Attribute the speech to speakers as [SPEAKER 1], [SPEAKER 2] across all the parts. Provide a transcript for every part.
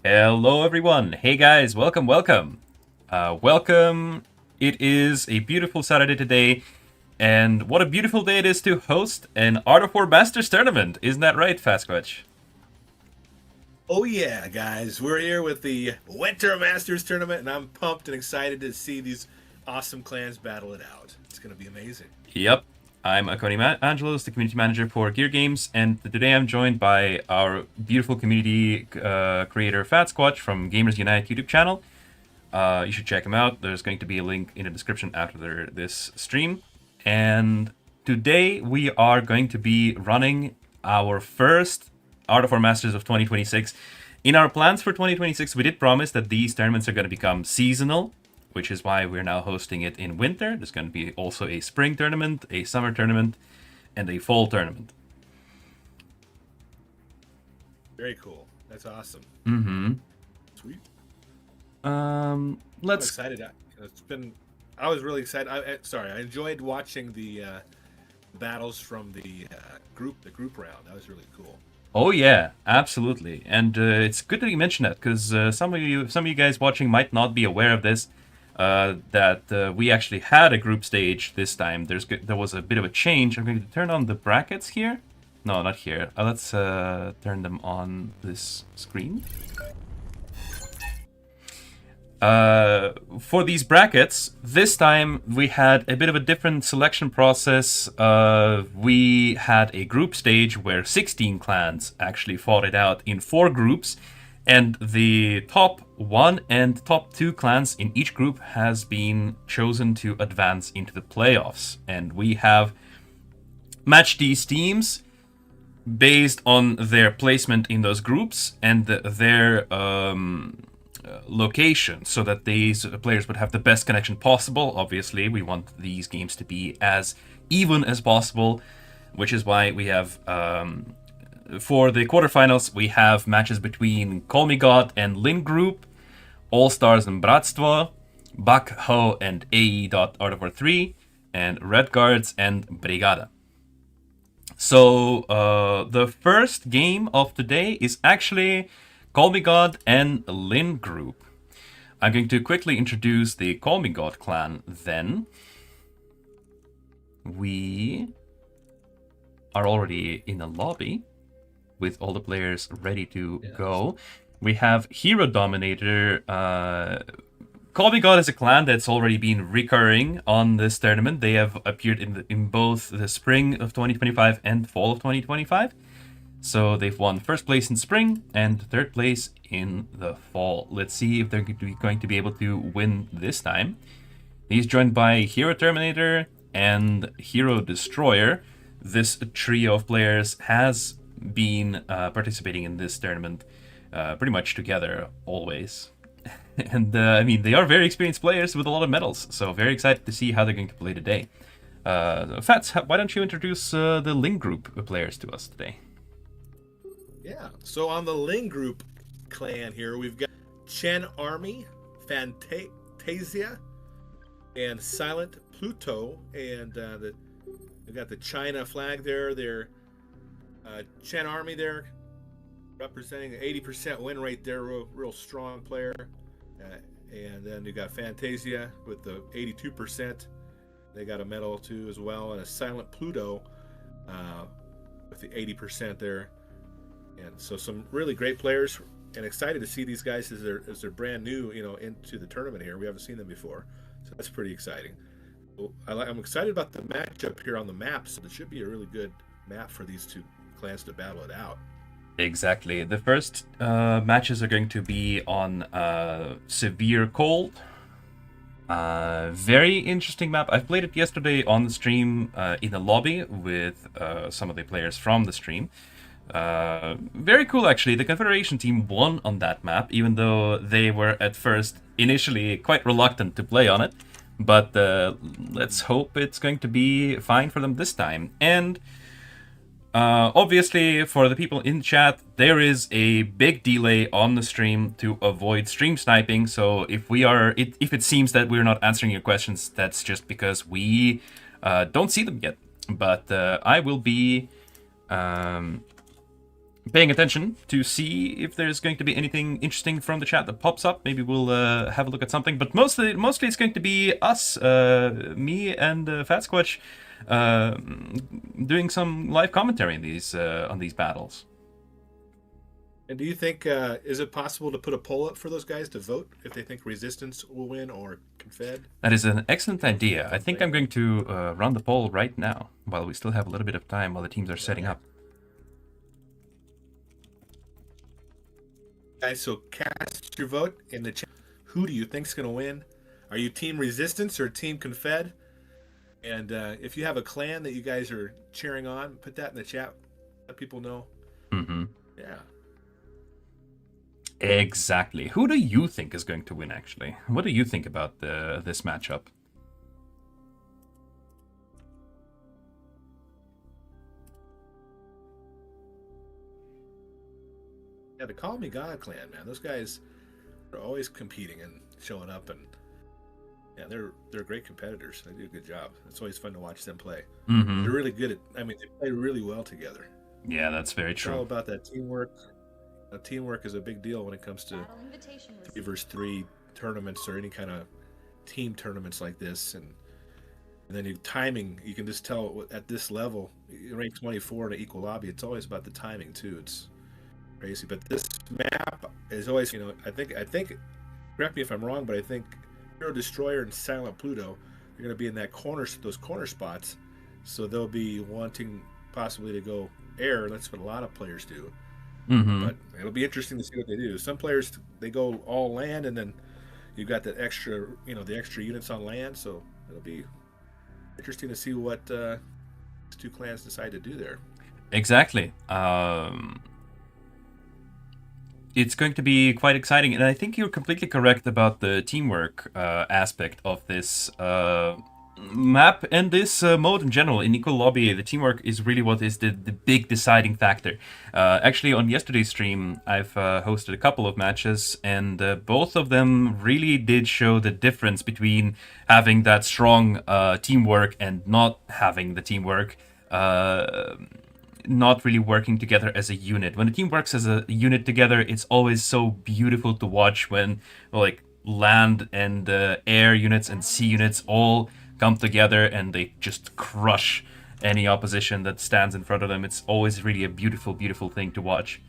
[SPEAKER 1] Hello, everyone. Hey, guys. Welcome. Welcome. It is a beautiful Saturday today, and what a beautiful day it is to host an Art of War Masters tournament. Isn't that right, Fasquatch?
[SPEAKER 2] Oh yeah, guys, we're here with the Winter Masters tournament, and I'm pumped and excited to see these awesome clans battle it out. It's gonna be amazing.
[SPEAKER 1] Yep. I'm Akoni Angelos, the community manager for Gear Games, and today I'm joined by our beautiful community creator, Fasquatch, from Gamers Unite YouTube channel. You should check him out. There's going to be a link in the description after this stream. And today we are going to be running our first Art of War Masters of 2026. In our plans for 2026, we did promise that these tournaments are going to become seasonal, which is why we're now hosting it in winter. There's going to be also a spring tournament, a summer tournament, and a fall tournament.
[SPEAKER 2] Very cool. That's awesome.
[SPEAKER 1] Mm-hmm.
[SPEAKER 2] Sweet.
[SPEAKER 1] Let's.
[SPEAKER 2] I'm excited. It's been. I was really excited. I enjoyed watching the battles from the group round. That was really cool.
[SPEAKER 1] Oh yeah, absolutely, and it's good that you mentioned that because some of you guys watching might not be aware of this. That we actually had a group stage this time. There was a bit of a change. I'm going to turn on the brackets here. No, not here. Let's turn them on this screen. For these brackets, this time we had a bit of a different selection process. We had a group stage where 16 clans actually fought it out in 4 groups, and the top 1 and top 2 clans in each group has been chosen to advance into the playoffs. And we have matched these teams based on their placement in those groups and their location, so that these players would have the best connection possible. Obviously, we want these games to be as even as possible, which is why we have, for the quarterfinals, we have matches between Call Me God and Lin Group, All Stars and BRATSTVO, BACH, Ho and AE. Art of War 3, and Red Guards and Brigada. So the first game of today is actually Call Me God and Lin Group. I'm going to quickly introduce the Call Me God clan then. We are already in a lobby with all the players ready to go. We have Hero Dominator. Call Me God is a clan that's already been recurring on this tournament. They have appeared in both the spring of 2025 and fall of 2025. So they've won first place in spring and third place in the fall. Let's see if they're going to be able to win this time. He's joined by Hero Terminator and Hero Destroyer. This trio of players has been participating in this tournament pretty much together always. And I mean, they are very experienced players with a lot of medals, so very excited to see how they're going to play today. Fats, why don't you introduce the Lin Group players to us today?
[SPEAKER 2] Yeah. So on the Ling Group clan here, we've got Chen Army, Fantasia, and Silent Pluto, and they've got the China flag there. They're Chen Army there, representing an 80% win rate there, real strong player. And then you got Fantasia with the 82%. They got a medal too as well, and a Silent Pluto with the 80% there. And so some really great players, and excited to see theyese guys as they're brand new, into the tournament here. We haven't seen them before, so that's pretty exciting. Well, I'm excited about the matchup here on the map. So it should be a really good map for these two clans to battle it out.
[SPEAKER 1] Exactly. The first matches are going to be on Severe Cold. Very interesting map. I've played it yesterday on the stream in the lobby with some of the players from the stream. Very cool, actually. The Confederation team won on that map, even though they were at first initially quite reluctant to play on it. But let's hope it's going to be fine for them this time. And obviously, for the people in chat, there is a big delay on the stream to avoid stream sniping. So if it seems that we're not answering your questions, that's just because we don't see them yet. But I will be paying attention to see if there's going to be anything interesting from the chat that pops up. Maybe we'll have a look at something. But mostly it's going to be us, me and Fat Squatch, doing some live commentary on these battles.
[SPEAKER 2] And do you think, is it possible to put a poll up for those guys to vote if they think Resistance will win or Confed?
[SPEAKER 1] That is an excellent idea. I think I'm going to run the poll right now, while we still have a little bit of time while the teams are setting up.
[SPEAKER 2] Guys, so cast your vote in the chat. Who do you think's going to win? Are you Team Resistance or Team Confed? And if you have a clan that you guys are cheering on, put that in the chat. Let people know.
[SPEAKER 1] Mm-hmm.
[SPEAKER 2] Yeah.
[SPEAKER 1] Exactly. Who do you think is going to win, actually? What do you think about this matchup?
[SPEAKER 2] Yeah, the Call Me God clan, man. Those guys are always competing and showing up, and yeah, they're great competitors. They do a good job. It's always fun to watch them play.
[SPEAKER 1] Mm-hmm.
[SPEAKER 2] They're really good at. I mean, they play really well together.
[SPEAKER 1] Yeah, that's very true.
[SPEAKER 2] It's all about that teamwork. Teamwork is a big deal when it comes to 3 versus 3 tournaments or any kind of team tournaments like this, and then timing. You can just tell at this level, rank 24 to equal lobby. It's always about the timing too. It's crazy, but this map is always, I think. Correct me if I'm wrong, but I think Hero Destroyer and Silent Pluto are going to be in those corner spots, so they'll be wanting possibly to go air. That's what a lot of players do.
[SPEAKER 1] Mm-hmm.
[SPEAKER 2] But it'll be interesting to see what they do. Some players, they go all land, and then you've got that extra, the extra units on land. So it'll be interesting to see what these two clans decide to do there.
[SPEAKER 1] Exactly. It's going to be quite exciting, and I think you're completely correct about the teamwork aspect of this map and this mode in general. In Equal Lobby, the teamwork is really what is the big deciding factor. Actually, on yesterday's stream, I've hosted a couple of matches, and both of them really did show the difference between having that strong teamwork and not having the teamwork. Not really working together as a unit. When the team works as a unit together, it's always so beautiful to watch when like land and air units and sea units all come together and they just crush any opposition that stands in front of them. It's always really a beautiful, beautiful thing to watch.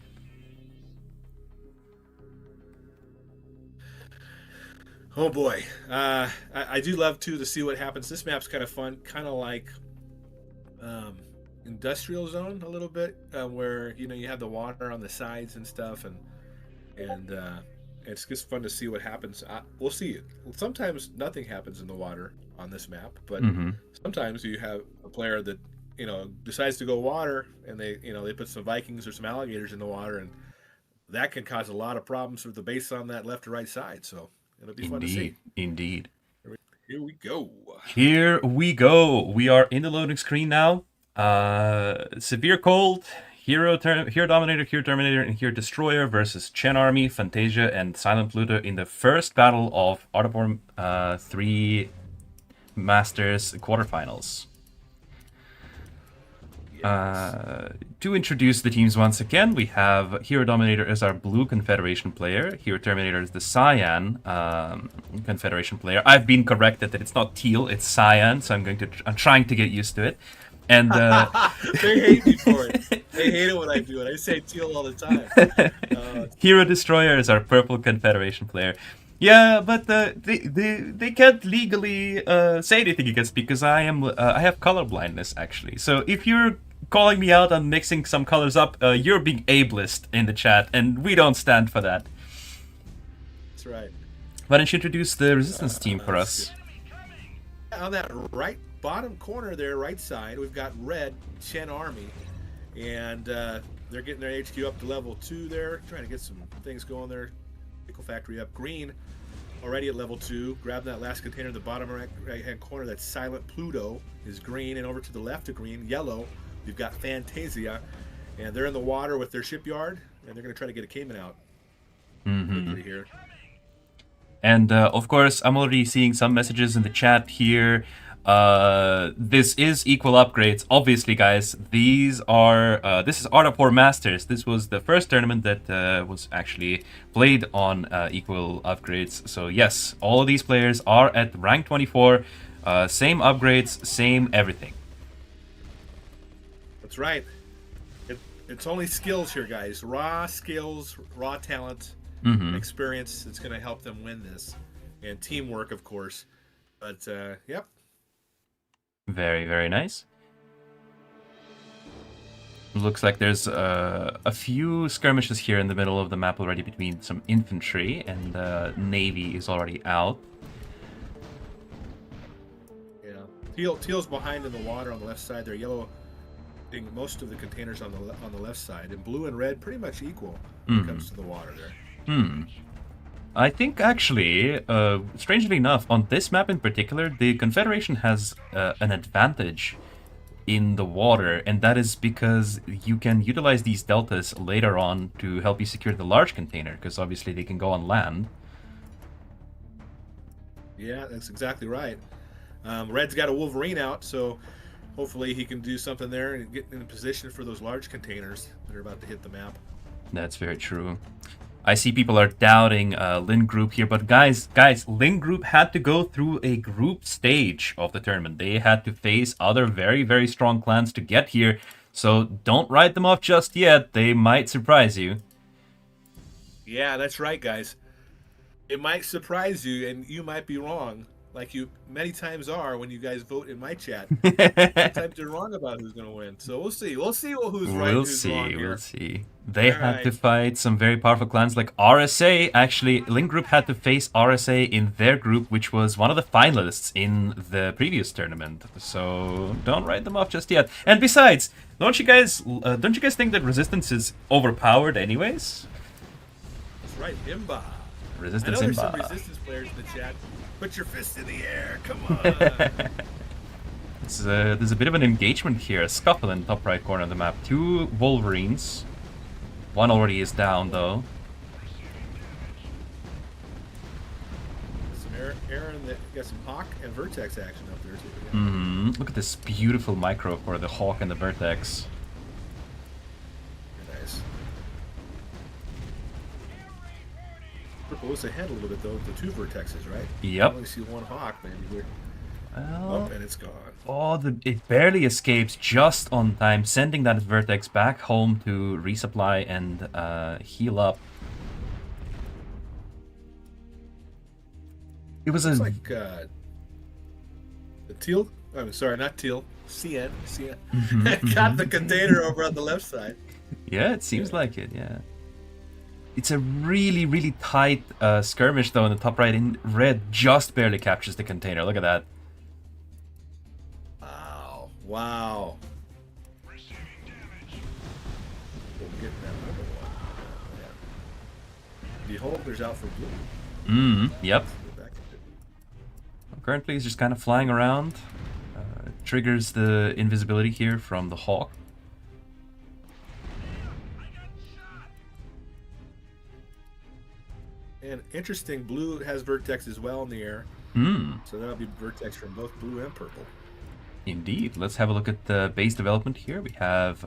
[SPEAKER 2] Oh boy, I do love to see what happens. This map's kind of fun, kind of like Industrial Zone a little bit, where you have the water on the sides and stuff, and it's just fun to see what happens. We'll see. Sometimes nothing happens in the water on this map, but sometimes you have a player that decides to go water, and they put some Vikings or some alligators in the water, and that can cause a lot of problems with the base on that left or right side. So it'll be fun to see.
[SPEAKER 1] Indeed.
[SPEAKER 2] Here we go.
[SPEAKER 1] Here we go. We are in the loading screen now. Severe Cold, Hero Dominator, Hero Terminator, and Hero Destroyer versus Chen Army, Fantasia, and Silent Pluto in the first battle of Art of War 3 Masters quarterfinals.
[SPEAKER 2] Yes.
[SPEAKER 1] To introduce the teams once again, we have Hero Dominator as our blue Confederation player, Hero Terminator is the cyan Confederation player. I've been corrected that it's not teal, it's cyan, so I'm trying to get used to it. And
[SPEAKER 2] they hate me for it. They hate it when I do it. I say teal all the time.
[SPEAKER 1] Hero Destroyer is our purple Confederation player. Yeah, but they can't legally say anything against me because I have color blindness actually. So if you're calling me out on mixing some colors up, you're being ableist in the chat, and we don't stand for that.
[SPEAKER 2] That's right.
[SPEAKER 1] Why don't you introduce the Resistance team for us?
[SPEAKER 2] On that right bottom corner there, right side, we've got red Chen Army, and they're getting their HQ up to level 2 there, trying to get some things going there. Vehicle factory up. Green already at level 2, grab that last container in the bottom right hand corner. That's Silent Pluto is green, and over to the left of green, yellow, we've got Fantasia, and they're in the water with their shipyard, and they're going to try to get a Cayman out quickly here.
[SPEAKER 1] And of course, I'm already seeing some messages in the chat here. This is equal upgrades. Obviously, guys, these are this is Art of War Masters. This was the first tournament that was actually played on equal upgrades. So yes, all of these players are at rank 24. Same upgrades, same everything.
[SPEAKER 2] That's right. It's only skills here, guys. Raw skills, raw talent, experience. It's going to help them win this, and teamwork, of course. But yep.
[SPEAKER 1] Very, very nice. Looks like there's a few skirmishes here in the middle of the map already between some infantry, and Navy is already out.
[SPEAKER 2] Yeah, teal's behind in the water on the left side. They're yellow, most of the containers on the left side, and blue and red pretty much equal when it comes to the water there.
[SPEAKER 1] I think actually, strangely enough, on this map in particular, the Confederation has an advantage in the water, and that is because you can utilize these deltas later on to help you secure the large container, because obviously they can go on land.
[SPEAKER 2] Yeah, that's exactly right. Red's got a Wolverine out, so hopefully he can do something there and get in a position for those large containers that are about to hit the map.
[SPEAKER 1] That's very true. I see people are doubting Lin Group here, but guys, Lin Group had to go through a group stage of the tournament. They had to face other very, very strong clans to get here, so don't write them off just yet. They might surprise you.
[SPEAKER 2] Yeah, that's right, guys. It might surprise you, and you might be wrong, like you many times are when you guys vote in my chat. Sometimes you're wrong about who's going to win. So we'll see. We'll see who's right and who's wrong here.
[SPEAKER 1] We'll see. They had to fight some very powerful clans like RSA. Actually, Lin Group had to face RSA in their group, which was one of the finalists in the previous tournament. So don't write them off just yet. And besides, don't you guys think that Resistance is overpowered anyways?
[SPEAKER 2] That's right, Imba.
[SPEAKER 1] Resistance
[SPEAKER 2] I know there's
[SPEAKER 1] Imba.
[SPEAKER 2] some Resistance players in the chat. Put your fist in the air, come on.
[SPEAKER 1] There's a bit of an engagement here. A scuffle in the top right corner of the map. Two Wolverines. One already is down, though.
[SPEAKER 2] Some Aaron, got some Hawk and Vertex action up there, too. Yeah.
[SPEAKER 1] Look at this beautiful micro for the Hawk and the Vertex.
[SPEAKER 2] Very nice. Purple is ahead a little bit, though, the two Vertexes, right?
[SPEAKER 1] Yep.
[SPEAKER 2] I only see one Hawk, maybe.
[SPEAKER 1] Well,
[SPEAKER 2] oh, and it's gone.
[SPEAKER 1] Oh, it barely escapes just on time, sending that Vertex back home to resupply and heal up. It was
[SPEAKER 2] Looks like the Teal. I'm sorry, not Teal. CN. Got the container over on the left side.
[SPEAKER 1] Yeah, it seems like it. Yeah. It's a really, really tight skirmish, though, in the top right. In red, just barely captures the container. Look at that.
[SPEAKER 2] Wow. We'll get that other one. Yeah. Beholder's out for blue.
[SPEAKER 1] Yep. Currently, he's just kind of flying around. Triggers the invisibility here from the Hawk.
[SPEAKER 2] And interesting, blue has Vertex as well in the air. So that'll be Vertex from both blue and purple.
[SPEAKER 1] Indeed. Let's have a look at the base development here. We have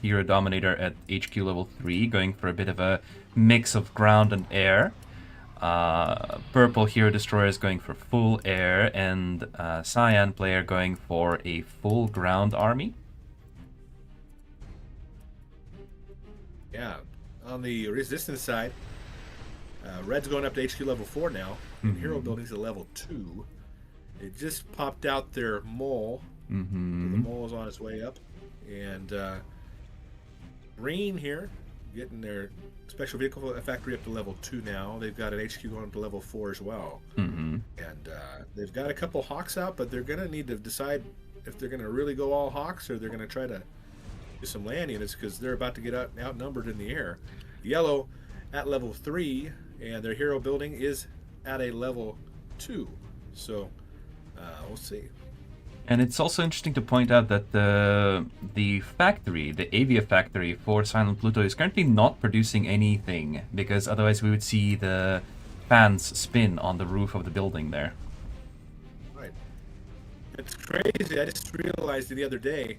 [SPEAKER 1] Hero Dominator at HQ level 3, going for a bit of a mix of ground and air. Purple Hero Destroyer is going for full air, and Cyan player going for a full ground army.
[SPEAKER 2] Yeah. On the resistance side, Red's going up to HQ level 4 now, and Hero Building's at level 2. It just popped out their mole. So the mole is on its way up. And Green here, getting their special vehicle factory up to level 2 now. They've got an HQ going up to level 4 as well. And they've got a couple Hawks out, but they're going to need to decide if they're going to really go all Hawks or they're going to try to do some land units because they're about to get outnumbered in the air. Yellow at level 3, and their Hero Building is at a level 2. So we'll see.
[SPEAKER 1] And it's also interesting to point out that the factory, the Avia factory for Silent Pluto, is currently not producing anything, because otherwise we would see the fans spin on the roof of the building there.
[SPEAKER 2] Right. It's crazy. I just realized it the other day.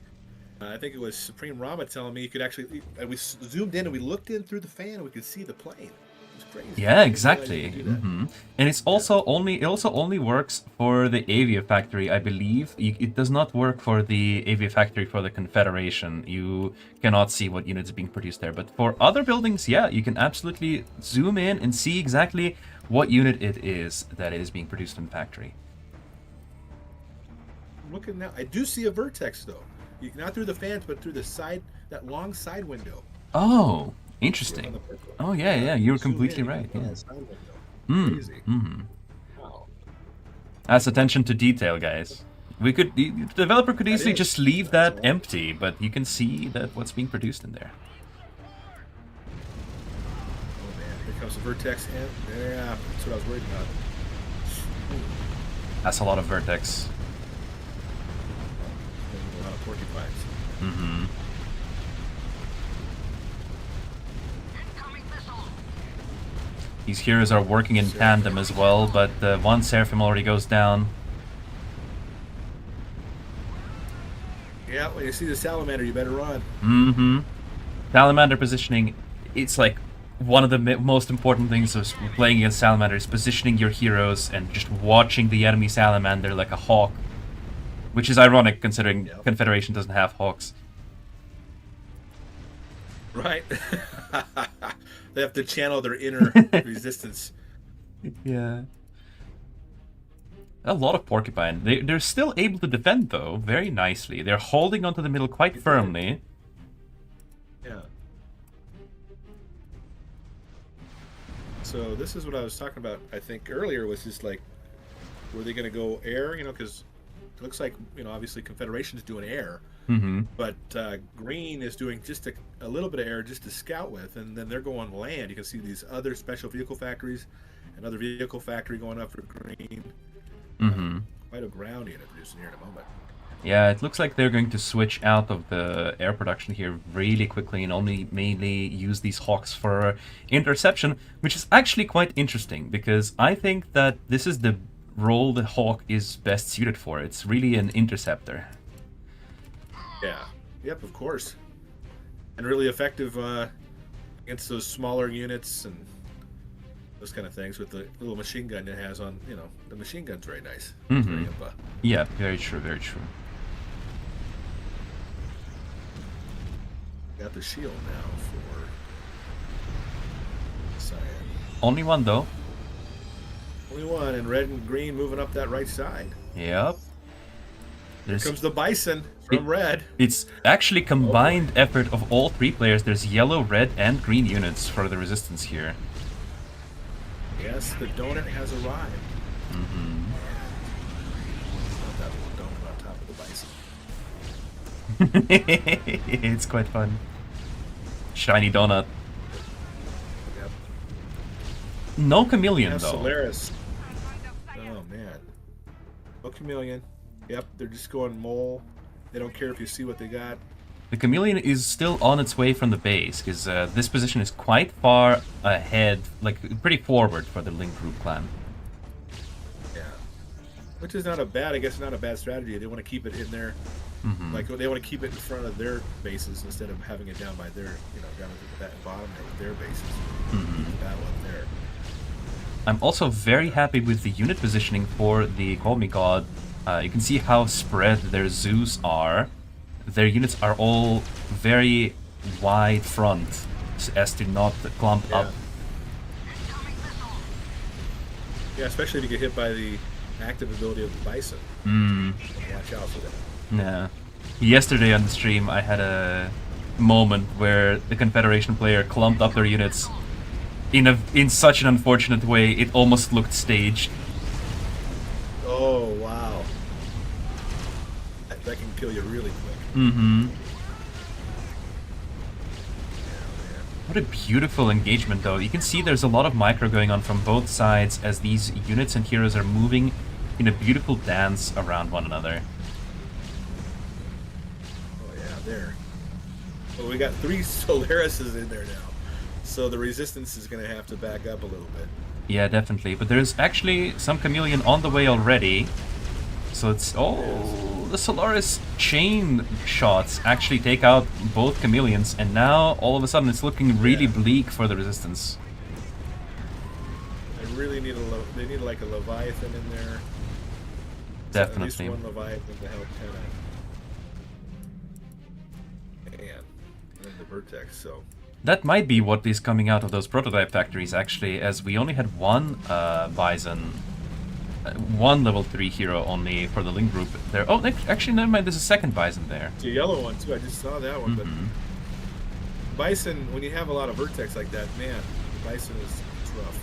[SPEAKER 2] I think it was Supreme Rama telling me you could actually. We zoomed in and we looked in through the fan and we could see the plane. It's crazy.
[SPEAKER 1] Yeah,
[SPEAKER 2] I didn't realize you
[SPEAKER 1] exactly.
[SPEAKER 2] could do that.
[SPEAKER 1] And it's also only works for the Avia factory, I believe. It does not work for the Avia factory for the Confederation. You cannot see what units are being produced there. But for other buildings, yeah, you can absolutely zoom in and see exactly what unit it is that is being produced in the factory.
[SPEAKER 2] Looking now, I do see a vertex though. Not through the fans, but through the side, that long side window.
[SPEAKER 1] Oh, interesting. Oh yeah, yeah, you're completely right. Yeah.
[SPEAKER 2] Crazy. Wow.
[SPEAKER 1] That's attention to detail, guys. The developer could easily just leave that
[SPEAKER 2] That's
[SPEAKER 1] empty, but you can see that what's being produced in there.
[SPEAKER 2] Oh man, here comes the vertex. Yeah, that's what I was worried about.
[SPEAKER 1] That's a lot of vertex.
[SPEAKER 2] A lot of porcupines.
[SPEAKER 1] These heroes are working in tandem as well, but one Seraphim already goes down.
[SPEAKER 2] Yeah, when you see the salamander, you better run.
[SPEAKER 1] Salamander positioning, it's like one of the most important things of playing against Salamander is positioning your heroes and just watching the enemy Salamander like a hawk. Which is ironic considering Confederation doesn't have hawks.
[SPEAKER 2] Right. They have to channel their inner resistance.
[SPEAKER 1] Yeah. A lot of porcupine. They're still able to defend though, very nicely. They're holding onto the middle quite firmly.
[SPEAKER 2] Yeah. So this is what I was talking about, I think, earlier, was just like, were they going to go air? You know, because it looks like, you know, obviously Confederation's doing air. But Green is doing just a little bit of air just to scout with, and then they're going land. You can see these other special vehicle factories, another vehicle factory going up for Green. Quite a ground unit producing here in a moment.
[SPEAKER 1] Yeah, it looks like they're going to switch out of the air production here really quickly and only mainly use these hawks for interception, which is actually quite interesting because I think that this is the role the hawk is best suited for. It's really an interceptor.
[SPEAKER 2] Yeah. Yep, of course. And really effective against those smaller units and those kind of things with the little machine gun it has on, you know, the machine gun's very nice. Very
[SPEAKER 1] Yeah, very true, very true.
[SPEAKER 2] Got the shield now for Cyan.
[SPEAKER 1] Only one though.
[SPEAKER 2] Only one, and red and green moving up that right side.
[SPEAKER 1] Yep.
[SPEAKER 2] Here comes the bison from red.
[SPEAKER 1] It's actually combined effort of all three players. There's yellow, red, and green units for the resistance here.
[SPEAKER 2] Yes, the donut has arrived. That little donut on top of the bison.
[SPEAKER 1] It's quite fun. Shiny donut.
[SPEAKER 2] Yep.
[SPEAKER 1] No chameleon
[SPEAKER 2] Yes,
[SPEAKER 1] though.
[SPEAKER 2] Solaris. Oh man. No chameleon. Yep, they're just going mole. They don't care if you see what they got.
[SPEAKER 1] The chameleon is still on its way from the base because this position is quite far ahead, like pretty forward for the Link Group clan.
[SPEAKER 2] Yeah. Which is not a bad, I guess, not a bad strategy. They want to keep it in there. Like they want to keep it in front of their bases instead of having it down by their, you know, down at the bottom of their bases. Keep the battle up there.
[SPEAKER 1] I'm also very happy with the unit positioning for the Call Me God. You can see how spread their zoos are. Their units are all very wide front as to not clump up.
[SPEAKER 2] Yeah, especially if you get hit by the active ability of the bison. Watch out for that.
[SPEAKER 1] Yeah. Yesterday on the stream, I had a moment where the Confederation player clumped up their units in such an unfortunate way, it almost looked staged.
[SPEAKER 2] Oh, wow. That can kill you really quick.
[SPEAKER 1] What a beautiful engagement, though. You can see there's a lot of micro going on from both sides as these units and heroes are moving in a beautiful dance around one another.
[SPEAKER 2] Oh, yeah, there. Well, we got 3 Solarises in there now. So the resistance is going to have to back up a little bit.
[SPEAKER 1] Yeah, definitely. But there's actually some chameleon on the way already. So it's the Solaris chain shots actually take out both chameleons, and now all of a sudden it's looking really bleak for the Resistance.
[SPEAKER 2] They really need they need like a Leviathan in there.
[SPEAKER 1] Definitely.
[SPEAKER 2] At least one Leviathan to help kind of. And then the Vertex. So.
[SPEAKER 1] That might be what is coming out of those prototype factories, actually, as we only had one Bison, one level 3 hero only for the Link group there. Oh, actually, never mind, there's a second Bison there.
[SPEAKER 2] It's a yellow one, too. I just saw that one. But Bison, when you have a lot of Vertex like that, man, Bison is rough.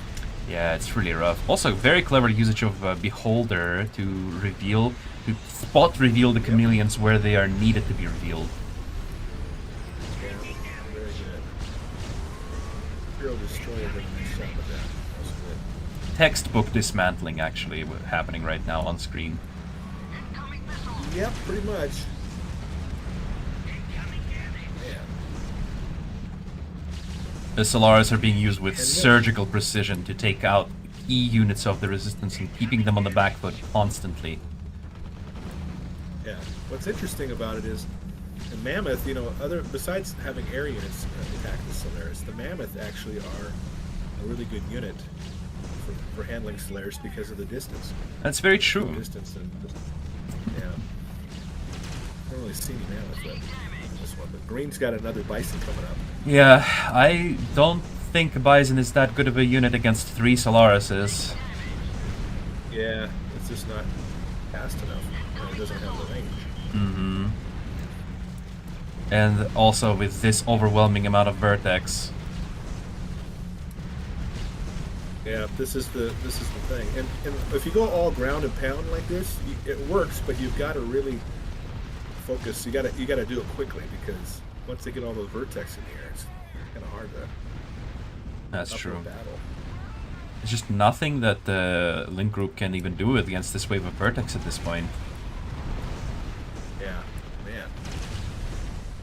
[SPEAKER 1] Yeah, it's really rough. Also, very clever usage of Beholder to spot reveal the chameleons where they are needed to be revealed. Textbook dismantling actually happening right now on screen.
[SPEAKER 2] Yep, pretty much.
[SPEAKER 1] The Solaris are being used with surgical precision to take out key units of the Resistance and keeping them on the back foot constantly.
[SPEAKER 2] Yeah, what's interesting about it is the Mammoth, you know, besides having air units attack the Solaris, the Mammoth actually are a really good unit for handling Solaris because of the distance.
[SPEAKER 1] That's very true.
[SPEAKER 2] Distance and yeah. I don't really see any Mammoth in this one, but Green's got another Bison coming up.
[SPEAKER 1] Yeah, I don't think Bison is that good of a unit against 3 Solarises.
[SPEAKER 2] Yeah, it's just not fast enough. It doesn't have the range.
[SPEAKER 1] Mm-hmm. And also with this overwhelming amount of Vertex.
[SPEAKER 2] Yeah, this is the thing. And if you go all ground and pound like this, it works, but you've got to really focus. You got to do it quickly, because once they get all those Vertex in the air, it's kind of hard to.
[SPEAKER 1] That's true.
[SPEAKER 2] Battle.
[SPEAKER 1] There's just nothing that the Link group can even do against this wave of Vertex at this point.
[SPEAKER 2] Yeah, man.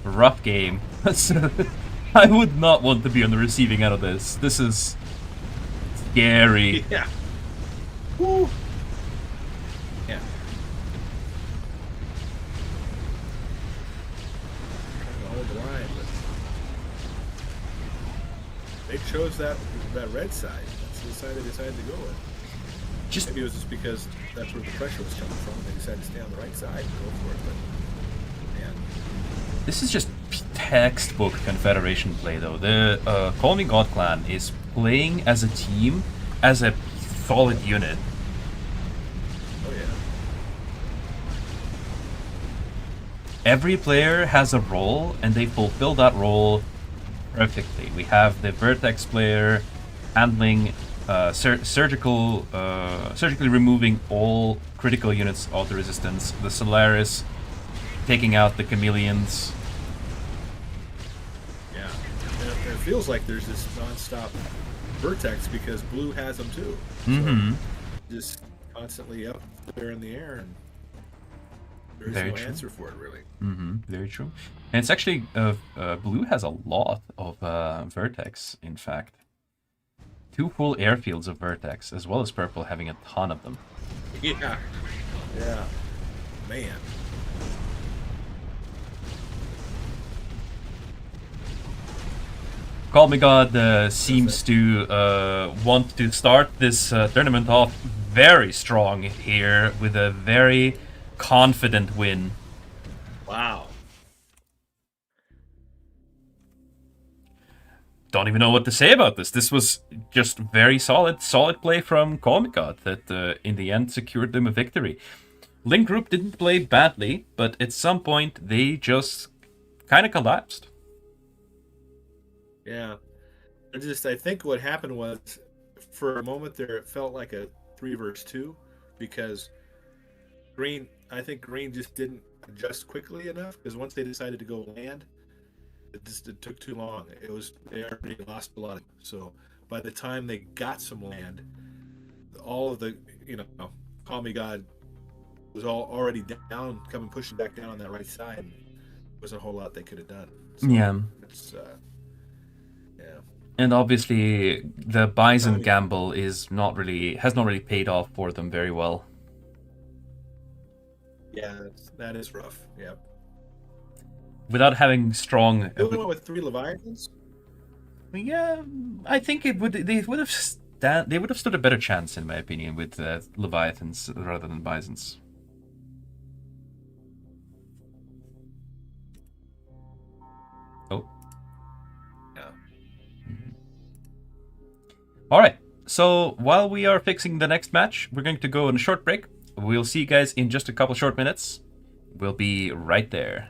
[SPEAKER 1] Rough game. I would not want to be on the receiving end of this. This is scary.
[SPEAKER 2] Yeah. Woo. Yeah. Trying to hold the line, but they chose that red side. That's the side they decided to go with. Maybe it was just because that's where the pressure was coming from. They decided to stay on the right side and go for it. But man,
[SPEAKER 1] this is just textbook Confederation play, though. The Call Me God clan is playing as a team, as a solid unit.
[SPEAKER 2] Oh yeah.
[SPEAKER 1] Every player has a role, and they fulfill that role perfectly. We have the Vertex player handling surgically removing all critical units of the Resistance. The Solaris taking out the chameleons.
[SPEAKER 2] Yeah, and it feels like there's this non-stop Vertex because Blue has them too.
[SPEAKER 1] Mm-hmm.
[SPEAKER 2] So just constantly up there in the air, and there's
[SPEAKER 1] Very
[SPEAKER 2] no
[SPEAKER 1] true.
[SPEAKER 2] answer for it really.
[SPEAKER 1] Mm-hmm. Very true. And it's actually Blue has a lot of Vertex, in fact. 2 full airfields of Vertex, as well as Purple having a ton of them.
[SPEAKER 2] Yeah. Yeah. Man.
[SPEAKER 1] Call Me God seems to want to start this tournament off very strong here with a very confident win.
[SPEAKER 2] Wow.
[SPEAKER 1] Don't even know what to say about this. This was just very solid play from Call Me God that in the end secured them a victory. Link Group didn't play badly, but at some point they just kind of collapsed.
[SPEAKER 2] Yeah. I think what happened was, for a moment there, it felt like a 3 versus 2 because I think Green just didn't adjust quickly enough, because once they decided to go land, it took too long. They already lost a lot. So by the time they got some land, all of the, Call Me God was already down, pushing back down on that right side. And there wasn't a whole lot they could have done. So
[SPEAKER 1] Yeah.
[SPEAKER 2] It's,
[SPEAKER 1] And obviously the Bison gamble has not really paid off for them very well.
[SPEAKER 2] Yeah, that is rough. Yeah.
[SPEAKER 1] Without having strong,
[SPEAKER 2] You only went with 3 Leviathans?
[SPEAKER 1] yeah, I think it would. They would have stood a better chance, in my opinion, with Leviathans rather than Bisons. Oh.
[SPEAKER 2] Yeah.
[SPEAKER 1] All right. So while we are fixing the next match, we're going to go on a short break. We'll see you guys in just a couple short minutes. We'll be right there.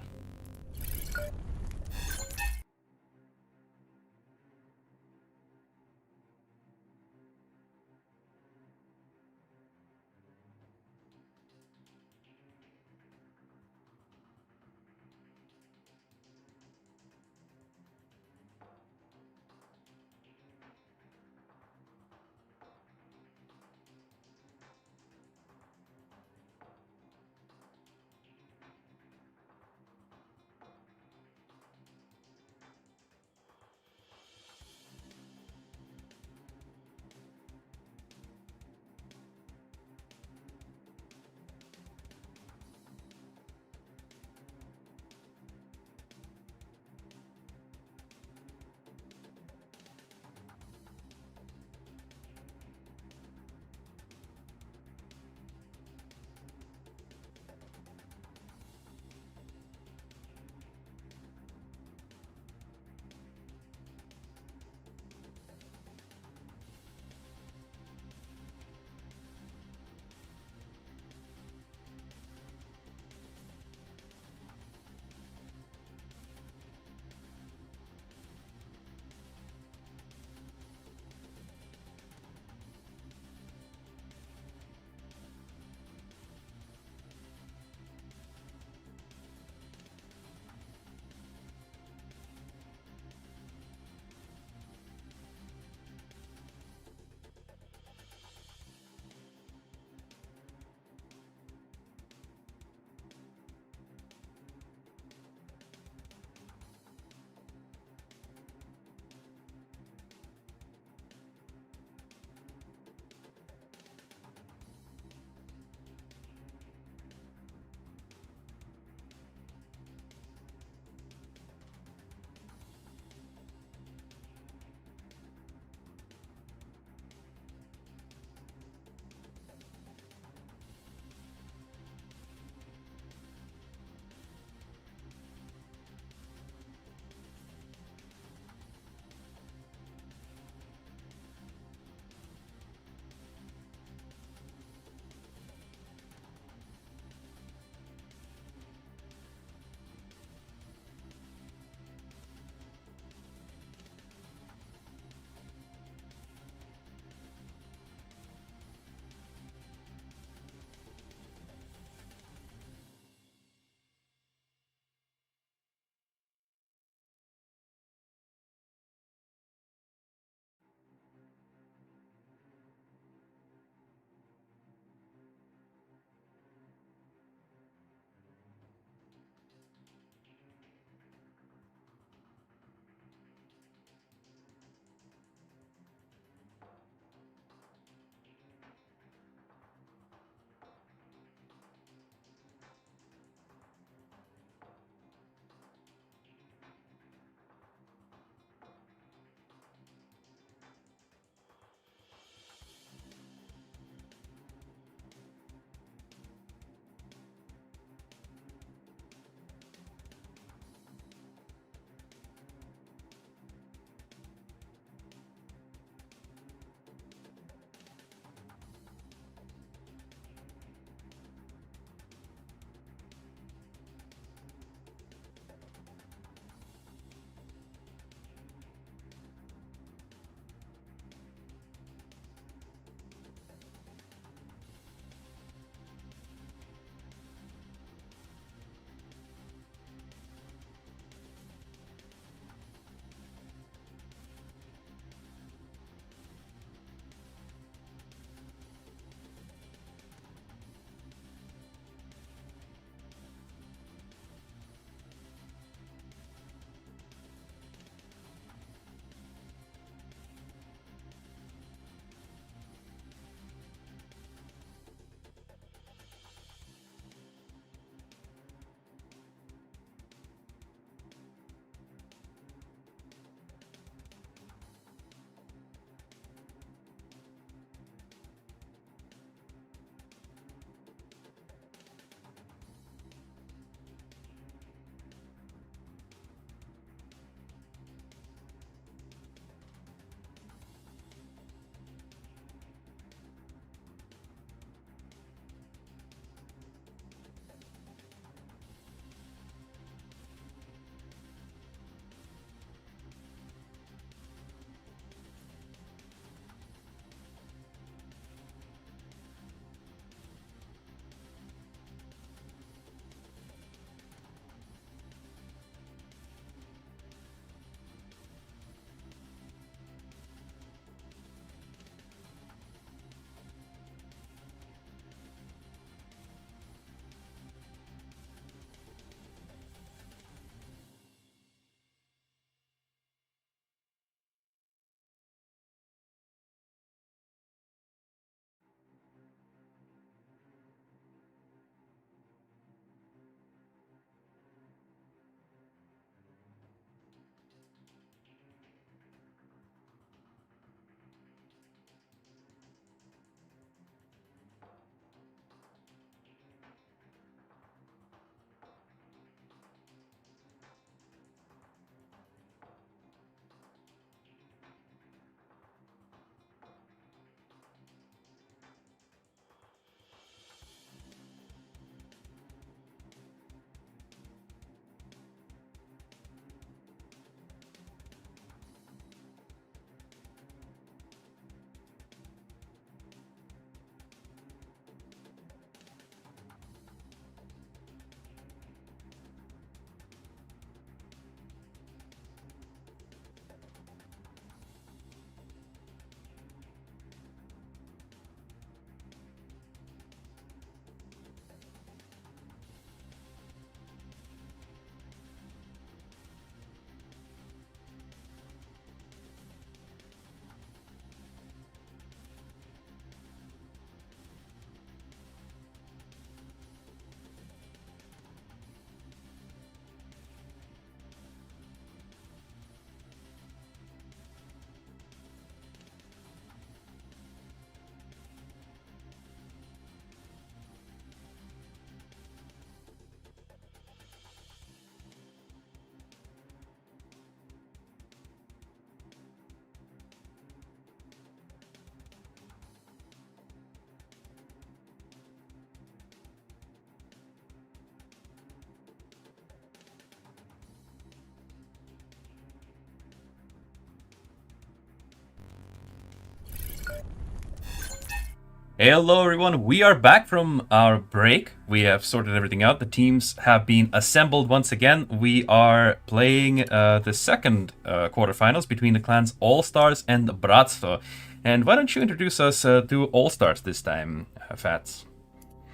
[SPEAKER 1] Hello, everyone. We are back from our break. We have sorted everything out. The teams have been assembled once again. We are playing the second quarterfinals between the clans All Stars and BRATSTVO. And why don't you introduce us to All Stars this time, Fats?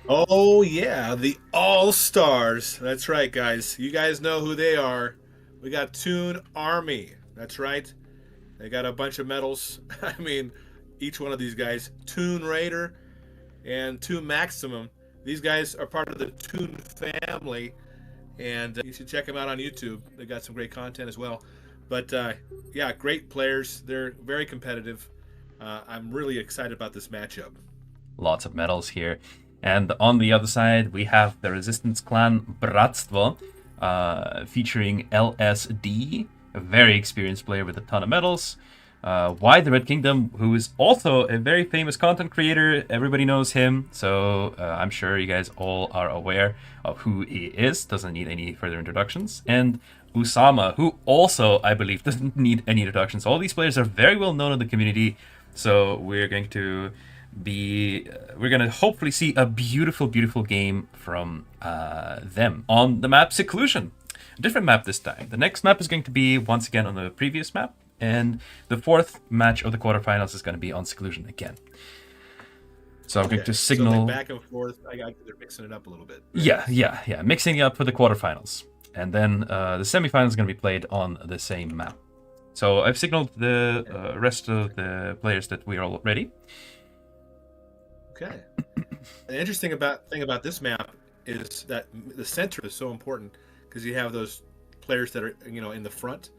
[SPEAKER 2] Oh yeah, the All Stars. That's right, guys. You guys know who they are. We got Toon Army. That's right. They got a bunch of medals. I mean, each one of these guys, Toon Raider and Toon Maximum. These guys are part of the Toon family, and you should check them out on YouTube. They got some great content as well. But yeah, great players. They're very competitive. I'm really excited about this matchup.
[SPEAKER 1] Lots of medals here. And on the other side, we have the Resistance clan BRATSTVO, featuring LSD, a very experienced player with a ton of medals. Why the Red Kingdom, who is also a very famous content creator. Everybody knows him, so I'm sure you guys all are aware of who he is. Doesn't need any further introductions. And Usama, who also, I believe, doesn't need any introductions. All these players are very well known in the community, so we're going to hopefully see a beautiful, beautiful game from them on the map Seclusion. A different map this time. The next map is going to be once again on the previous map, and the fourth match of the quarterfinals is going to be on Seclusion again. So I'm going to signal...
[SPEAKER 2] So like back and forth, they're mixing it up a little bit.
[SPEAKER 1] Right? Yeah. Mixing it up for the quarterfinals. And then the semifinals is going to be played on the same map. So I've signaled the rest of the players that we are all ready.
[SPEAKER 2] Okay. The interesting thing about this map is that the center is so important because you have those players that are in the front.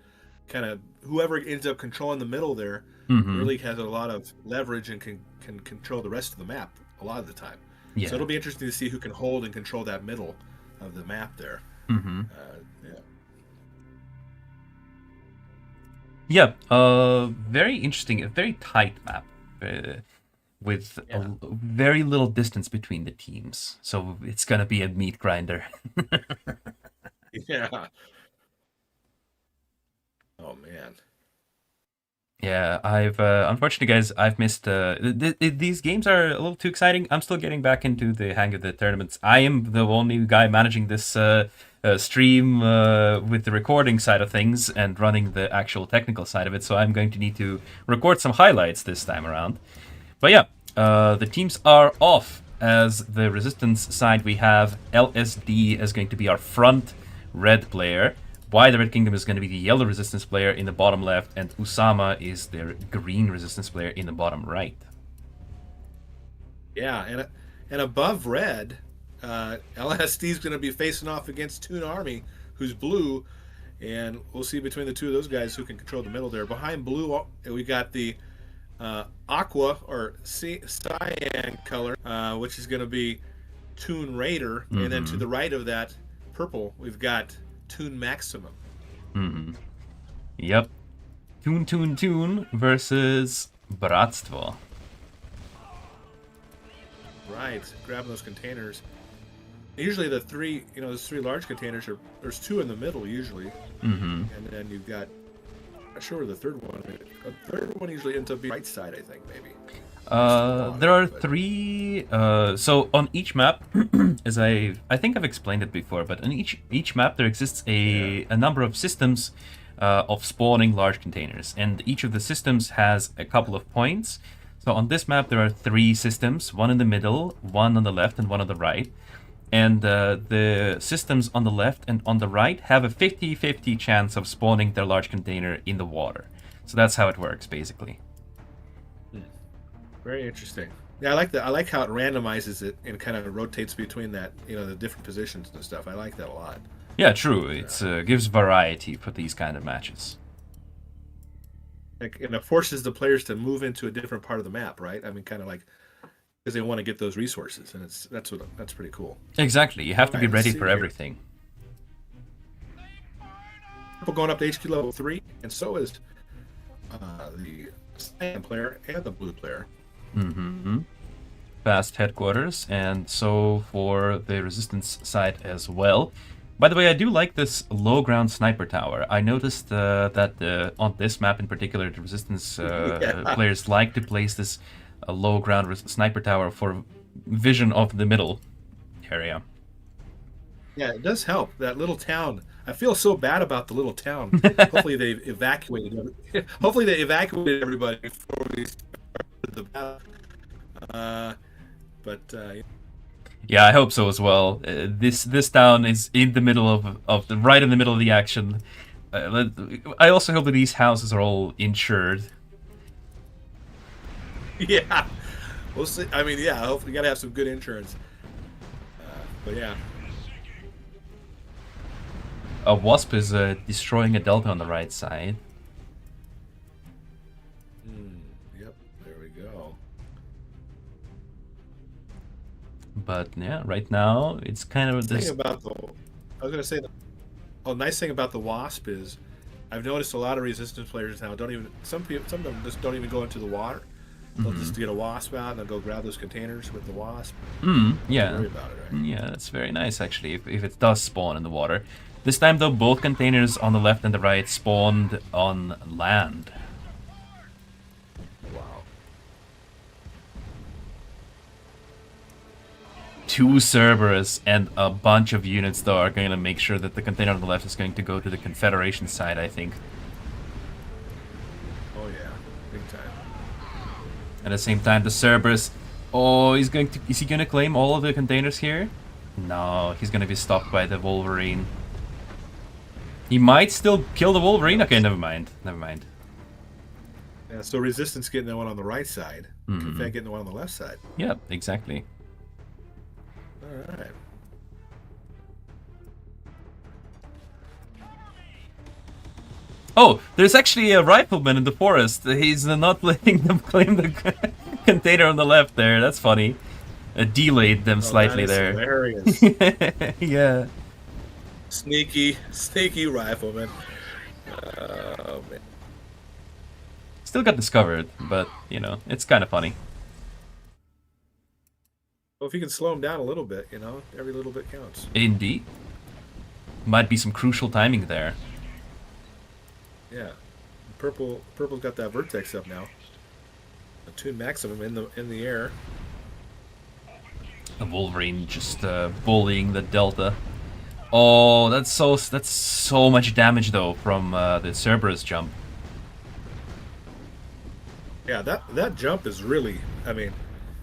[SPEAKER 2] Kind of whoever ends up controlling the middle there really has a lot of leverage and can control the rest of the map a lot of the time. Yeah. So it'll be interesting to see who can hold and control that middle of the map there.
[SPEAKER 1] Very interesting, a very tight map. With a very little distance between the teams. So it's going to be a meat grinder.
[SPEAKER 2] Yeah. Oh, man.
[SPEAKER 1] Yeah, I've unfortunately, guys, I've missed... these games are a little too exciting. I'm still getting back into the hang of the tournaments. I am the only guy managing this stream with the recording side of things and running the actual technical side of it, so I'm going to need to record some highlights this time around. But yeah, the teams are off. As the Resistance side, we have LSD as going to be our front red player. Why the Red Kingdom is going to be the yellow Resistance player in the bottom left, and Usama is their green Resistance player in the bottom right.
[SPEAKER 2] Yeah, and above red, LSD is going to be facing off against Toon Army, who's blue, and we'll see between the two of those guys who can control the middle there. Behind blue, we got the aqua or cyan color, which is going to be Toon Raider, and then to the right of that purple, we've got Toon Maximum.
[SPEAKER 1] Yep. Toon versus BRATSTVO.
[SPEAKER 2] Right, grabbing those containers. Usually the three, those three large containers there's two in the middle usually, and then you've got. Not sure where the third one. The third one usually ends up being right side, I think, maybe.
[SPEAKER 1] There are three. So on each map, as I think I've explained it before, but on each map there exists a number of systems of spawning large containers, and each of the systems has a couple of points. So on this map there are three systems: one in the middle, one on the left, and one on the right. And the systems on the left and on the right have a 50-50 chance of spawning their large container in the water. So that's how it works, basically.
[SPEAKER 2] Very interesting. Yeah, I like that. I like how it randomizes it and kind of rotates between that, the different positions and stuff. I like that a lot.
[SPEAKER 1] Yeah, true. It gives variety for these kind of matches.
[SPEAKER 2] And it forces the players to move into a different part of the map, right? I mean, kind of like... because they want to get those resources, and that's pretty cool.
[SPEAKER 1] Exactly, you have to be ready for everything.
[SPEAKER 2] People going up to HQ level 3, and so is the cyan player and the blue player.
[SPEAKER 1] Fast headquarters, and so for the Resistance side as well. By the way, I do like this low ground sniper tower. I noticed that on this map in particular, the Resistance players like to place this a low ground sniper tower for vision of the middle area.
[SPEAKER 2] Yeah, it does help. That little town. I feel so bad about the little town. Hopefully they evacuated. Hopefully they evacuated everybody before we started the battle.
[SPEAKER 1] Yeah, I hope so as well. This town is in the middle of the right in the middle of the action. I also hope that these houses are all insured.
[SPEAKER 2] Yeah, we'll see. I mean, yeah, hopefully you gotta have some good insurance. But yeah.
[SPEAKER 1] A wasp is destroying a delta on the right side.
[SPEAKER 2] Yep, there we go.
[SPEAKER 1] But yeah, right now it's kind of this.
[SPEAKER 2] I was gonna say, nice thing about the wasp is, I've noticed a lot of resistance players now don't even. Some of them just don't even go into the water. They'll just get a wasp out and they'll go grab those containers with the wasp.
[SPEAKER 1] Yeah.
[SPEAKER 2] Don't worry about it, right?
[SPEAKER 1] Yeah, that's very nice actually. If it does spawn in the water. This time though, both containers on the left and the right spawned on land.
[SPEAKER 2] Wow.
[SPEAKER 1] 2 Cerberus and a bunch of units though are going to make sure that the container on the left is going to go to the Confederation side, I think.
[SPEAKER 2] Oh yeah, big time.
[SPEAKER 1] At the same time, the Cerberus, is he gonna claim all of the containers here? No, he's gonna be stopped by the Wolverine. He might still kill the Wolverine. Okay, never mind.
[SPEAKER 2] Yeah, so resistance getting the one on the right side, Confed getting the one on the left side.
[SPEAKER 1] Yeah, exactly.
[SPEAKER 2] All right.
[SPEAKER 1] Oh, there's actually a rifleman in the forest. He's not letting them claim the container on the left there. That's funny. Delayed them slightly there.
[SPEAKER 2] Hilarious.
[SPEAKER 1] Yeah.
[SPEAKER 2] Sneaky rifleman. Oh, man.
[SPEAKER 1] Still got discovered, but, you know, it's kind of funny.
[SPEAKER 2] Well, if you can slow him down a little bit, you know, every little bit counts.
[SPEAKER 1] Indeed. Might be some crucial timing there.
[SPEAKER 2] Yeah. Purple's got that vertex up now. A 2 maximum in the air.
[SPEAKER 1] A Wolverine just bullying the Delta. Oh, that's so much damage though from the Cerberus jump.
[SPEAKER 2] Yeah, that jump is really, I mean,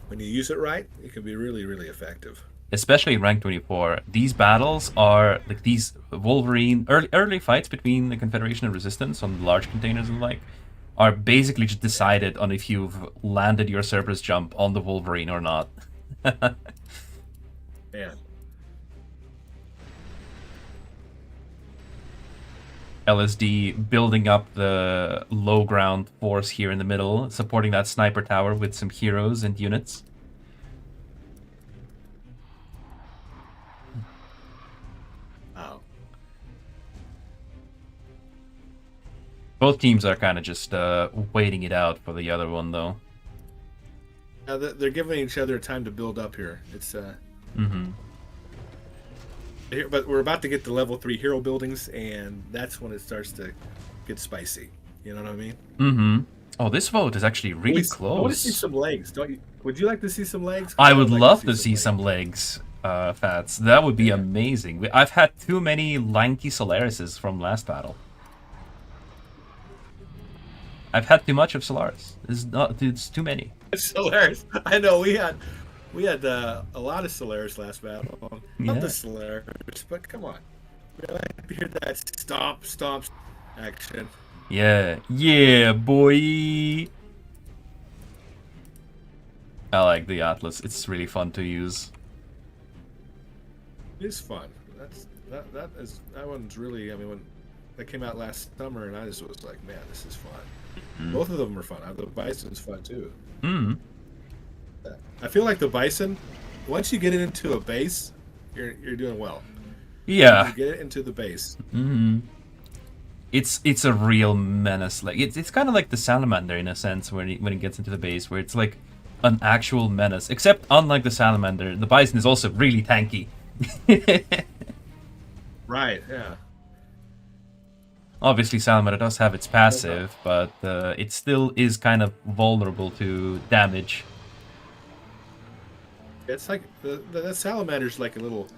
[SPEAKER 2] when you use it right, it can be really, really effective.
[SPEAKER 1] Especially in rank 24, these battles are like these Wolverine early fights between the Confederation and Resistance on large containers and like are basically just decided on if you've landed your Cerberus jump on the Wolverine or not.
[SPEAKER 2] Man.
[SPEAKER 1] LSD building up the low ground force here in the middle, supporting that sniper tower with some heroes and units.
[SPEAKER 2] Wow.
[SPEAKER 1] Both teams are kind of just waiting it out for the other one, though.
[SPEAKER 2] They're giving each other time to build up here. It's but we're about to get to level 3 hero buildings, and that's when it starts to get spicy. You know what I mean?
[SPEAKER 1] Oh, this vote is actually really close.
[SPEAKER 2] I want to see some legs. Don't you? Would you like to see some legs?
[SPEAKER 1] I would love to see some legs, Fats. That would be amazing. I've had too many lanky Solarises from last battle. I've had too much of Solaris. It's too many.
[SPEAKER 2] Solaris. I know we had a lot of Solaris last battle. Not the Solaris, but come on. We like to hear that stomp action.
[SPEAKER 1] Yeah, boy. I like the Atlas. It's really fun to use.
[SPEAKER 2] It is fun. That one's really. I mean, when that came out last summer, and I just was like, man, this is fun. Both of them are fun. The Bison's fun too. I feel like the Bison, once you get it into a base, you're doing well.
[SPEAKER 1] Yeah.
[SPEAKER 2] You get it into the base.
[SPEAKER 1] It's a real menace. Like it's kind of like the Salamander in a sense when it gets into the base, where it's like an actual menace. Except unlike the Salamander, the Bison is also really tanky.
[SPEAKER 2] Right. Yeah.
[SPEAKER 1] Obviously, Salamander does have its passive, but it still is kind of vulnerable to damage.
[SPEAKER 2] It's like the salamander's like a little.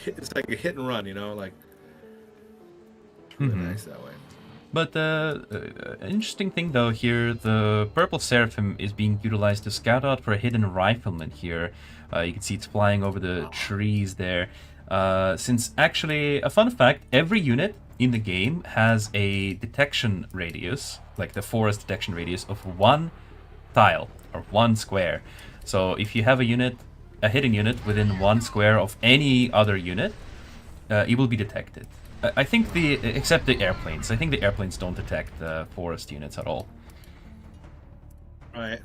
[SPEAKER 2] It's like a hit and run, you know, like. Really nice that way.
[SPEAKER 1] But an interesting thing though here, the purple seraphim is being utilized to scout out for a hidden rifleman here. You can see it's flying over the trees there. Since actually, a fun fact, every unit in the game has a detection radius, like the forest detection radius of 1 tile or 1 square. So if you have a hidden unit within 1 square of any other unit, it will be detected. I think except the airplanes. I think the airplanes don't detect the forest units at all.
[SPEAKER 2] Right.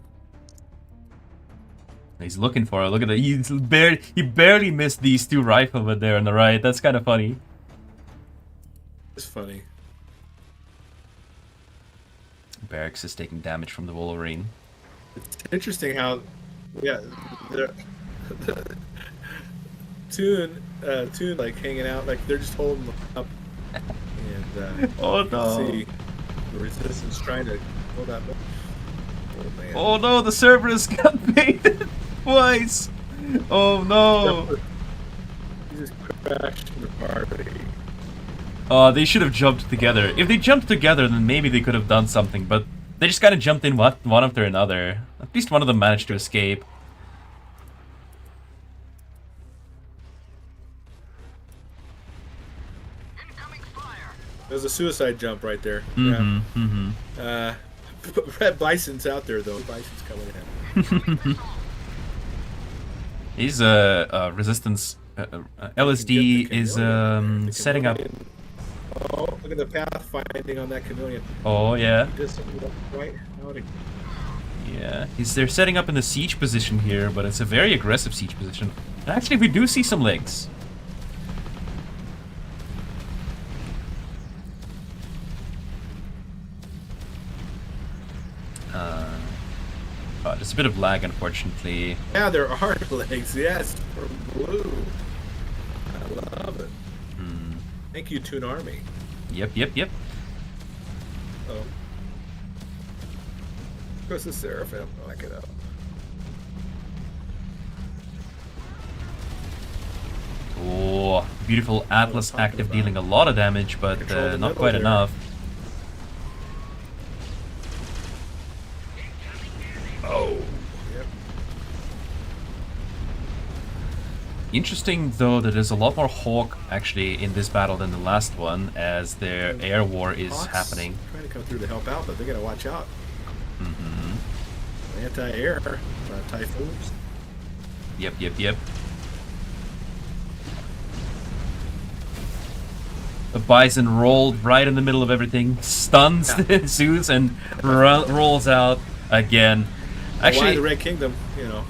[SPEAKER 1] He's looking for it. Look at that. He barely missed these 2 riflemen there on the right. That's kind of funny.
[SPEAKER 2] It's funny.
[SPEAKER 1] Barracks is taking damage from the Wolverine.
[SPEAKER 2] It's interesting how, yeah, Toon like hanging out, like they're just holding them up, and
[SPEAKER 1] oh
[SPEAKER 2] you
[SPEAKER 1] no!
[SPEAKER 2] can see the resistance trying to hold that. Oh man!
[SPEAKER 1] Oh no! The Cerberus got baited twice. Oh no!
[SPEAKER 2] He just crashed in the party.
[SPEAKER 1] They should have jumped together. If they jumped together, then maybe they could have done something. But they just kind of jumped in one after another. At least one of them managed to escape.
[SPEAKER 2] There's a suicide jump right there. Red Bison's out there though. Bison's coming in.
[SPEAKER 1] He's resistance. LSD is setting up.
[SPEAKER 2] Oh, look at the pathfinding on that chameleon.
[SPEAKER 1] Oh yeah.
[SPEAKER 2] Right.
[SPEAKER 1] Yeah, they're setting up in the siege position here, but it's a very aggressive siege position. Actually, we do see some legs. There's a bit of lag, unfortunately.
[SPEAKER 2] Yeah, there are legs. Yes, for blue. I love it. Thank you, Toon Army.
[SPEAKER 1] Yep.
[SPEAKER 2] Oh. Goes the Seraphim. I like it up.
[SPEAKER 1] Oh, beautiful Atlas active, dealing a lot of damage, but not quite enough. Oh.
[SPEAKER 2] Yep.
[SPEAKER 1] Interesting though that there's a lot more Hawk actually in this battle than the last one, as their air war is
[SPEAKER 2] Hawks
[SPEAKER 1] happening.
[SPEAKER 2] Trying to come through to help out, but they gotta watch out. Anti-air, typhoons.
[SPEAKER 1] Yep. The Bison rolled right in the middle of everything, stuns Zeus, and rolls out again. Actually,
[SPEAKER 2] why the Red Kingdom, you know.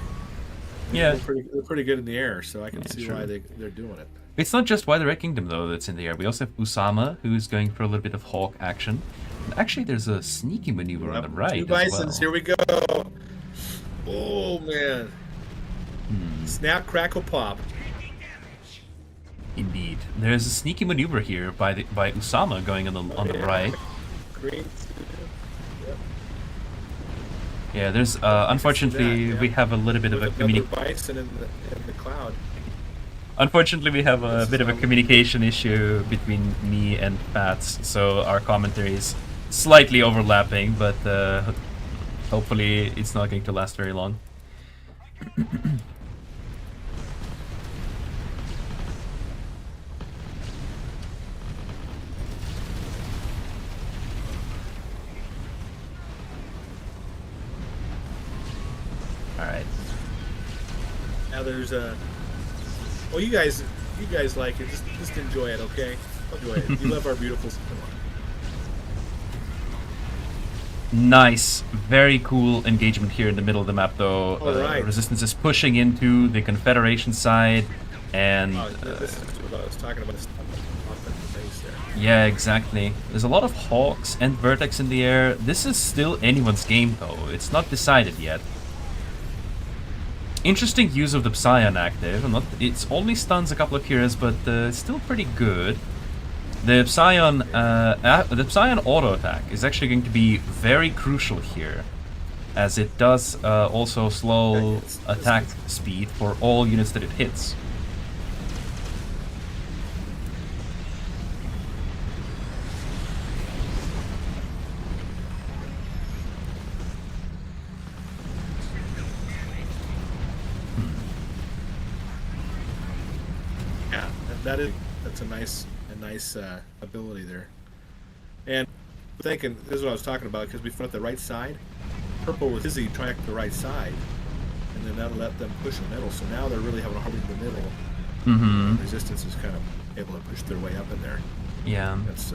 [SPEAKER 1] Yeah.
[SPEAKER 2] They're pretty good in the air, so I can see why they're doing it.
[SPEAKER 1] It's not just Why the Red Kingdom, though, that's in the air. We also have Usama, who's going for a little bit of Hawk action. And actually, there's a sneaky maneuver on the right.
[SPEAKER 2] 2 Bisons,
[SPEAKER 1] as well.
[SPEAKER 2] here we go. Oh, man. Snap, crackle, pop.
[SPEAKER 1] Indeed. There's a sneaky maneuver here by Usama going on the right.
[SPEAKER 2] Green. Yep.
[SPEAKER 1] Yeah, there's unfortunately we have a little bit of a
[SPEAKER 2] Bison in the cloud.
[SPEAKER 1] Unfortunately, we have a bit of a communication issue between me and Pats, so our commentary is slightly overlapping, but hopefully it's not going to last very long. Alright.
[SPEAKER 2] Now there's a... Well, you guys like it. Just enjoy it, okay? Enjoy it. You love our beautiful... Come on.
[SPEAKER 1] Nice. Very cool engagement here in the middle of the map, though.
[SPEAKER 2] Right.
[SPEAKER 1] Resistance is pushing into the Confederation side, and...
[SPEAKER 2] this is what I was talking about. Offensive base there.
[SPEAKER 1] Yeah, exactly. There's a lot of Hawks and Vertex in the air. This is still anyone's game, though. It's not decided yet. Interesting use of the Psion active. It's only stuns a couple of heroes, but still pretty good. The Psion auto attack is actually going to be very crucial here. as it does also slow
[SPEAKER 2] it's
[SPEAKER 1] attack speed for all units that it hits.
[SPEAKER 2] Yeah, that's a nice ability there. And thinking, this is what I was talking about, because we front the right side, purple was busy trying to the right side, and then that'll let them push the middle. So now they're really having a hard time in the middle.
[SPEAKER 1] Mm-hmm.
[SPEAKER 2] Resistance is kind of able to push their way up in there.
[SPEAKER 1] Yeah.
[SPEAKER 2] That's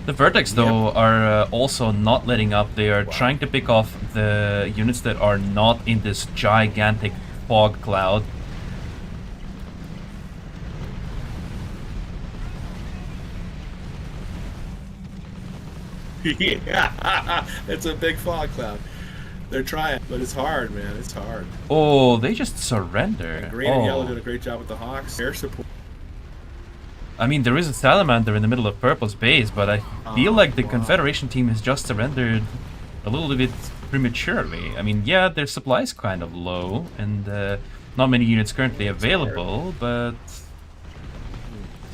[SPEAKER 1] The Vertex, though, are also not letting up. They are
[SPEAKER 2] Wow.
[SPEAKER 1] trying to pick off the units that are not in this gigantic fog cloud.
[SPEAKER 2] yeah, it's a big fog cloud. They're trying, but it's hard, man. It's hard.
[SPEAKER 1] Oh, they just surrender.
[SPEAKER 2] And green and yellow doing a great job with the Hawks. Air support.
[SPEAKER 1] I mean, there is a Salamander in the middle of Purple's base, but I feel like the
[SPEAKER 2] wow.
[SPEAKER 1] Confederation team has just surrendered a little bit prematurely. I mean, yeah, their supply's kind of low, and not many units currently available, but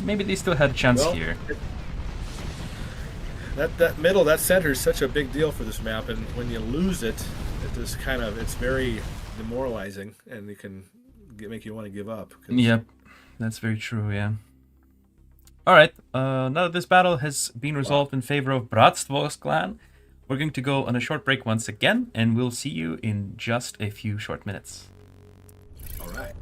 [SPEAKER 1] maybe they still had a chance here.
[SPEAKER 2] That middle, that center is such a big deal for this map, and when you lose it, it just kind of, it's very demoralizing, and it can make you want to give up.
[SPEAKER 1] Yep, that's very true, yeah. Alright, now that this battle has been resolved in favor of BRATSTVO's clan, we're going to go on a short break once again, and we'll see you in just a few short minutes.
[SPEAKER 2] All right.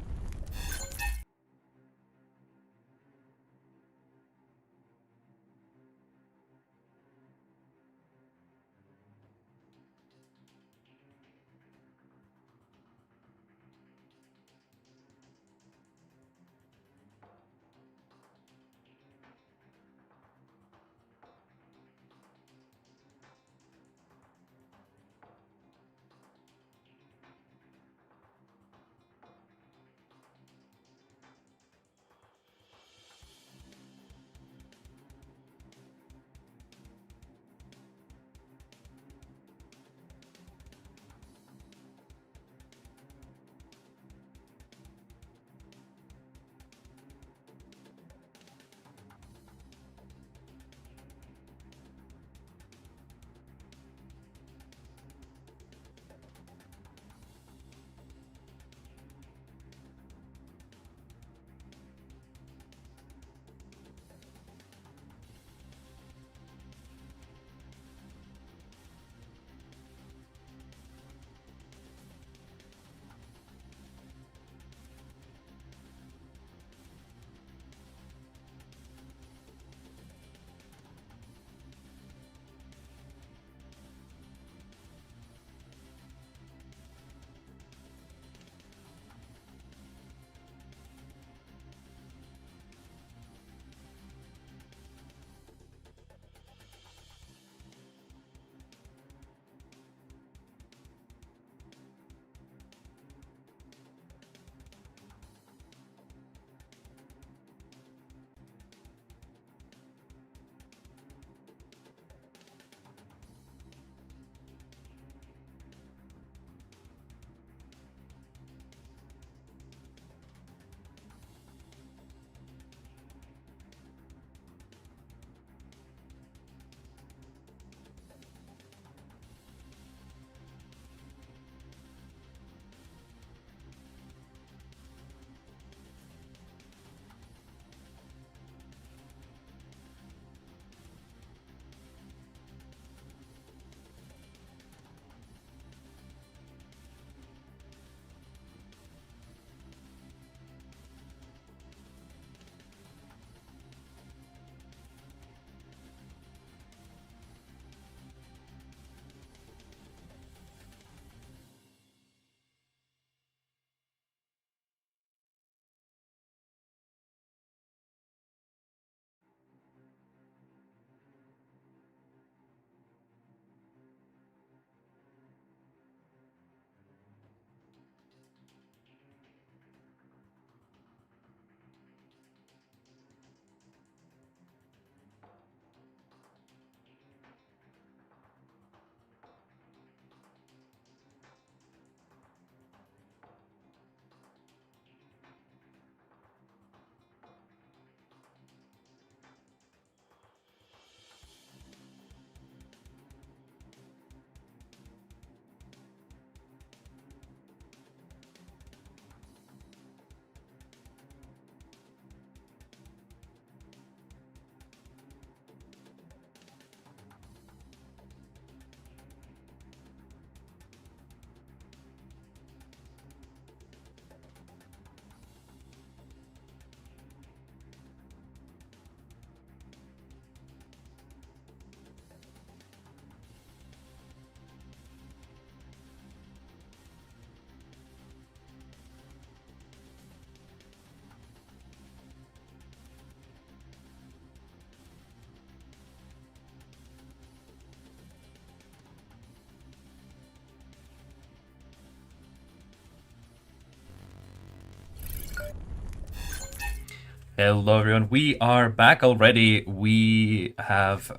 [SPEAKER 1] Hello, everyone. We are back already. We have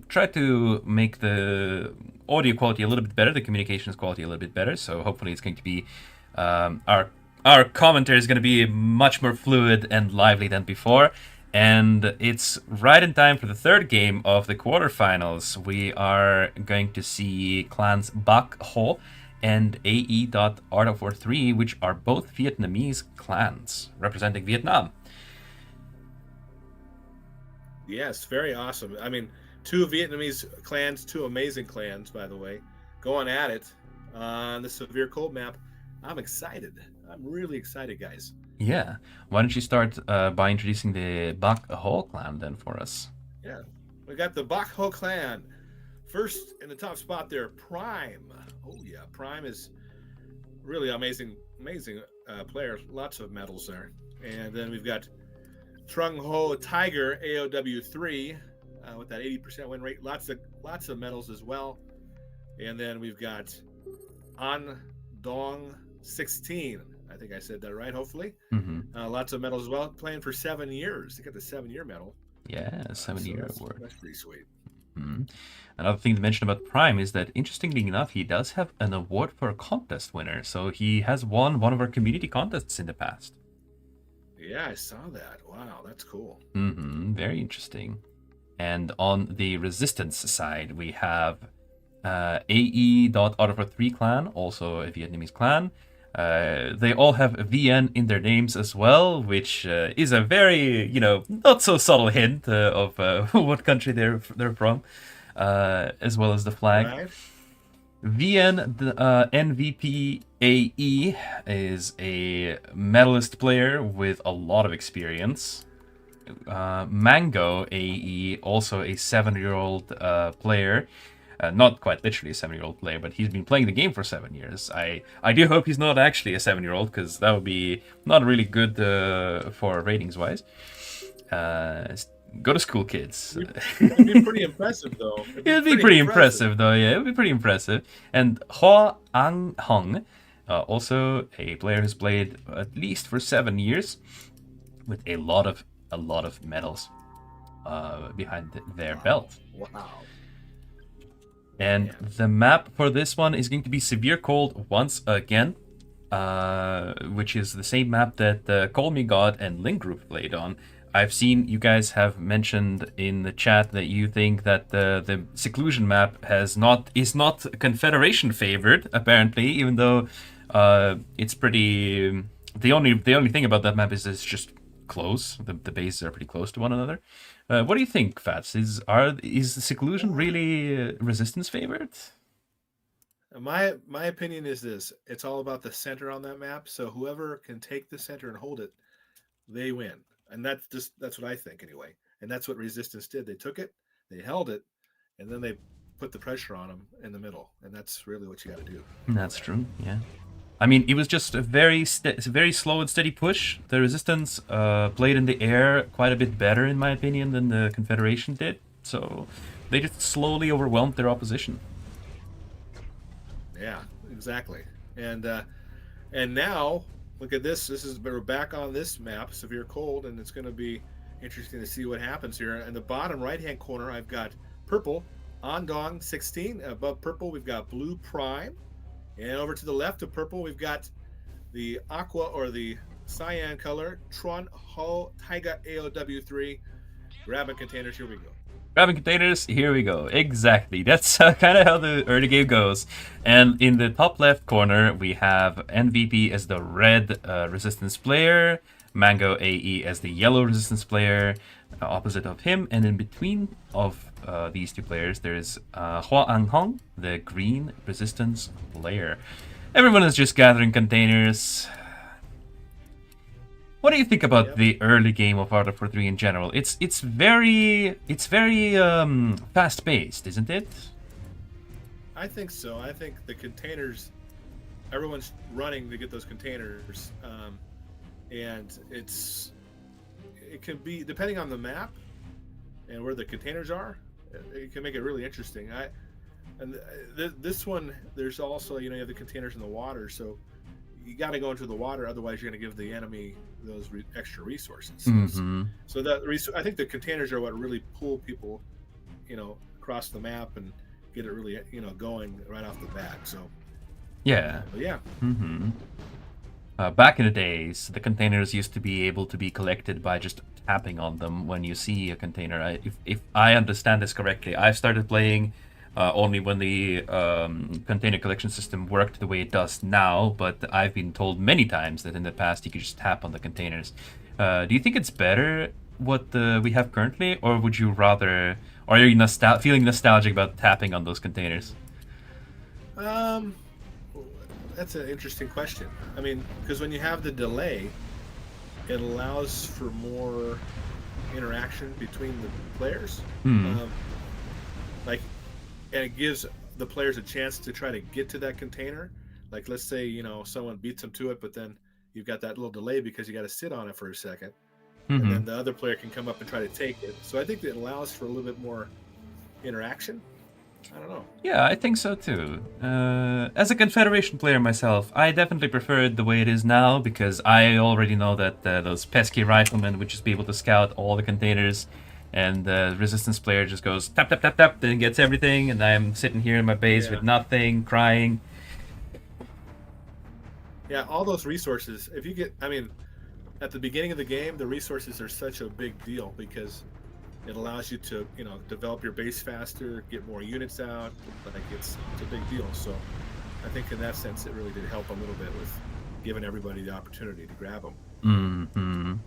[SPEAKER 1] tried to make the audio quality a little bit better, the communications quality a little bit better. So hopefully, it's going to be our commentary is going to be much more fluid and lively than before. And it's right in time for the third game of the quarterfinals. We are going to see clans BACH and AE.Art43, which are both Vietnamese clans representing Vietnam.
[SPEAKER 2] Yes, very awesome. I mean, two Vietnamese clans, two amazing clans, by the way, going at it on the severe cold map. I'm excited. I'm really excited, guys.
[SPEAKER 1] Yeah. Why don't you start by introducing the Bak Ho clan then for us?
[SPEAKER 2] Yeah, we got the Bach Ho clan. First in the top spot there, Prime. Oh yeah, Prime is really amazing, amazing player. Lots of medals there. And then we've got Trung Ho Tiger AOW3 with that 80% win rate. Lots of medals as well. And then we've got An Dong 16. I think I said that right, hopefully. Lots of medals as well. Playing for 7 years. They got the 7-year medal.
[SPEAKER 1] Yeah, 7-year award.
[SPEAKER 2] That's pretty sweet.
[SPEAKER 1] Another thing to mention about Prime is that, interestingly enough, he does have an award for a contest winner. So he has won one of our community contests in the past.
[SPEAKER 2] Yeah, I saw that. Wow, that's cool.
[SPEAKER 1] Very interesting. And on the resistance side, we have AE.Art43 clan, also a Vietnamese clan. They all have VN in their names as well, which is a very, not so subtle hint of what country they're from, as well as the flag.
[SPEAKER 2] Right.
[SPEAKER 1] VN NVP AE is a medalist player with a lot of experience. Mango AE, also a 7-year-old player. Not quite literally a 7-year-old player, but he's been playing the game for 7 years. I do hope he's not actually a 7-year-old, because that would be not really good for ratings-wise. Go to school, kids.
[SPEAKER 2] It'd be pretty impressive, though.
[SPEAKER 1] It'd be pretty impressive, though. Yeah, it'd be pretty impressive. And Hoa Ang Hong, also a player who's played at least for 7 years, with a lot of medals behind their belt.
[SPEAKER 2] Wow.
[SPEAKER 1] And the map for this one is going to be Severe Cold once again, which is the same map that Call Me God and Link Group played on. I've seen you guys have mentioned in the chat that you think that the Seclusion map is not Confederation favored, apparently, even though it's pretty. The only thing about that map is it's just close. The bases are pretty close to one another. What do you think, Fats? Is the Seclusion really Resistance favored?
[SPEAKER 2] My opinion is this: it's all about the center on that map. So whoever can take the center and hold it, they win. And that's what I think anyway. And that's what Resistance did. They took it, they held it, and then they put the pressure on them in the middle. And that's really what you got to do.
[SPEAKER 1] That's true. Yeah. I mean, it was just a very slow and steady push. The Resistance played in the air quite a bit better, in my opinion, than the Confederation did. So they just slowly overwhelmed their opposition.
[SPEAKER 2] Yeah, exactly. And now look at this. We're back on this map, Severe Cold, and it's going to be interesting to see what happens here. In the bottom right-hand corner, I've got purple Andong 16. Above purple, we've got blue Prime. And over to the left of purple, we've got the aqua or the cyan color, Trung Ho Tiger AOW3. Grabbing containers, here we go.
[SPEAKER 1] Grabbing containers, here we go. Exactly. That's kind of how the early game goes. And in the top left corner, we have NVP as the red Resistance player, Mango AE as the yellow Resistance player, opposite of him. And in between of these two players, there's Hoa Ang Hong, the green Resistance player. Everyone is just gathering containers. What do you think about the early game of Art43 in general? It's very fast paced, isn't it?
[SPEAKER 2] I think so. I think the containers, everyone's running to get those containers, and it can be depending on the map and where the containers are. It can make it really interesting. This one, there's also you have the containers in the water, so you got to go into the water, otherwise you're going to give the enemy those extra resources. So that I think the containers are what really pull people, across the map and get it really, going right off the bat. So
[SPEAKER 1] yeah.
[SPEAKER 2] Yeah.
[SPEAKER 1] Back in the days, the containers used to be able to be collected by just tapping on them when you see a container. If I understand this correctly, I started playing only when the container collection system worked the way it does now, but I've been told many times that in the past you could just tap on the containers. Do you think it's better what we have currently, or would you rather, or are you feeling nostalgic about tapping on those containers?
[SPEAKER 2] That's an interesting question. I mean, because when you have the delay, it allows for more interaction between the players. And it gives the players a chance to try to get to that container. Like, let's say, someone beats them to it, but then you've got that little delay because you got to sit on it for a second. And then the other player can come up and try to take it. So I think that allows for a little bit more interaction. I don't know.
[SPEAKER 1] Yeah, I think so too. As a Confederation player myself, I definitely prefer it the way it is now, because I already know that those pesky riflemen would just be able to scout all the containers, and the Resistance player just goes tap, tap, tap, tap, then gets everything, and I'm sitting here in my base with nothing, crying.
[SPEAKER 2] Yeah, all those resources, if you get, at the beginning of the game, the resources are such a big deal because it allows you to, develop your base faster, get more units out. Like it's a big deal. So I think in that sense, it really did help a little bit with giving everybody the opportunity to grab them.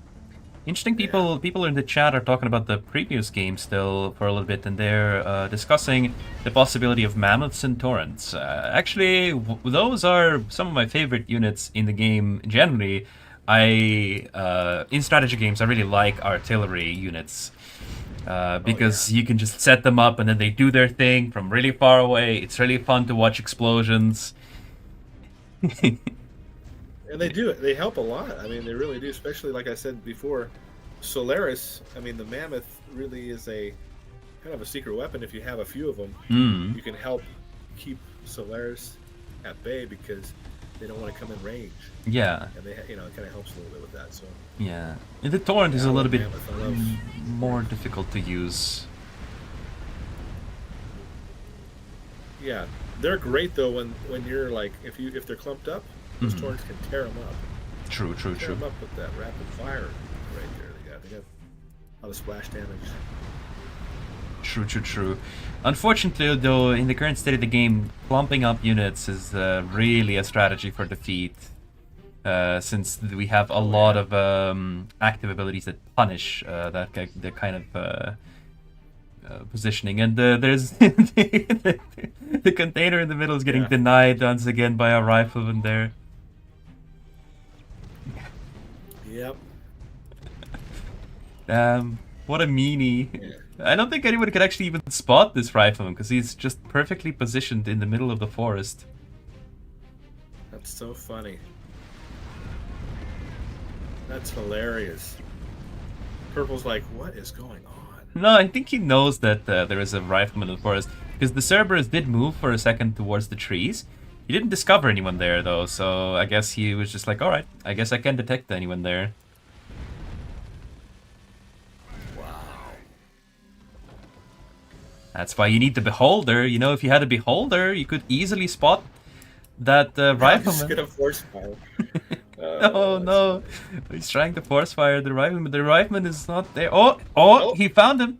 [SPEAKER 1] Interesting. People in the chat are talking about the previous game still for a little bit, and they're discussing the possibility of mammoths and torrents. Actually, those are some of my favorite units in the game generally. In strategy games, I really like artillery units. Because you can just set them up and then they do their thing from really far away. It's really fun to watch explosions.
[SPEAKER 2] And they do it. They help a lot. They really do, especially like I said before, Solaris, the mammoth really is a kind of a secret weapon. If you have a few of them, you can help keep Solaris at bay because they don't want to come in range.
[SPEAKER 1] Yeah.
[SPEAKER 2] And they, it kind of helps a little bit with that. So.
[SPEAKER 1] Yeah. And the torrent is a little bit more difficult to use.
[SPEAKER 2] Yeah, they're great though when you're like if they're clumped up, those torrents can tear them up.
[SPEAKER 1] True.
[SPEAKER 2] Tear them up with that rapid fire right there. They got a lot of splash damage.
[SPEAKER 1] True. Unfortunately, though, in the current state of the game, clumping up units is really a strategy for defeat. Since we have a lot of active abilities that punish that kind of positioning, and there's the container in the middle is getting denied once again by a rifleman there.
[SPEAKER 2] Yep.
[SPEAKER 1] What a meanie.
[SPEAKER 2] Yeah.
[SPEAKER 1] I don't think anyone could actually even spot this rifleman because he's just perfectly positioned in the middle of the forest.
[SPEAKER 2] That's so funny. That's hilarious. Purple's like, what is going on?
[SPEAKER 1] No, I think he knows that there is a rifleman in the forest, because the Cerberus did move for a second towards the trees. He didn't discover anyone there, though, so I guess he was just like, alright, I guess I can detect anyone there.
[SPEAKER 2] Wow.
[SPEAKER 1] That's why you need the Beholder. If you had a Beholder, you could easily spot that rifleman.
[SPEAKER 2] I'm just gonna force fire.
[SPEAKER 1] Oh no, he's trying to force fire the rifleman. The rifleman is not there. Oh, he found him.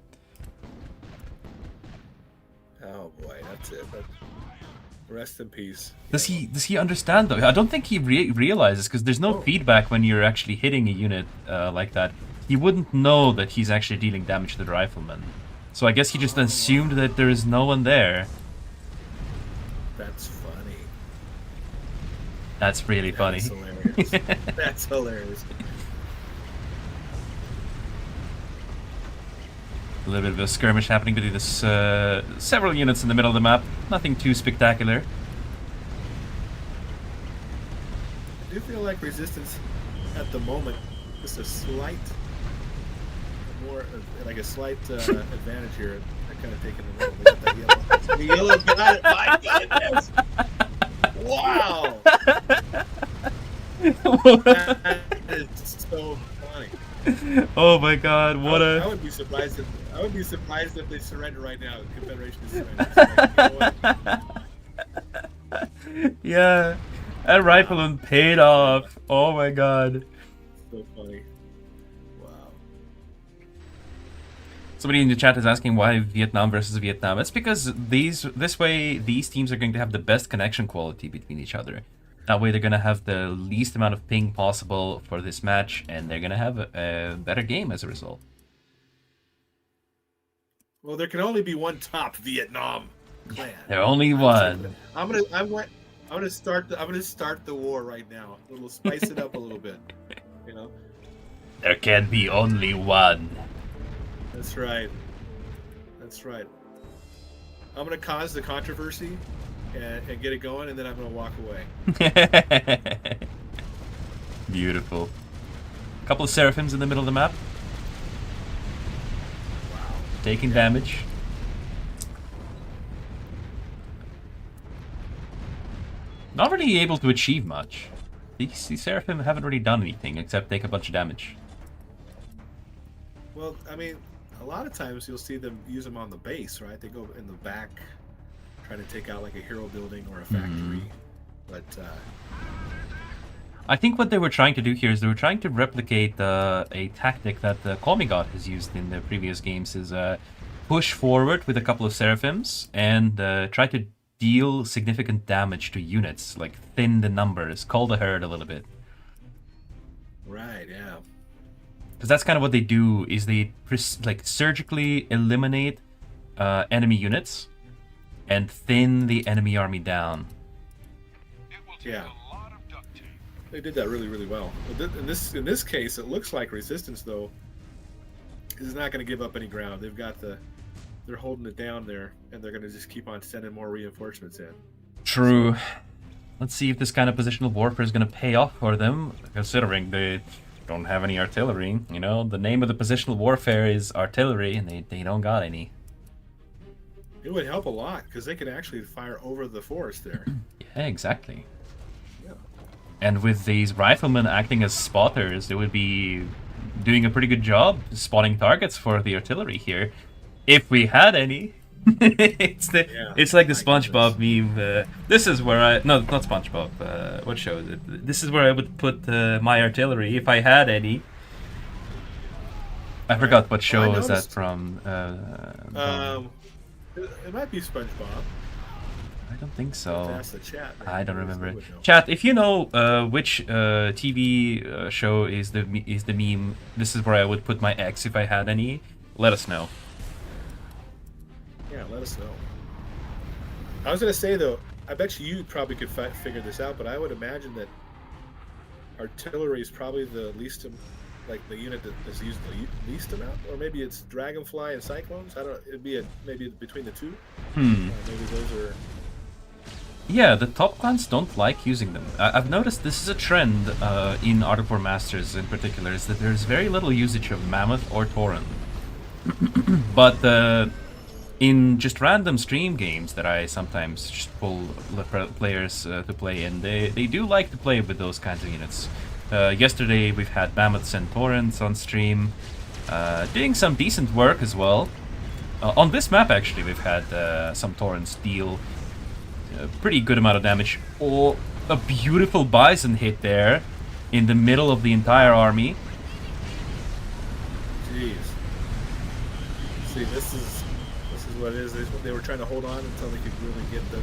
[SPEAKER 2] Oh boy, that's it. But rest in peace.
[SPEAKER 1] Does he understand though? I don't think he realizes, because there's no feedback when you're actually hitting a unit like that. He wouldn't know that he's actually dealing damage to the rifleman. So I guess he just assumed that there is no one there.
[SPEAKER 2] That's funny.
[SPEAKER 1] That's really funny.
[SPEAKER 2] That's hilarious. That's hilarious.
[SPEAKER 1] A little bit of a skirmish happening between this several units in the middle of the map. Nothing too spectacular.
[SPEAKER 2] I do feel like Resistance at the moment just a slight, advantage here. They're kind of taking the yellow. The yellow got it. My goodness! Wow! That is so funny.
[SPEAKER 1] Oh my God! What
[SPEAKER 2] I
[SPEAKER 1] a
[SPEAKER 2] would be surprised if they surrender right now. The Confederation is surrendering. It's like, you know what?
[SPEAKER 1] yeah. That rifleman paid off. Oh my God.
[SPEAKER 2] So funny. Wow.
[SPEAKER 1] Somebody in the chat is asking why Vietnam versus Vietnam. It's because this way these teams are going to have the best connection quality between each other. That way they're going to have the least amount of ping possible for this match, and they're going to have a better game as a result.
[SPEAKER 2] Well, there can only be one top Vietnam clan.
[SPEAKER 1] There only one.
[SPEAKER 2] I'm gonna start the war right now. A little spice it up a little bit. You know.
[SPEAKER 1] There can be only one.
[SPEAKER 2] That's right. That's right. I'm gonna cause the controversy and get it going, and then I'm gonna walk away.
[SPEAKER 1] Beautiful. A couple of Seraphims in the middle of the map.
[SPEAKER 2] Wow.
[SPEAKER 1] Taking damage. Not really able to achieve much. These Seraphim haven't really done anything except take a bunch of damage.
[SPEAKER 2] Well, I mean, a lot of times you'll see them use them on the base, right? They go in the back, trying to take out like a hero building or a factory. But
[SPEAKER 1] I think what they were trying to do here is they were trying to replicate a tactic that the Call Me God has used in the previous games, is push forward with a couple of Seraphims and try to deal significant damage to units, like thin the numbers, cull the herd a little bit.
[SPEAKER 2] right, yeah.
[SPEAKER 1] Because that's kind of what they do, is they like surgically eliminate enemy units and thin the enemy army down.
[SPEAKER 2] Yeah. They did that really, really well. In this case, it looks like Resistance though is not going to give up any ground. They're holding it down there, and they're going to just keep on sending more reinforcements in.
[SPEAKER 1] True. Let's see if this kind of positional warfare is going to pay off for them, considering they don't have any artillery. You know, the name of the positional warfare is artillery, and they don't got any.
[SPEAKER 2] It would help a lot, because they could actually fire over the forest there.
[SPEAKER 1] Yeah, exactly.
[SPEAKER 2] Yeah.
[SPEAKER 1] And with these riflemen acting as spotters, they would be doing a pretty good job spotting targets for the artillery here. If we had any. It's like the SpongeBob meme. This is where I... No, not SpongeBob. What show is it? This is where I would put my artillery if I had any. I forgot what show is that from.
[SPEAKER 2] It might be SpongeBob.
[SPEAKER 1] I don't think so.
[SPEAKER 2] Ask the chat,
[SPEAKER 1] I don't remember it. Chat, if you know which TV show is the meme, this is where I would put my X if I had any, let us know.
[SPEAKER 2] Yeah, let us know. I was going to say, though, I bet you probably could figure this out, but I would imagine that artillery is probably the least, like the unit that is used the least amount, or maybe it's Dragonfly and Cyclones. I don't. It'd be maybe between the two. Maybe those are.
[SPEAKER 1] Yeah, the top clans don't like using them. I've noticed this is a trend in Art of War Masters in particular, is that there's very little usage of Mammoth or Tauren. But in just random stream games that I sometimes just pull players to play in, they do like to play with those kinds of units. Yesterday we've had Mammoths and Taurens on stream, doing some decent work as well. On this map actually we've had some Taurens deal a pretty good amount of damage. Oh, a beautiful Bison hit there in the middle of the entire army.
[SPEAKER 2] Jeez. See, this is what it is. They were trying to hold on until they could really get the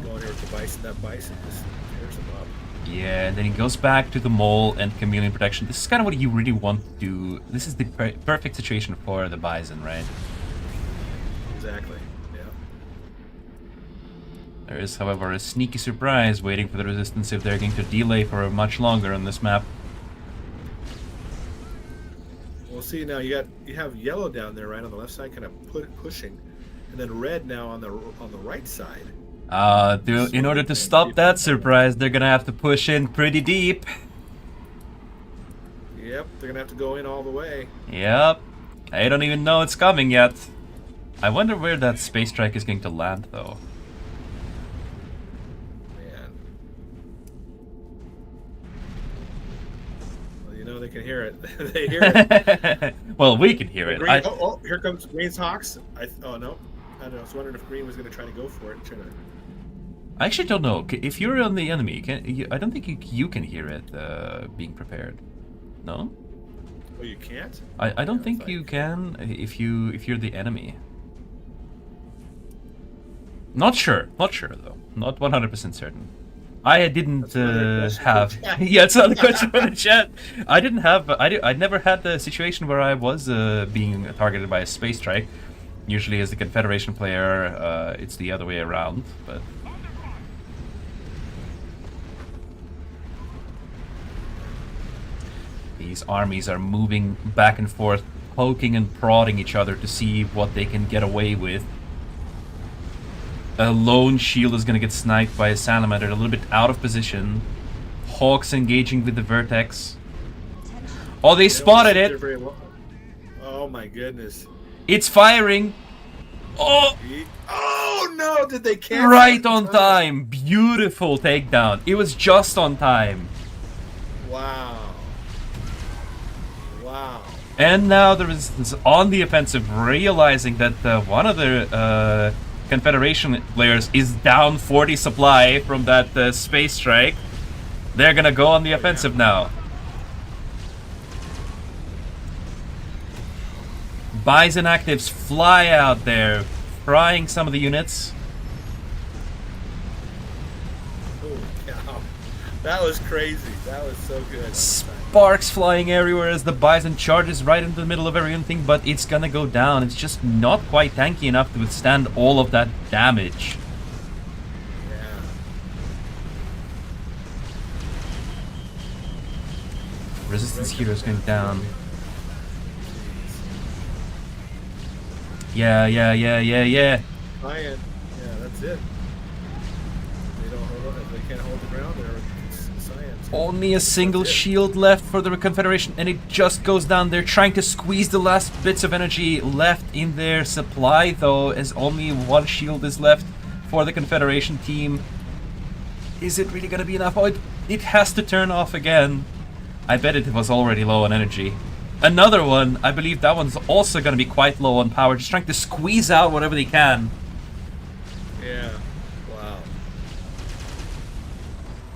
[SPEAKER 2] going here with the Bison. That Bison just tears them up.
[SPEAKER 1] Yeah, and then he goes back to the mole and chameleon protection. This is kind of what you really want to do. This is the perfect situation for the Bison, right?
[SPEAKER 2] Exactly.
[SPEAKER 1] There is, however, a sneaky surprise waiting for the Resistance if they're going to delay for much longer on this map.
[SPEAKER 2] Well, see, now you have yellow down there, right on the left side, kind of pushing, and then red now on the right side.
[SPEAKER 1] In order to stop that surprise, they're gonna have to push in pretty deep.
[SPEAKER 2] Yep, they're gonna have to go in all the way.
[SPEAKER 1] Yep, I don't even know it's coming yet. I wonder where that space strike is going to land, though.
[SPEAKER 2] can hear it. They hear it.
[SPEAKER 1] Well, we can hear it.
[SPEAKER 2] Green, here comes Green's Hawks. Oh, no. I don't know. I was wondering if Green was going to try to go for it.
[SPEAKER 1] I actually don't know. If you're on the enemy, I don't think you can hear it being prepared. No?
[SPEAKER 2] Oh, you can't?
[SPEAKER 1] I don't think you can if you're the enemy. Not sure though. Not 100% certain. I didn't have. Yeah, it's another question from the chat. I didn't have. I never had the situation where I was being targeted by a space strike. Usually, as a Confederation player, it's the other way around. But these armies are moving back and forth, poking and prodding each other to see what they can get away with. A lone shield is going to get sniped by a salamander, a little bit out of position. Hawks engaging with the vertex. Oh, they spotted it.
[SPEAKER 2] Oh my goodness.
[SPEAKER 1] It's firing. Oh!
[SPEAKER 2] Oh no, did they cancel?
[SPEAKER 1] Right on time. Beautiful takedown. It was just on time.
[SPEAKER 2] Wow. Wow.
[SPEAKER 1] And now the Resistance on the offensive, realizing that one of the Confederation players is down 40 supply from that space strike. They're gonna go on the offensive now. Bison actives fly out there, frying some of the units.
[SPEAKER 2] Holy cow. That was crazy. That was so good.
[SPEAKER 1] Sparks flying everywhere as the Bison charges right into the middle of everything, but it's gonna go down. It's just not quite tanky enough to withstand all of that damage.
[SPEAKER 2] Yeah.
[SPEAKER 1] Resistance heroes going down. Yeah.
[SPEAKER 2] Ryan. Yeah, that's it. If they can't hold the ground, they're science.
[SPEAKER 1] Only a single shield left for the Confederation, and it just goes down. They're trying to squeeze the last bits of energy left in their supply, though, as only one shield is left for the Confederation team. Is it really gonna be enough? Oh, it has to turn off again. I bet it was already low on energy. Another one, I believe that one's also gonna be quite low on power, just trying to squeeze out whatever they can.
[SPEAKER 2] Yeah. Wow.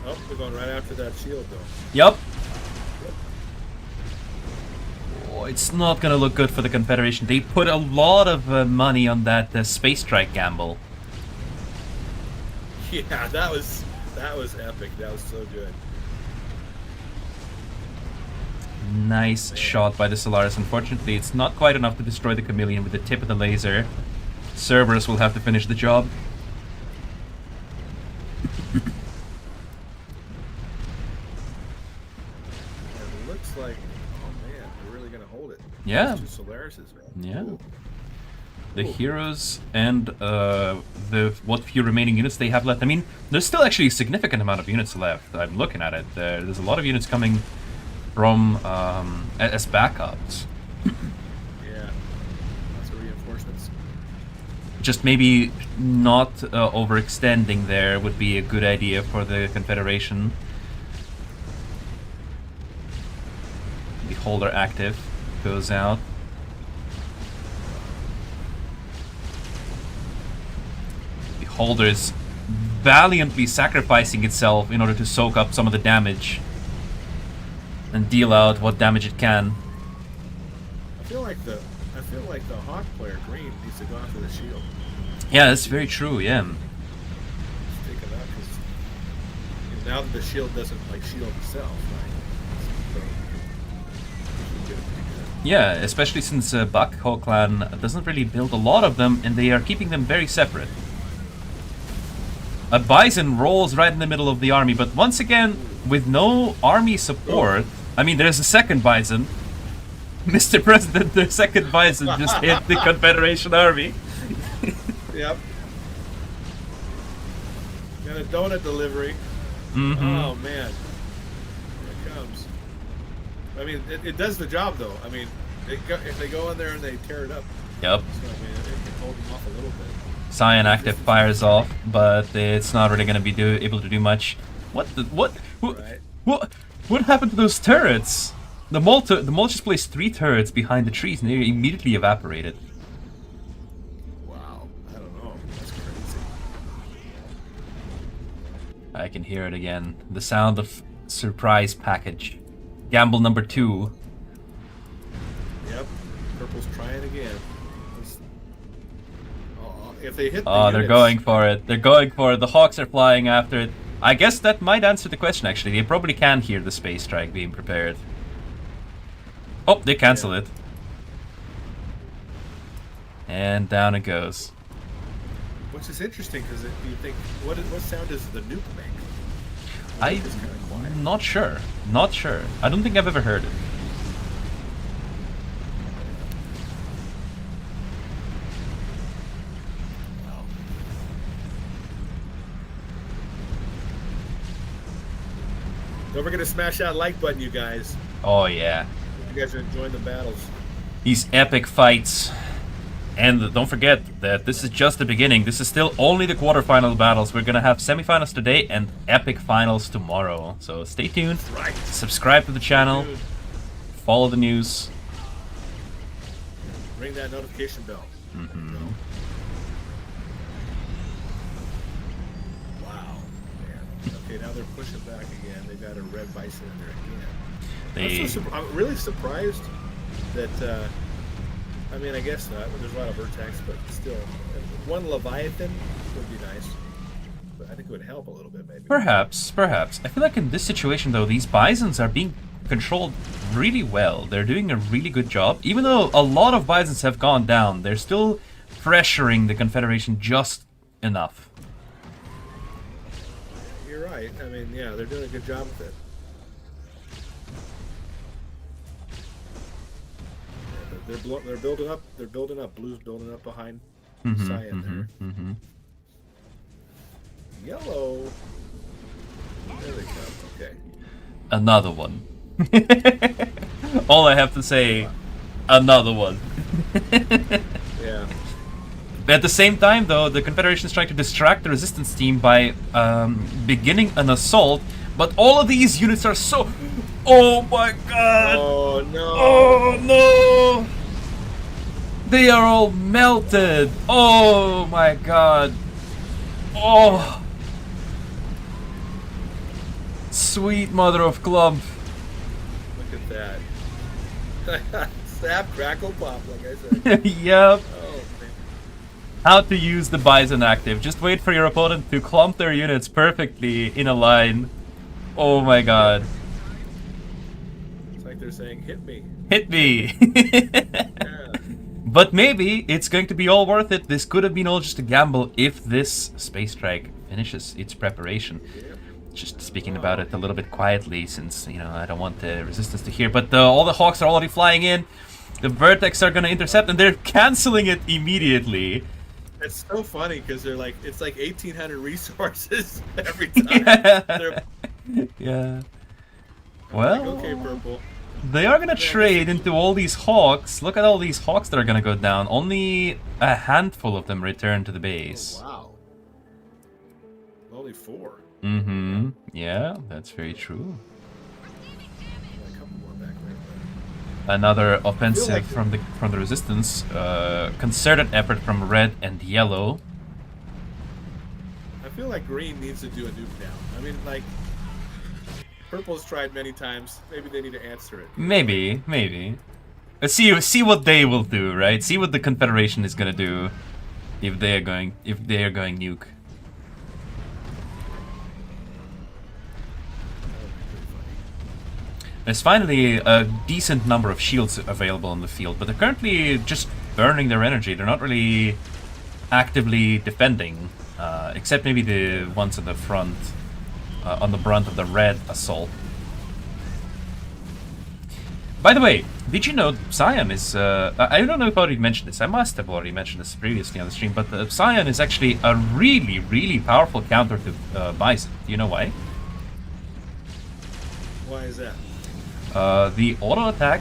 [SPEAKER 2] Oh, they're going right after that shield, though.
[SPEAKER 1] Yup. Oh, it's not gonna look good for the Confederation. They put a lot of money on that space strike gamble.
[SPEAKER 2] Yeah, that was epic. That was so good.
[SPEAKER 1] Nice shot by the Solaris. Unfortunately, it's not quite enough to destroy the Chameleon with the tip of the laser. Cerberus will have to finish the job.
[SPEAKER 2] It looks like, oh man, they're really gonna hold it.
[SPEAKER 1] Yeah.
[SPEAKER 2] Two Solarises, man.
[SPEAKER 1] Yeah.
[SPEAKER 2] Ooh.
[SPEAKER 1] The heroes and what few remaining units they have left. I mean, there's still actually a significant amount of units left. I'm looking at it. There's a lot of units coming from as backups.
[SPEAKER 2] Yeah. Lots of reinforcements.
[SPEAKER 1] Just maybe not overextending there would be a good idea for the Confederation. Beholder active goes out. Beholder is valiantly sacrificing itself in order to soak up some of the damage and deal out what damage it can.
[SPEAKER 2] I feel like the Hawk player Green needs to go after the shield.
[SPEAKER 1] Yeah, that's very true. Yeah.
[SPEAKER 2] Just take it out because now that the shield doesn't shield itself, right? So,
[SPEAKER 1] Yeah, especially since BACH clan doesn't really build a lot of them, and they are keeping them very separate. A Bison rolls right in the middle of the army, but once again, with no army support. I mean, there's a second Bison. Mr. President, the second Bison just hit the Confederation army.
[SPEAKER 2] Yep. Got a donut delivery.
[SPEAKER 1] Mm-hmm.
[SPEAKER 2] Oh, man. Here it comes. I mean, it does the job, though. I mean, if they go in there and they tear it up.
[SPEAKER 1] Yep.
[SPEAKER 2] So, I mean, it can hold them off a little bit.
[SPEAKER 1] Cyan active fires off, but it's not really going to be able to do much. What
[SPEAKER 2] Right.
[SPEAKER 1] what happened to those turrets? The mole just placed 3 turrets behind the trees and they immediately evaporated.
[SPEAKER 2] Wow, I don't know. That's crazy.
[SPEAKER 1] I can hear it again. The sound of surprise package. Gamble number 2.
[SPEAKER 2] Yep, Purple's trying again. If they hit the
[SPEAKER 1] Oh, they're
[SPEAKER 2] units,
[SPEAKER 1] going for it. They're going for it. The Hawks are flying after it. I guess that might answer the question, actually. They probably can hear the space strike being prepared. Oh, they cancel it. And down it goes.
[SPEAKER 2] Which is interesting, because you think, what sound does the nuke make?
[SPEAKER 1] I'm not sure. Not sure. I don't think I've ever heard it.
[SPEAKER 2] Wow. Don't forget to smash that like button, you guys.
[SPEAKER 1] Oh, yeah.
[SPEAKER 2] You guys are enjoying the battles.
[SPEAKER 1] These epic fights. And don't forget that this is just the beginning. This is still only the quarterfinal battles. We're gonna have semifinals today and epic finals tomorrow. So stay tuned.
[SPEAKER 2] Right.
[SPEAKER 1] Subscribe to the channel. Follow the news.
[SPEAKER 2] Ring that notification bell. Wow. Man. Okay, now they're pushing back again. They've got a red bison in there again. I'm really surprised that. I mean, I guess not. There's a lot of vertex, but still, one Leviathan would be nice. But I think it would help a little bit, maybe.
[SPEAKER 1] Perhaps. I feel like in this situation, though, these bisons are being controlled really well. They're doing a really good job. Even though a lot of bisons have gone down, they're still pressuring the Confederation just enough.
[SPEAKER 2] You're right. I mean, yeah, they're doing a good job with it. They're building up. They're building up. Blue's building up behind Cyan there. Yellow. There they come. Okay.
[SPEAKER 1] Another one. All I have to say, another one.
[SPEAKER 2] Yeah.
[SPEAKER 1] At the same time, though, the Confederation is trying to distract the resistance team by beginning an assault, but all of these units are so... Oh my god!
[SPEAKER 2] Oh no!
[SPEAKER 1] Oh no! They are all melted! Oh my god! Oh! Sweet mother of Clump!
[SPEAKER 2] Look at that! Snap, crackle, pop, like I said.
[SPEAKER 1] Yep.
[SPEAKER 2] Oh, man.
[SPEAKER 1] How to use the Bison active. Just wait for your opponent to clump their units perfectly in a line. Oh my god.
[SPEAKER 2] It's like they're saying, hit me.
[SPEAKER 1] Hit me!
[SPEAKER 2] Yeah.
[SPEAKER 1] But maybe it's going to be all worth it. This could have been all just a gamble if this space strike finishes its preparation.
[SPEAKER 2] Yep.
[SPEAKER 1] Just speaking about it a little bit quietly, since, you know, I don't want the resistance to hear. But all the Hawks are already flying in. The Vertex are going to intercept, and they're canceling it immediately.
[SPEAKER 2] It's so funny because they're like, it's like 1,800 resources every time.
[SPEAKER 1] Yeah. Yeah. Well,
[SPEAKER 2] like, okay, Purple.
[SPEAKER 1] they are gonna trade into all these Hawks. Look at all these Hawks that are gonna go down. Only a handful of them return to the base.
[SPEAKER 2] Oh, wow. Only 4.
[SPEAKER 1] Mm-hmm. Yeah, that's very true.
[SPEAKER 2] A couple more back there.
[SPEAKER 1] Another offensive
[SPEAKER 2] like
[SPEAKER 1] from the resistance. Concerted effort from red and yellow.
[SPEAKER 2] I feel like green needs to do a nuke now. I mean, like, purple's tried many times. Maybe they need to answer it.
[SPEAKER 1] Maybe. Let's see what they will do, right? See what the Confederation is gonna do if they are going nuke. There's finally a decent number of shields available on the field, but they're currently just burning their energy. They're not really actively defending, except maybe the ones on the front, on the brunt of the red assault. By the way, did you know Cyan is... I don't know if I already mentioned this. I must have already mentioned this previously on the stream, but Cyan is actually a really, really powerful counter to Bison. Do you know why?
[SPEAKER 2] Why is that?
[SPEAKER 1] The auto attack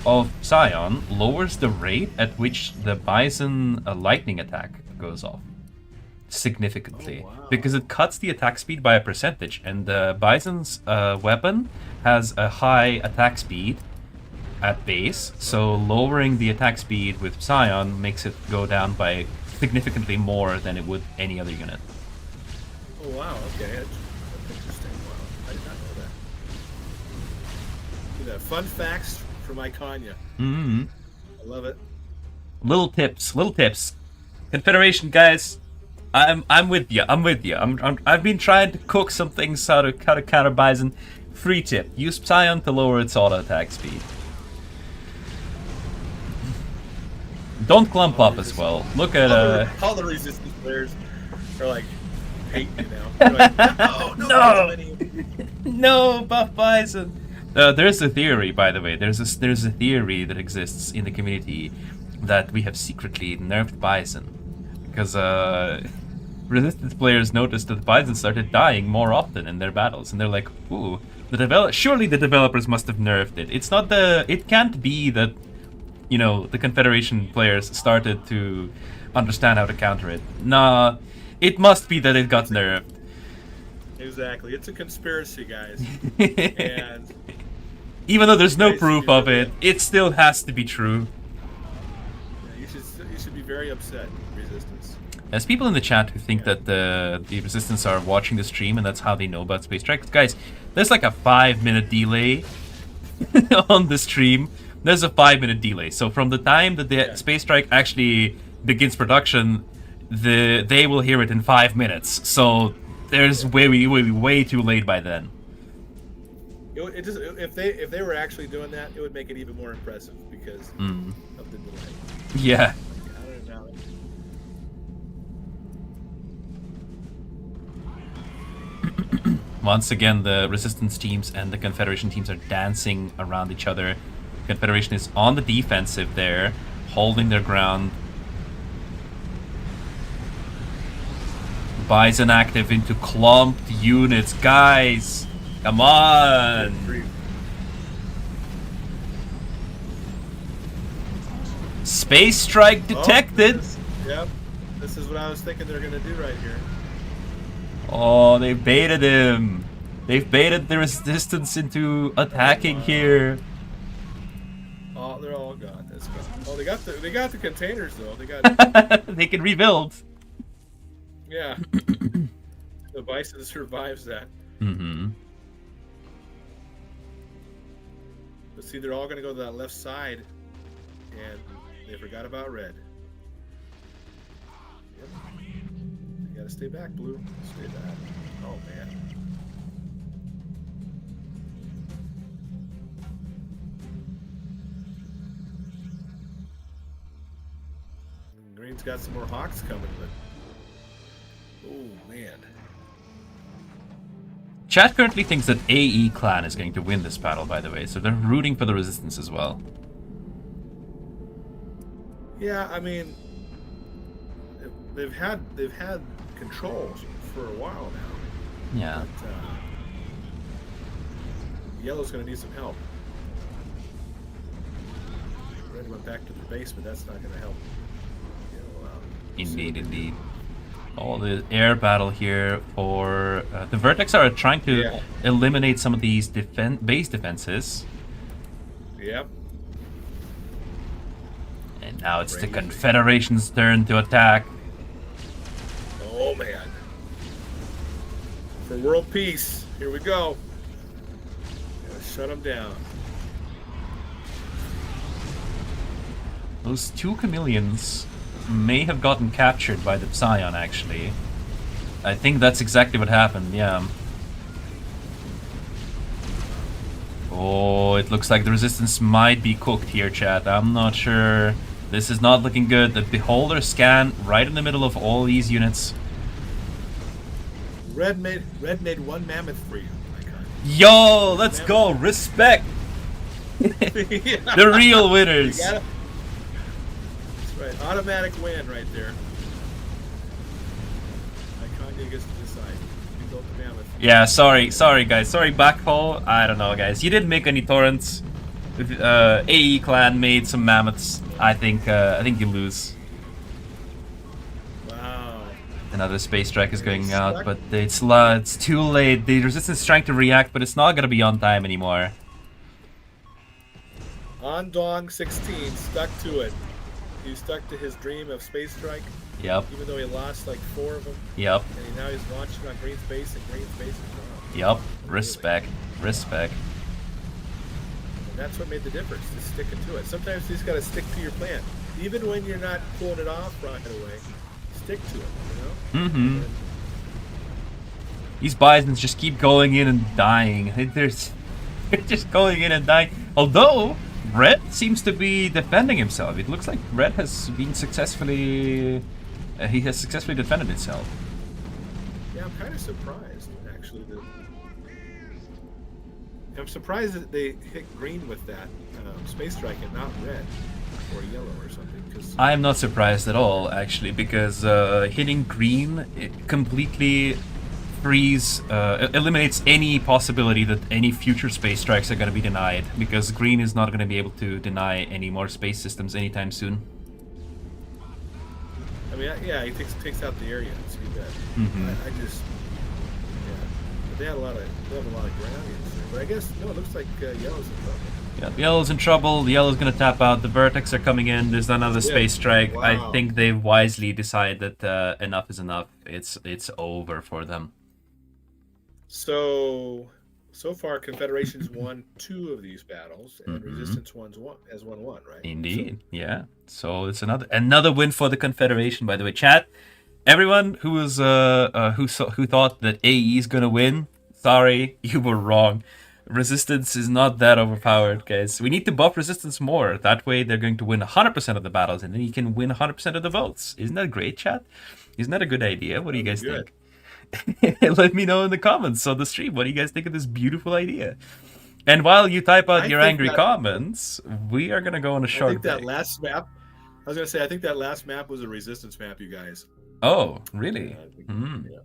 [SPEAKER 1] of Cyan lowers the rate at which the Bison lightning attack goes off significantly.
[SPEAKER 2] Oh, wow.
[SPEAKER 1] Because it cuts the attack speed by a percentage, and the Bison's weapon has a high attack speed at base, so lowering the attack speed with Scion makes it go down by significantly more than it would any other unit.
[SPEAKER 2] Oh wow, okay, that's interesting. Wow, I did not know that. Look at that. Fun facts from Icania.
[SPEAKER 1] Mm-hmm.
[SPEAKER 2] I love it.
[SPEAKER 1] Little tips. Confederation guys, I'm with you. I've been trying to cook some things how to counter Bison. Free tip: use Scion to lower its auto attack speed. Don't clump up as well. Look at
[SPEAKER 2] all the resistance players are like hate you now. They're like, no.
[SPEAKER 1] No, buff Bison. There's a theory, by the way. There's a theory that exists in the community that we have secretly nerfed Bison because resistance players noticed that Bison started dying more often in their battles, and they're like, "Ooh, surely the developers must have nerfed it. It's not it can't be that, you know, the Confederation players started to understand how to counter it. Nah, it must be that it got nerfed."
[SPEAKER 2] Exactly, it's a conspiracy, guys. And
[SPEAKER 1] even though there's no proof of it, it still has to be true.
[SPEAKER 2] Yeah, you should be very upset, Resistance.
[SPEAKER 1] There's people in the chat who think that the Resistance are watching the stream and that's how they know about Space Strike. Guys, there's like a 5-minute delay on the stream. There's a 5-minute delay. So from the time that the Space Strike actually begins production, they will hear it in 5 minutes. So there's way too late by then.
[SPEAKER 2] If they were actually doing that, it would make it even more impressive because of the delay.
[SPEAKER 1] Yeah.
[SPEAKER 2] I don't know.
[SPEAKER 1] Once again, the Resistance teams and the Confederation teams are dancing around each other. Confederation is on the defensive there, holding their ground. Bison active into clumped units. Guys, come on! Space Strike detected!
[SPEAKER 2] Yep, this is what I was thinking they're going to do right here.
[SPEAKER 1] Oh, they baited him. They've baited the Resistance into attacking here.
[SPEAKER 2] Oh, they're all gone. That's gone. Oh, they got the containers though. They got.
[SPEAKER 1] They can rebuild.
[SPEAKER 2] Yeah. The Bison survives that.
[SPEAKER 1] Mm-hmm.
[SPEAKER 2] But see, they're all going to go to that left side, and they forgot about red. Yep. You got to stay back, blue. Stay back. Oh man. Green's got some more Hawks coming, but oh man.
[SPEAKER 1] Chat currently thinks that AE clan is going to win this battle, by the way, so they're rooting for the Resistance as well.
[SPEAKER 2] Yeah, I mean, they've had control for a while now.
[SPEAKER 1] Yeah.
[SPEAKER 2] But, Yellow's going to need some help. Red went back to the base, but that's not going to help.
[SPEAKER 1] Indeed. Oh, the air battle here for the Vertex are trying to eliminate some of these base defenses.
[SPEAKER 2] Yep.
[SPEAKER 1] And now it's the Confederation's turn to attack.
[SPEAKER 2] Oh man. For world peace, here we go. Gotta shut them down.
[SPEAKER 1] Those two chameleons may have gotten captured by the Scion, actually. I think that's exactly what happened, yeah. Oh, it looks like the Resistance might be cooked here, chat. I'm not sure. This is not looking good. The Beholder scan right in the middle of all these units.
[SPEAKER 2] Red made one mammoth for you.
[SPEAKER 1] Yo, let's go. Respect. The real winners.
[SPEAKER 2] That's right. Automatic win right there. Icania gets to decide. You built the mammoth.
[SPEAKER 1] Yeah, sorry guys. Sorry, Backhole. I don't know, guys. You didn't make any torrents. AE clan made some mammoths. I think you lose.
[SPEAKER 2] Wow.
[SPEAKER 1] Another space strike is going out, but it's too late. The Resistance is trying to react, but it's not gonna be on time anymore.
[SPEAKER 2] Ondong16 stuck to it. He stuck to his dream of Space Strike,
[SPEAKER 1] Yep.
[SPEAKER 2] even though he lost like 4 of them.
[SPEAKER 1] Yep.
[SPEAKER 2] And now he's launching on green space, and green space is gone.
[SPEAKER 1] Yep. Respect. Respect.
[SPEAKER 2] And that's what made the difference, is sticking to it. Sometimes you just got to stick to your plan. Even when you're not pulling it off right away, stick to it, you know?
[SPEAKER 1] Mm-hmm. These Bisons just keep going in and dying. They're just going in and dying. Although, Red seems to be defending himself. It looks like Red has been successfully... he has successfully defended himself.
[SPEAKER 2] Yeah, I'm kind of surprised, actually. I'm surprised that they hit green with that Space Strike and not red or yellow or something. Cause...
[SPEAKER 1] I am not surprised at all, actually, because hitting green it completely eliminates any possibility that any future space strikes are going to be denied, because green is not going to be able to deny any more space systems anytime soon.
[SPEAKER 2] I mean, yeah, he takes out the area. So you bet. I just, yeah, but they have a lot of ground here. But I guess no, it looks like yellow's in trouble.
[SPEAKER 1] Yeah, yellow's in trouble. Yellow's going to tap out. The vertex are coming in. There's another space strike.
[SPEAKER 2] Wow.
[SPEAKER 1] I think they've wisely decided that enough is enough. It's over for them.
[SPEAKER 2] So far, Confederation's won 2 of these battles, and Resistance has won 1, right?
[SPEAKER 1] Indeed, so, yeah. So it's another win for the Confederation. By the way, chat, everyone who was who thought that AE is gonna win, sorry, you were wrong. Resistance is not that overpowered, guys. We need to buff Resistance more. That way, they're going to win 100% of the battles, and then you can win 100% of the votes. Isn't that great, chat? Isn't that a good idea? What do you guys think? Let me know in the comments on the stream. What do you guys think of this beautiful idea? And while you type out your angry comments, we are going to go on a short break.
[SPEAKER 2] That last map, I was going to say, I think that last map was a Resistance map, you guys.
[SPEAKER 1] Oh, really?
[SPEAKER 2] Yeah.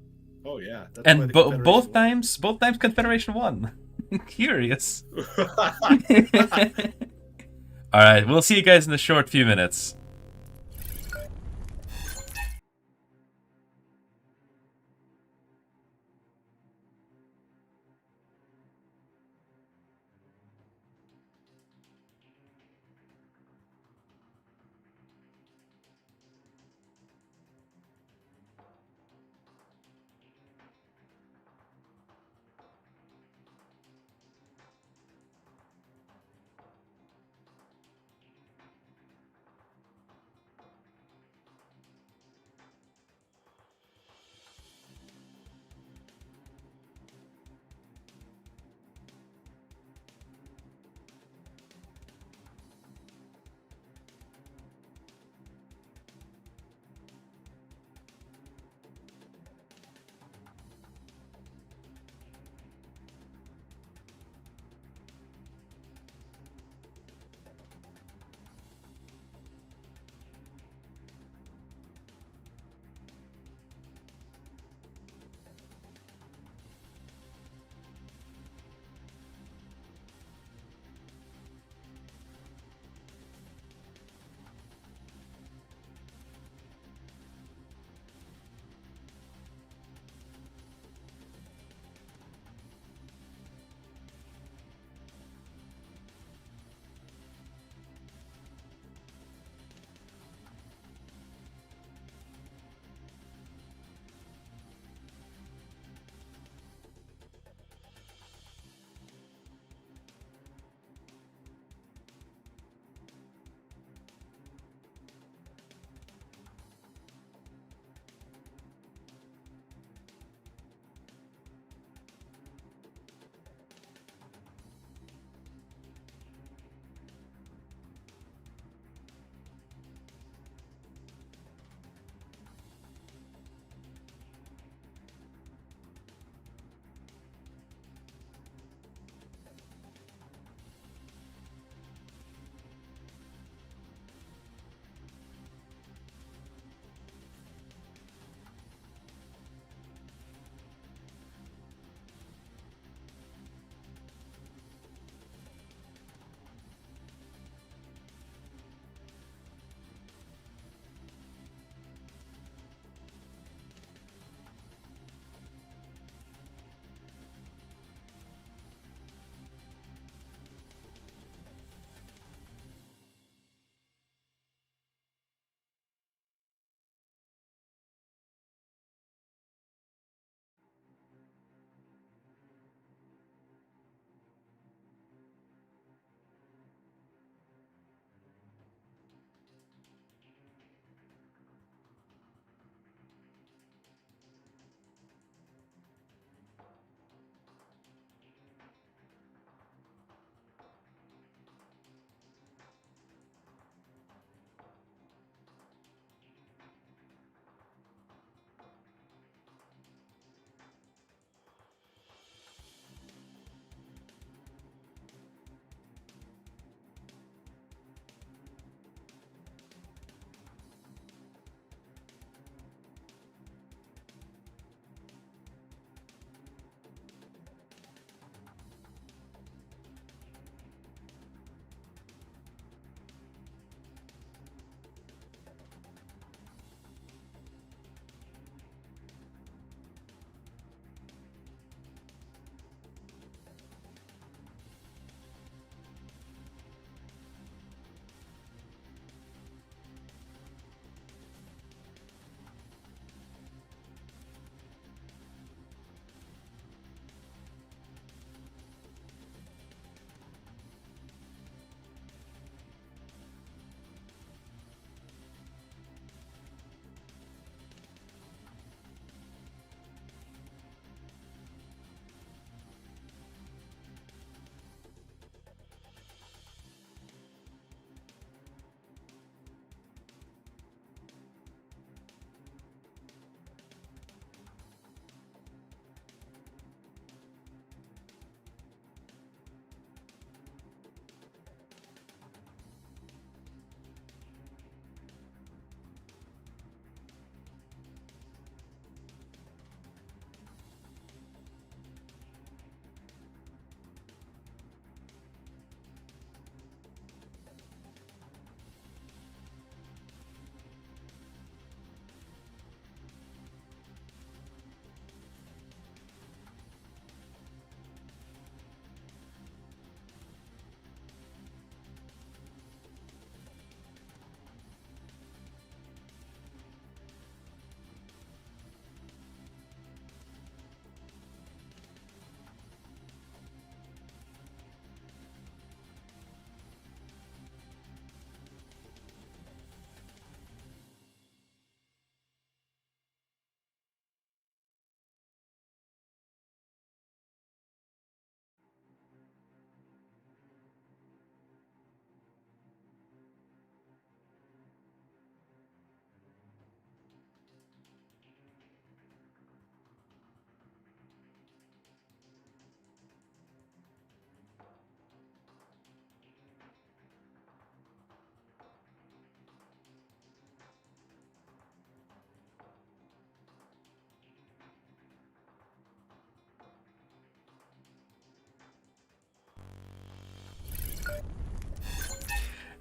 [SPEAKER 2] Oh, yeah.
[SPEAKER 1] That's and both times Confederation won. Curious. All right, we'll see you guys in a short few minutes.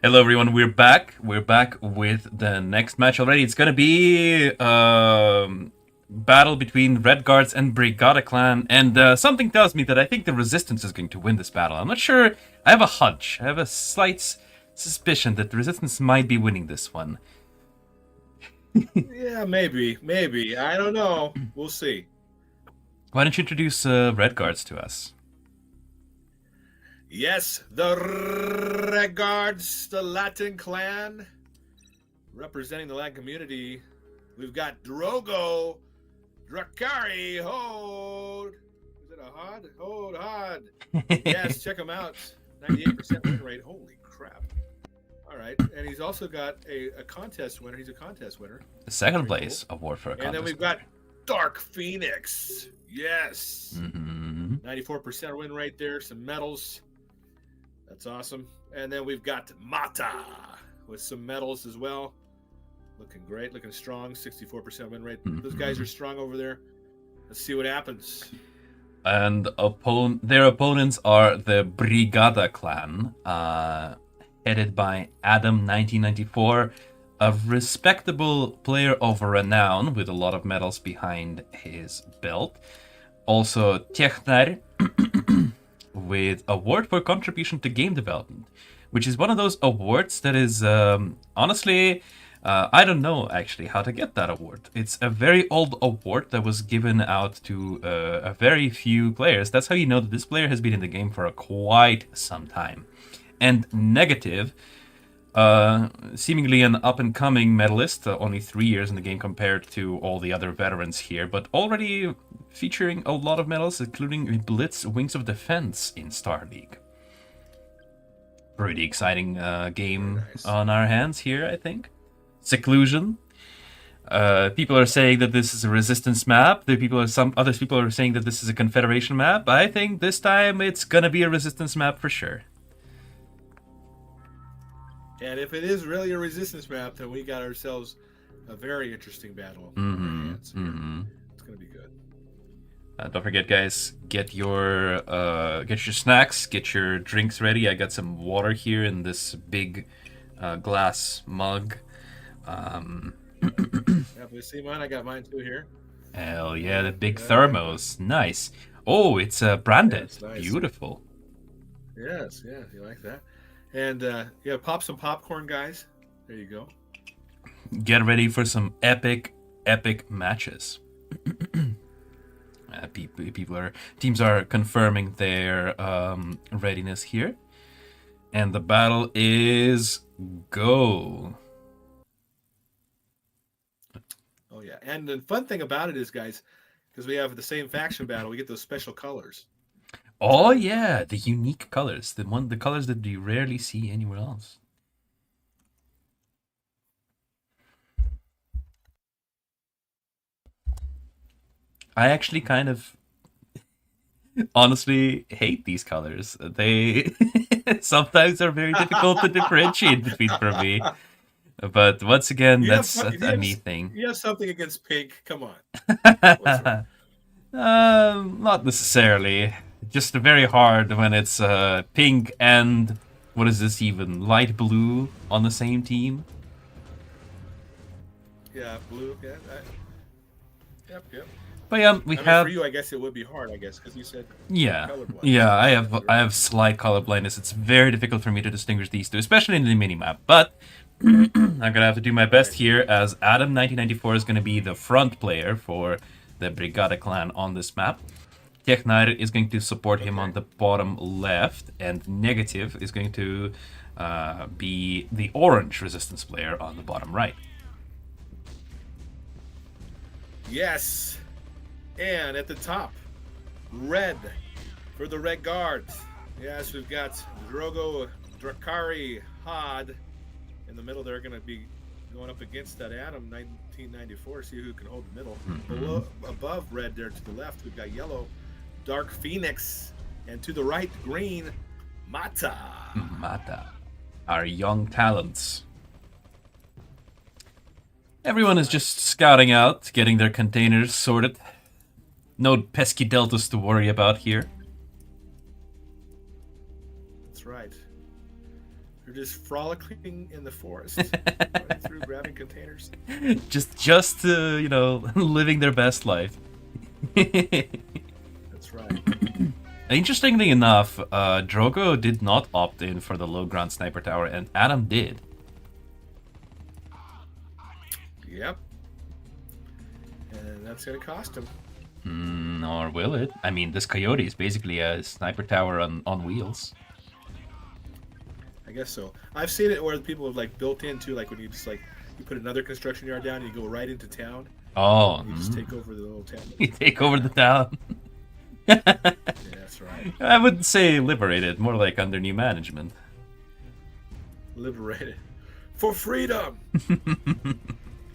[SPEAKER 1] Hello everyone, we're back. We're back with the next match already. It's gonna be battle between Red Guards and Brigada Clan, and something tells me that I think the Resistance is going to win this battle. I'm not sure. I have a hunch. I have a slight suspicion that the Resistance might be winning this one.
[SPEAKER 2] Yeah, maybe. I don't know. We'll see.
[SPEAKER 1] Why don't you introduce Red Guards to us?
[SPEAKER 2] Yes, the Red Guards, the Latin clan, representing the Latin community. We've got Drogo, Drakari, Hold. Is it a Hod? Hold, Hod. Yes, check him out. 98% win rate. Holy crap. All right. And he's also got a contest winner. He's a contest winner.
[SPEAKER 1] The second place award for a contest.
[SPEAKER 2] And then we've got Dark Phoenix. Yes. 94% win rate there. Some medals. That's awesome. And then we've got Mata with some medals as well. Looking great, looking strong. 64% win rate. Those guys are strong over there. Let's see what happens.
[SPEAKER 1] And their opponents are the Brigada clan, headed by Adam 1994, a respectable player of renown with a lot of medals behind his belt. Also Technar, with award for contribution to game development, which is one of those awards that is honestly, I don't know actually how to get that award. It's a very old award that was given out to a very few players. That's how you know that this player has been in the game for quite some time. And Negative, seemingly an up-and-coming medalist, only 3 years in the game compared to all the other veterans here, but already featuring a lot of medals, including Blitz Wings of Defense in Star League. Pretty exciting game on our hands here, I think. Seclusion. People are saying that this is a resistance map. Other people are saying that this is a Confederation map. I think this time it's gonna be a resistance map for sure.
[SPEAKER 2] And if it is really a resistance map, then we got ourselves a very interesting battle. It's going to be good.
[SPEAKER 1] Don't forget, guys, get your snacks, get your drinks ready. I got some water here in this big glass mug.
[SPEAKER 2] Yeah, you see mine? I got mine too here.
[SPEAKER 1] Hell yeah, the big thermos. Nice. Oh, it's branded. Yeah, nice. Beautiful.
[SPEAKER 2] Yes, yeah, you like that. And yeah, pop some popcorn, guys. There you go.
[SPEAKER 1] Get ready for some epic matches. Teams are confirming their readiness here, and the battle is go.
[SPEAKER 2] Oh yeah, and the fun thing about it is, guys, because we have the same faction battle, we get those special colors.
[SPEAKER 1] Oh yeah, the unique colors, the colors that you rarely see anywhere else. I actually kind of honestly hate these colors. They sometimes are very difficult to differentiate between for me. But once again, that's a me thing.
[SPEAKER 2] You have something against pink? Come on.
[SPEAKER 1] Not necessarily. Just very hard when it's pink and what is this even? Light blue on the same team.
[SPEAKER 2] Yeah, blue. Yeah. Yep.
[SPEAKER 1] But yeah, we have.
[SPEAKER 2] For you, I guess it would be hard. I guess because you said.
[SPEAKER 1] Yeah. I have slight color blindness. It's very difficult for me to distinguish these two, especially in the minimap. But I'm gonna have to do my best here, as Adam 1994 is gonna be the front player for the Brigada clan on this map. Technar is going to support him on the bottom left, and Negative is going to be the orange resistance player on the bottom right.
[SPEAKER 2] Yes, and at the top, red for the Red Guards. Yes, we've got Drogo, Drakari, Hod. In the middle, they're going to be going up against that Adam 1994. See who can hold the middle. Above red there to the left, we've got yellow, Dark Phoenix, and to the right, green, Mata.
[SPEAKER 1] Mata, our young talents. Everyone is just scouting out, getting their containers sorted. No pesky deltas to worry about here.
[SPEAKER 2] That's right. We're just frolicking in the forest, running through, grabbing containers.
[SPEAKER 1] just you know, living their best life.
[SPEAKER 2] That's right.
[SPEAKER 1] Interestingly enough, Drogo did not opt in for the low ground sniper tower, and Adam did.
[SPEAKER 2] Yep. And that's gonna cost him.
[SPEAKER 1] Or will it? I mean, this Coyote is basically a sniper tower on wheels.
[SPEAKER 2] I guess so. I've seen it where people have like built into, like when you just like you put another construction yard down and you go right into town.
[SPEAKER 1] Oh,
[SPEAKER 2] And you just take over the little town.
[SPEAKER 1] You take over the town.
[SPEAKER 2] Yeah, that's right.
[SPEAKER 1] I wouldn't say liberated, more like under new management.
[SPEAKER 2] Liberated for freedom.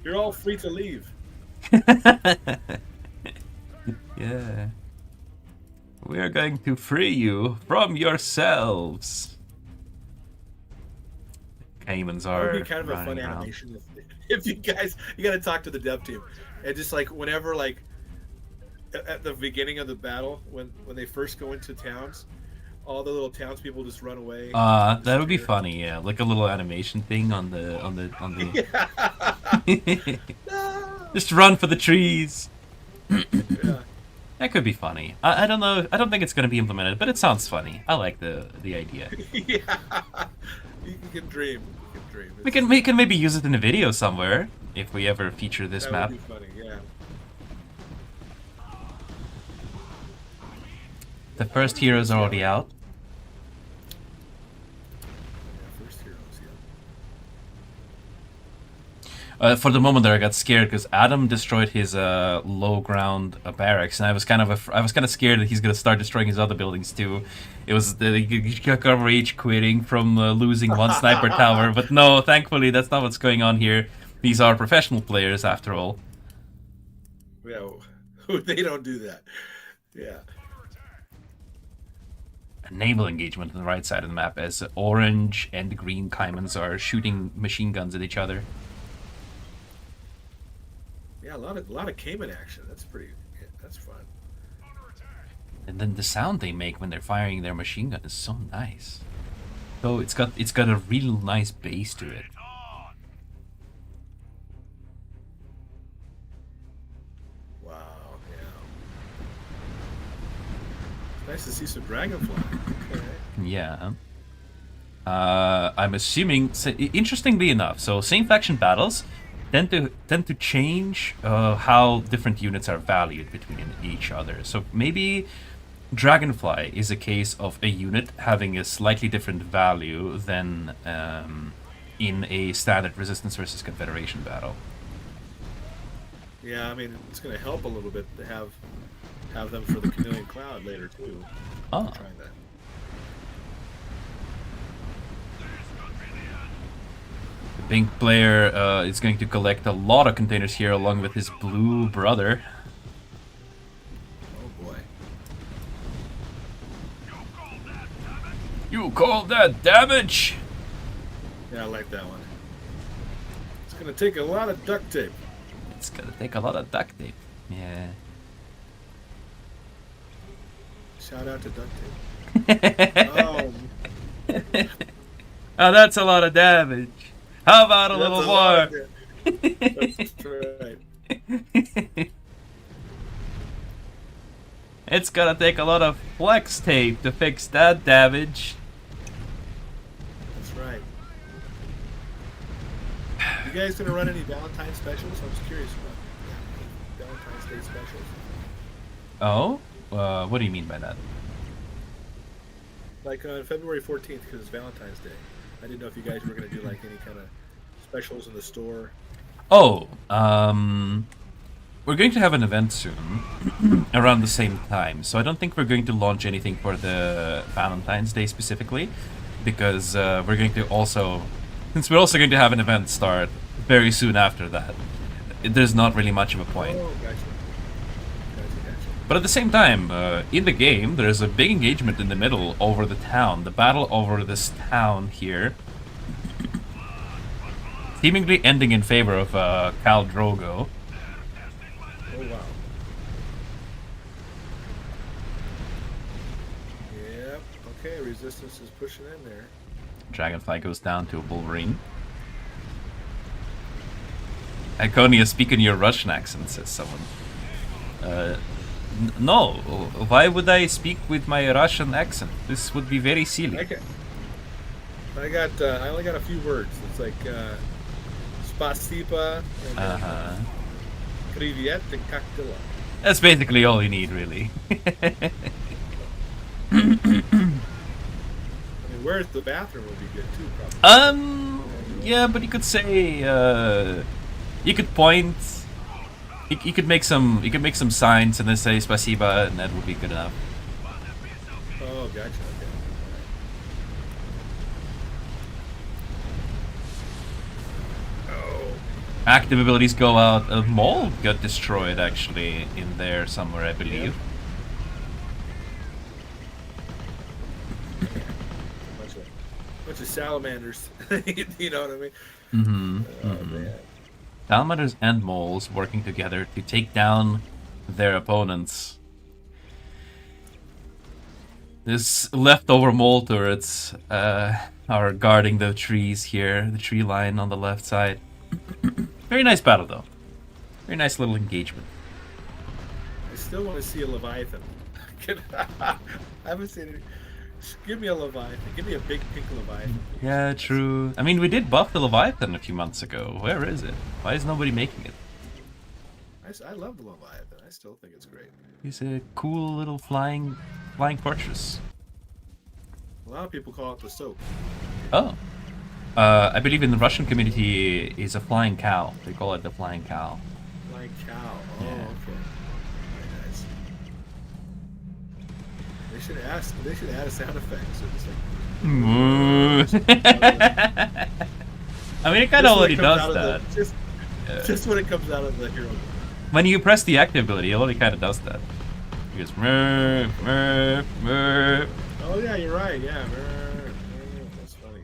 [SPEAKER 2] You're all free to leave.
[SPEAKER 1] Yeah. We are going to free you from yourselves. Caimans
[SPEAKER 2] That
[SPEAKER 1] are
[SPEAKER 2] would be kind of a fun
[SPEAKER 1] around.
[SPEAKER 2] animation if you guys, you got to talk to the dev team, and just like whenever like at the beginning of the battle when they first go into towns, all the little townspeople just run away.
[SPEAKER 1] That would be funny, yeah. Like a little animation thing on the
[SPEAKER 2] No!
[SPEAKER 1] Just run for the trees.
[SPEAKER 2] Yeah.
[SPEAKER 1] That could be funny. I don't know. I don't think it's going to be implemented, but it sounds funny. I like the idea.
[SPEAKER 2] Yeah. You can dream. You can dream.
[SPEAKER 1] We can maybe use it in a video somewhere if we ever feature this
[SPEAKER 2] That
[SPEAKER 1] map.
[SPEAKER 2] would be funny, yeah.
[SPEAKER 1] The first heroes are already out.
[SPEAKER 2] Yeah, first heroes, yeah.
[SPEAKER 1] For the moment there, I got scared because Adam destroyed his low ground barracks, and I was kind of scared that he's gonna start destroying his other buildings too. It was he got rage quitting from losing one sniper tower, but no, thankfully that's not what's going on here. These are professional players after all.
[SPEAKER 2] Yeah, they don't do that. Yeah.
[SPEAKER 1] A naval engagement on the right side of the map as orange and green Caimans are shooting machine guns at each other.
[SPEAKER 2] Yeah, a lot of Cayman action. That's that's fun.
[SPEAKER 1] And then the sound they make when they're firing their machine gun is so nice. So it's got a real nice bass to it.
[SPEAKER 2] Wow, yeah. It's nice to see some dragonfly. Okay.
[SPEAKER 1] Yeah. I'm assuming. Interestingly enough, so same faction battles tend to change how different units are valued between each other. So maybe Dragonfly is a case of a unit having a slightly different value than in a standard Resistance versus Confederation battle.
[SPEAKER 2] Yeah, I mean it's going to help a little bit to have them for the Chameleon Cloud later too.
[SPEAKER 1] Oh.
[SPEAKER 2] Trying that.
[SPEAKER 1] The pink player is going to collect a lot of containers here along with his blue brother.
[SPEAKER 2] Oh boy.
[SPEAKER 1] You call that damage?
[SPEAKER 2] Yeah, I like that one. It's going to take a lot of duct tape.
[SPEAKER 1] It's gonna take a lot of duct tape. Yeah.
[SPEAKER 2] Shout out to duct tape. Oh,
[SPEAKER 1] Oh, that's a lot of damage. How about a
[SPEAKER 2] that's
[SPEAKER 1] little
[SPEAKER 2] a lot
[SPEAKER 1] more?
[SPEAKER 2] of That's right.
[SPEAKER 1] It's gonna take a lot of flex tape to fix that damage.
[SPEAKER 2] That's right. You guys gonna run any Valentine's specials? I'm just curious about Valentine's Day specials.
[SPEAKER 1] Oh? What do you mean by that?
[SPEAKER 2] Like on February 14th, because it's Valentine's Day. I didn't know if you guys were gonna do like any kind of specials in the store.
[SPEAKER 1] Oh, we're going to have an event soon, around the same time. So I don't think we're going to launch anything for the Valentine's Day specifically, because we're going to also, since we're also going to have an event start very soon after that, there's not really much of a point.
[SPEAKER 2] Oh, gotcha.
[SPEAKER 1] But at the same time, in the game, there's a big engagement in the middle over the town. The battle over this town here, seemingly ending in favor of Khal Drogo.
[SPEAKER 2] Oh wow. Yep. Okay, Resistance is pushing in there.
[SPEAKER 1] Dragonfly goes down to a Wolverine. Iconia, speak in your Russian accent, says someone. No, why would I speak with my Russian accent? This would be very silly.
[SPEAKER 2] I only got a few words. It's like spasiba and privyet and как дела.
[SPEAKER 1] That's basically all you need, really.
[SPEAKER 2] I mean, where's the bathroom would be good too, probably.
[SPEAKER 1] Yeah, but you could say, you could point. You could make some. You could make some signs and then say "spasiba," and that would be good enough.
[SPEAKER 2] Oh, gotcha. Okay. Oh.
[SPEAKER 1] Active abilities go out. A mole got destroyed actually in there somewhere, I believe.
[SPEAKER 2] Yeah. Bunch of salamanders. You know what I mean?
[SPEAKER 1] Mm-hmm.
[SPEAKER 2] Oh man.
[SPEAKER 1] Salamanders and moles working together to take down their opponents. This leftover mole turrets are guarding the trees here, the tree line on the left side. Very nice battle, though. Very nice little engagement.
[SPEAKER 2] I still want to see a Leviathan. I haven't seen it. Give me a Leviathan. Give me a big pink Leviathan.
[SPEAKER 1] Yeah, true. I mean, we did buff the Leviathan a few months ago. Where is it? Why is nobody making it?
[SPEAKER 2] I love the Leviathan. I still think it's great.
[SPEAKER 1] He's a cool little flying fortress.
[SPEAKER 2] A lot of people call it the soap.
[SPEAKER 1] Oh. I believe in the Russian community is a flying cow. They call it the flying cow.
[SPEAKER 2] Flying cow. Oh,
[SPEAKER 1] Yeah.
[SPEAKER 2] okay. Very nice. They should add a sound effect. So it's like,
[SPEAKER 1] I mean, it kind of already does that.
[SPEAKER 2] Just when it comes out of the hero.
[SPEAKER 1] When you press the active ability, it already kind of does that. It goes murr, murr, murr.
[SPEAKER 2] Oh yeah, you're right. Yeah, that's funny.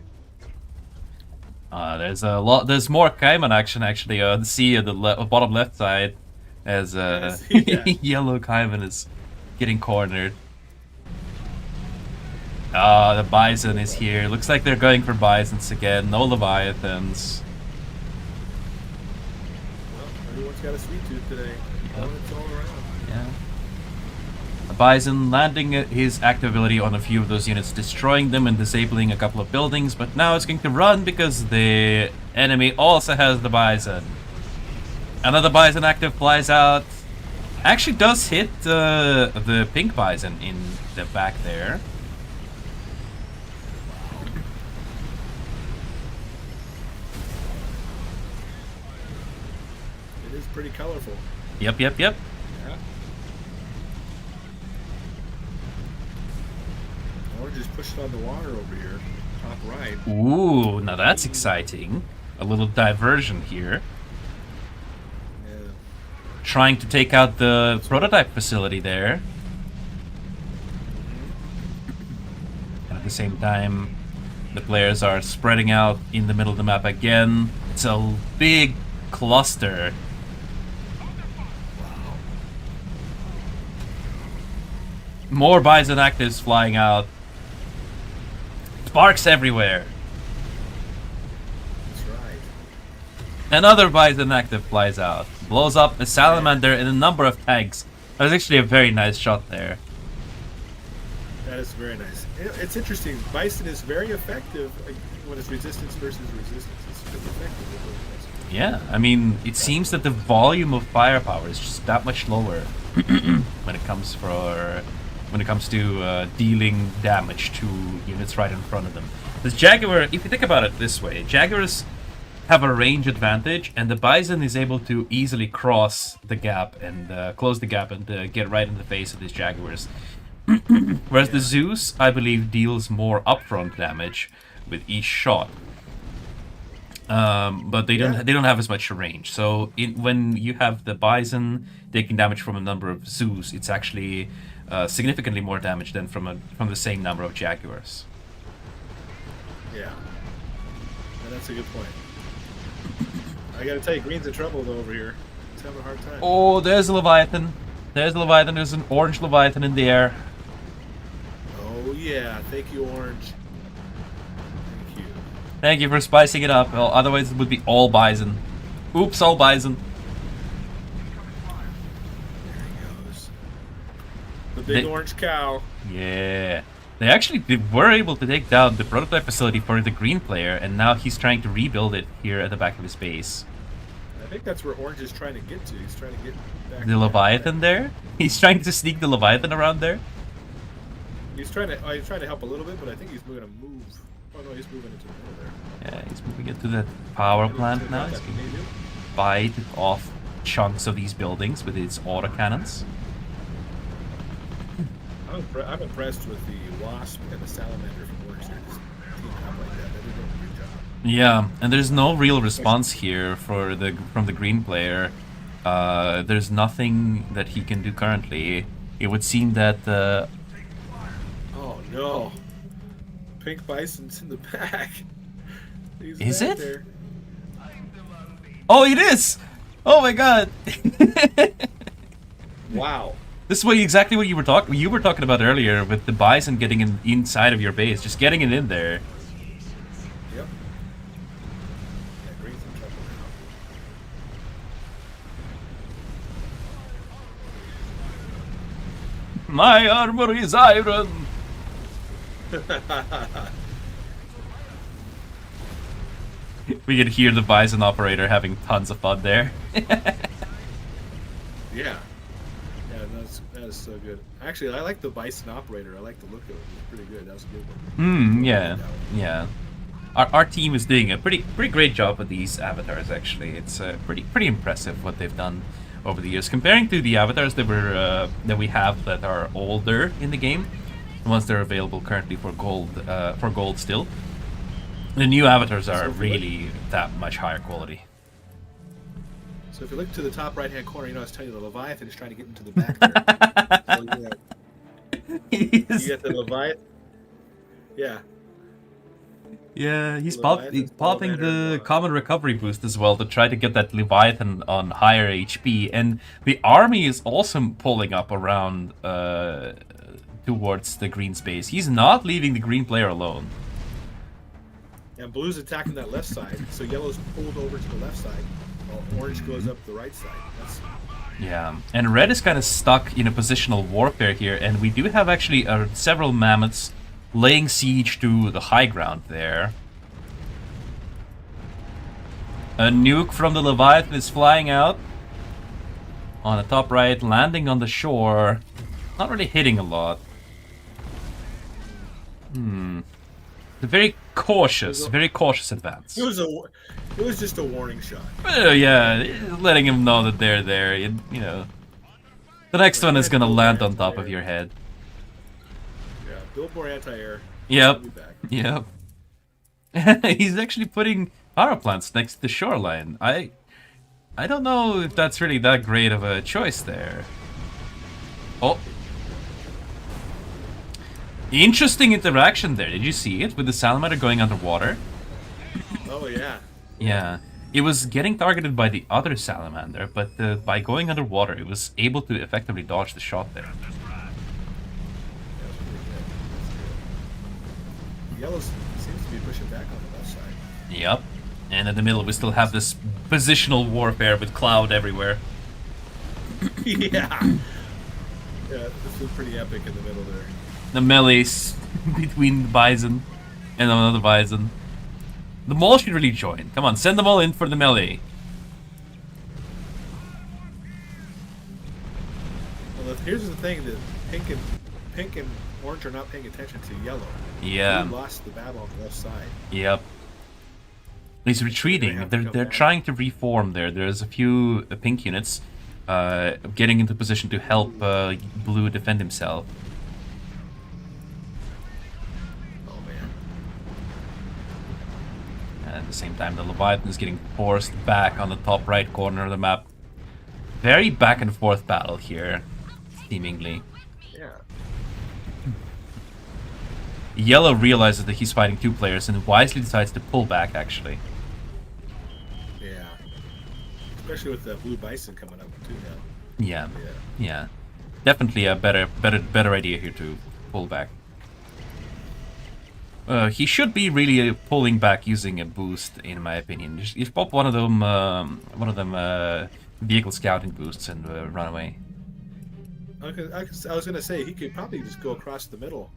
[SPEAKER 1] There's a lot. There's more Cayman action actually. See at the bottom left side, as yellow Cayman is getting cornered. The Bison is here. Looks like they're going for Bisons again. No Leviathans.
[SPEAKER 2] Well, everyone's got a sweet tooth today.
[SPEAKER 1] Yep.
[SPEAKER 2] It's all around.
[SPEAKER 1] Yeah. A Bison landing his active ability on a few of those units, destroying them and disabling a couple of buildings, but now it's going to run because the enemy also has the Bison. Another Bison active flies out. Actually does hit the pink Bison in the back there.
[SPEAKER 2] It is pretty colorful.
[SPEAKER 1] Yep.
[SPEAKER 2] Yeah. Or just push it on the water over here, top right.
[SPEAKER 1] Ooh, now that's exciting. A little diversion here.
[SPEAKER 2] Yeah.
[SPEAKER 1] Trying to take out the prototype facility there. And at the same time, the players are spreading out in the middle of the map again. It's a big cluster. More Bison actives flying out. Sparks everywhere.
[SPEAKER 2] That's right.
[SPEAKER 1] Another Bison active flies out. Blows up a salamander and a number of tanks. That was actually a very nice shot there.
[SPEAKER 2] That is very nice. It's interesting. Bison is very effective when it's resistance versus resistance. It's really effective.
[SPEAKER 1] Yeah, I mean, it seems that the volume of firepower is just that much lower when it comes to dealing damage to units right in front of them. This Jaguar, if you think about it this way, Jaguars have a range advantage, and the Bison is able to easily cross the gap and close the gap and get right in the face of these Jaguars. Whereas the Zeus, I believe, deals more upfront damage with each shot. But they don't have as much range. So when you have the Bison taking damage from a number of Zeus, it's actually significantly more damage than from the same number of Jaguars.
[SPEAKER 2] Yeah. That's a good point. I gotta tell you, Green's in trouble though over here. He's having a hard time.
[SPEAKER 1] Oh, there's a Leviathan. There's a Leviathan. There's an orange Leviathan in the air.
[SPEAKER 2] Oh yeah, thank you, Orange. Thank you.
[SPEAKER 1] Thank you for spicing it up. Well, otherwise it would be all Bison. Oops, all Bison.
[SPEAKER 2] There he goes. The big orange cow.
[SPEAKER 1] Yeah. They were able to take down the prototype facility for the green player, and now he's trying to rebuild it here at the back of his base.
[SPEAKER 2] I think that's where Orange is trying to get to. He's trying to get back.
[SPEAKER 1] The Leviathan there? He's trying to sneak the Leviathan around there?
[SPEAKER 2] He's trying to help a little bit, but I think he's going to move. Oh no, he's moving into the middle there.
[SPEAKER 1] Yeah, he's moving it to the power plant now. He's going to bite off chunks of these buildings with his autocannons.
[SPEAKER 2] I'm impressed with the Wasp and the Salamander from Orange. They're just teaming up like that. They're doing a good job.
[SPEAKER 1] Yeah, and there's no real response here from the green player. There's nothing that he can do currently. It would seem that
[SPEAKER 2] oh no, Pink Bison's in the back.
[SPEAKER 1] Is it? There. Oh, it is! Oh my god!
[SPEAKER 2] Wow.
[SPEAKER 1] This is exactly what you were talking about earlier with the Bison getting inside of your base, just getting it in there.
[SPEAKER 2] Yep. Yeah, Green's in trouble now.
[SPEAKER 1] My armor is iron! We could hear the Bison operator having tons of fun there.
[SPEAKER 2] Yeah. That is so good. Actually, I like the Bison operator. I like the look of it. It's pretty good. That was a good one.
[SPEAKER 1] Yeah, yeah. Our team is doing a pretty great job with these avatars. Actually, it's pretty impressive what they've done over the years. Comparing to the avatars that we have that are older in the game, the ones that are available currently for gold still. The new avatars are really that much higher quality.
[SPEAKER 2] So if you look to the top right-hand corner, you know I was telling you the Leviathan is trying to get into the back there. So, you get the Leviathan. Yeah.
[SPEAKER 1] Yeah, he's popping the common recovery boost as well to try to get that Leviathan on higher HP, and the army is also pulling up around towards the green space. He's not leaving the green player alone.
[SPEAKER 2] And blue's attacking that left side, so yellow's pulled over to the left side, while orange goes up the right side.
[SPEAKER 1] Yeah, and red is kind of stuck in a positional warfare here, and we do have actually several mammoths laying siege to the high ground there. A nuke from the Leviathan is flying out on the top right, landing on the shore. Not really hitting a lot. A very cautious advance.
[SPEAKER 2] It was just a warning shot.
[SPEAKER 1] Yeah, letting him know that they're there. You know, the next one is gonna land on top of your head.
[SPEAKER 2] Yeah, build more anti-air.
[SPEAKER 1] Yep. Yep. He's actually putting power plants next to the shoreline. I don't know if that's really that great of a choice there. Oh. Interesting interaction there. Did you see it with the salamander going underwater?
[SPEAKER 2] Oh yeah.
[SPEAKER 1] Yeah. It was getting targeted by the other salamander, but by going underwater, it was able to effectively dodge the shot there.
[SPEAKER 2] Yellow seems to be pushing back on the left side.
[SPEAKER 1] Yep. And in the middle, we still have this positional warfare with cloud everywhere.
[SPEAKER 2] Yeah. Yeah, this was pretty epic in the middle there.
[SPEAKER 1] The melees between the bison and another bison. The mole should really join. Come on, send them all in for the melee.
[SPEAKER 2] Well, here's the thing that pink and orange are not paying attention to yellow.
[SPEAKER 1] Yeah.
[SPEAKER 2] Blue lost the battle on the left side.
[SPEAKER 1] Yep. He's retreating. They're trying to reform there. There's a few pink units getting into position to help blue defend himself. At the same time, the Leviathan is getting forced back on the top right corner of the map. Very back and forth battle here, seemingly.
[SPEAKER 2] Yeah.
[SPEAKER 1] Yellow realizes that he's fighting two players and wisely decides to pull back, actually.
[SPEAKER 2] Yeah. Especially with the blue bison coming up too now.
[SPEAKER 1] Yeah. Yeah. Definitely a better idea here to pull back. He should be really pulling back using a boost, in my opinion. Just pop one of them vehicle scouting boosts and run away.
[SPEAKER 2] I was gonna say he could probably just go across the middle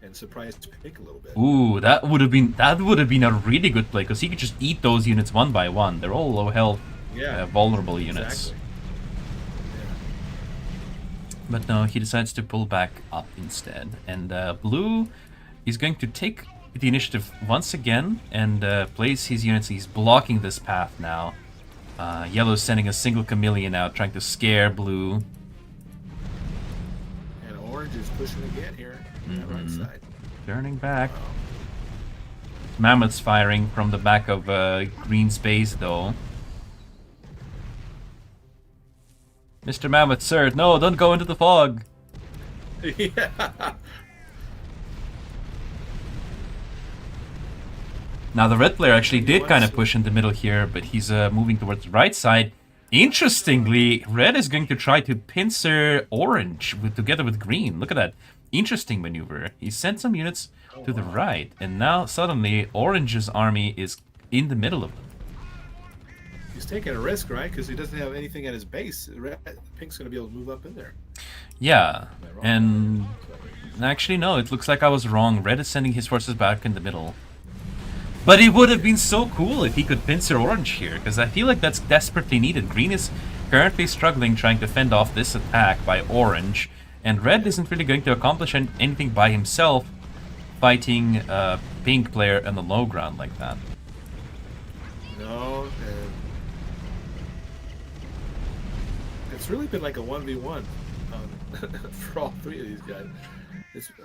[SPEAKER 2] and surprise Pink a little bit.
[SPEAKER 1] Ooh, that would have been a really good play, because he could just eat those units one by one. They're all low health, vulnerable units.
[SPEAKER 2] Exactly.
[SPEAKER 1] But no, he decides to pull back up instead. And Blue is going to take the initiative once again and place his units. He's blocking this path now. Yellow's sending a single chameleon out, trying to scare Blue.
[SPEAKER 2] And Orange is pushing again here on the right side.
[SPEAKER 1] Turning back. Mammoth's firing from the back of Green's base, though. Mr. Mammoth, sir, no, don't go into the fog.
[SPEAKER 2] Yeah.
[SPEAKER 1] Now, the red player actually did kind of push in the middle here, but he's moving towards the right side. Interestingly, red is going to try to pincer orange together with green. Look at that. Interesting maneuver. He sent some units to the right, and now suddenly orange's army is in the middle of them.
[SPEAKER 2] He's taking a risk, right? Because he doesn't have anything at his base. Pink's going to be able to move up in there.
[SPEAKER 1] Yeah, and actually, no, it looks like I was wrong. Red is sending his forces back in the middle. But it would have been so cool if he could pincer orange here, because I feel like that's desperately needed. Green is currently struggling trying to fend off this attack by orange, and red isn't really going to accomplish anything by himself fighting a pink player on the low ground like that.
[SPEAKER 2] No, it's really been like a 1v1 for all three of these guys.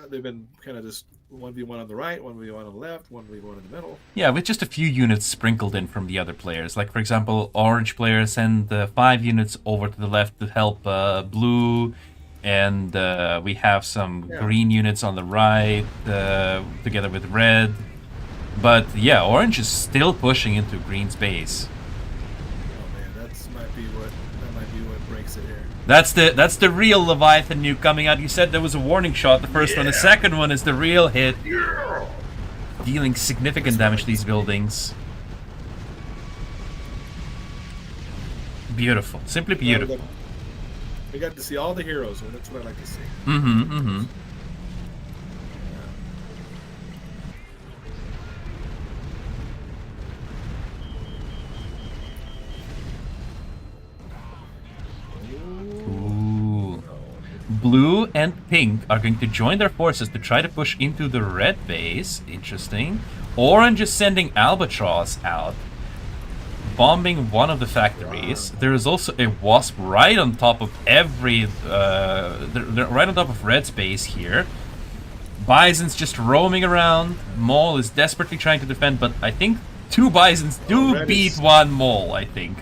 [SPEAKER 2] They've been kind of just 1v1 on the right, 1v1 on the left, 1v1 in the middle.
[SPEAKER 1] Yeah, with just a few units sprinkled in from the other players. Like, for example, orange players send 5 units over to the left to help blue, and we have some green units on the right together with red. But yeah, orange is still pushing into green's base.
[SPEAKER 2] Oh man, that might be what breaks it here.
[SPEAKER 1] That's the real Leviathan nuke coming out. You said there was a warning shot, the first one. The second one is the real hit. Dealing significant damage to these buildings. Beautiful. Simply beautiful.
[SPEAKER 2] We got to see all the heroes, and that's what I like to see.
[SPEAKER 1] Blue and pink are going to join their forces to try to push into the red base. Interesting. Orange is sending Albatross out, bombing one of the factories. There is also a wasp right on top of right on top of red's base here. Bison's just roaming around. Mole is desperately trying to defend, but I think 2 bisons do beat 1 mole, I think.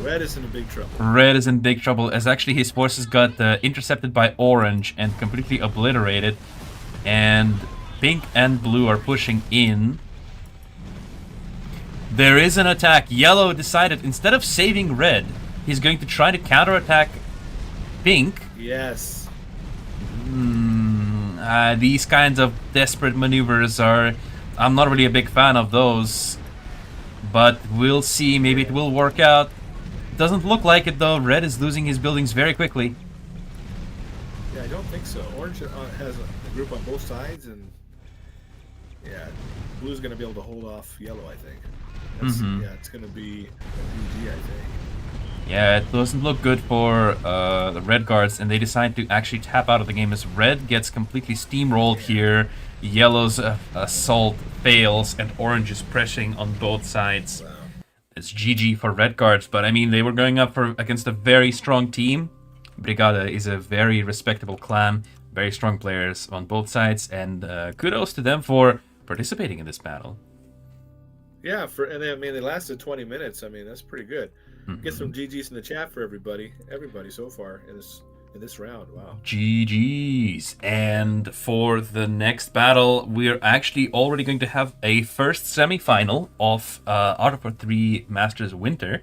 [SPEAKER 2] Red is in big trouble.
[SPEAKER 1] Red is in big trouble, as actually his forces got intercepted by orange and completely obliterated. And pink and blue are pushing in. There is an attack. Yellow decided, instead of saving red, he's going to try to counterattack pink.
[SPEAKER 2] Yes.
[SPEAKER 1] These kinds of desperate maneuvers are... I'm not really a big fan of those. But we'll see. Maybe it will work out. Doesn't look like it, though. Red is losing his buildings very quickly.
[SPEAKER 2] Yeah, I don't think so. Orange has a group on both sides, and yeah, blue's going to be able to hold off yellow, I think. Yeah, it's going to be a GG, I think.
[SPEAKER 1] Yeah, it doesn't look good for the red guards, and they decide to actually tap out of the game as red gets completely steamrolled here. Yellow's assault fails, and orange is pressing on both sides. Wow. It's GG for red guards, but I mean, they were going up against a very strong team. Brigada is a very respectable clan, very strong players on both sides, and kudos to them for participating in this battle.
[SPEAKER 2] Yeah, they lasted 20 minutes. I mean, that's pretty good. Get some GGs in the chat for everybody so far in this round. Wow.
[SPEAKER 1] GGs. And for the next battle, we're actually already going to have a first semi-final of Out of 3 Masters Winter.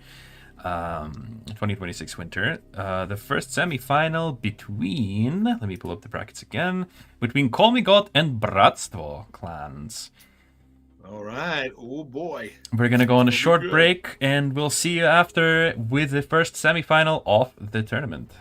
[SPEAKER 1] 2026 winter. The first semi-final between, let me pull up the brackets again, between Call Me God and BRATSTVO clans.
[SPEAKER 2] All right. Oh boy.
[SPEAKER 1] We're gonna go on a
[SPEAKER 2] This will be
[SPEAKER 1] short
[SPEAKER 2] good.
[SPEAKER 1] break, and we'll see you after with the first semi-final of the tournament.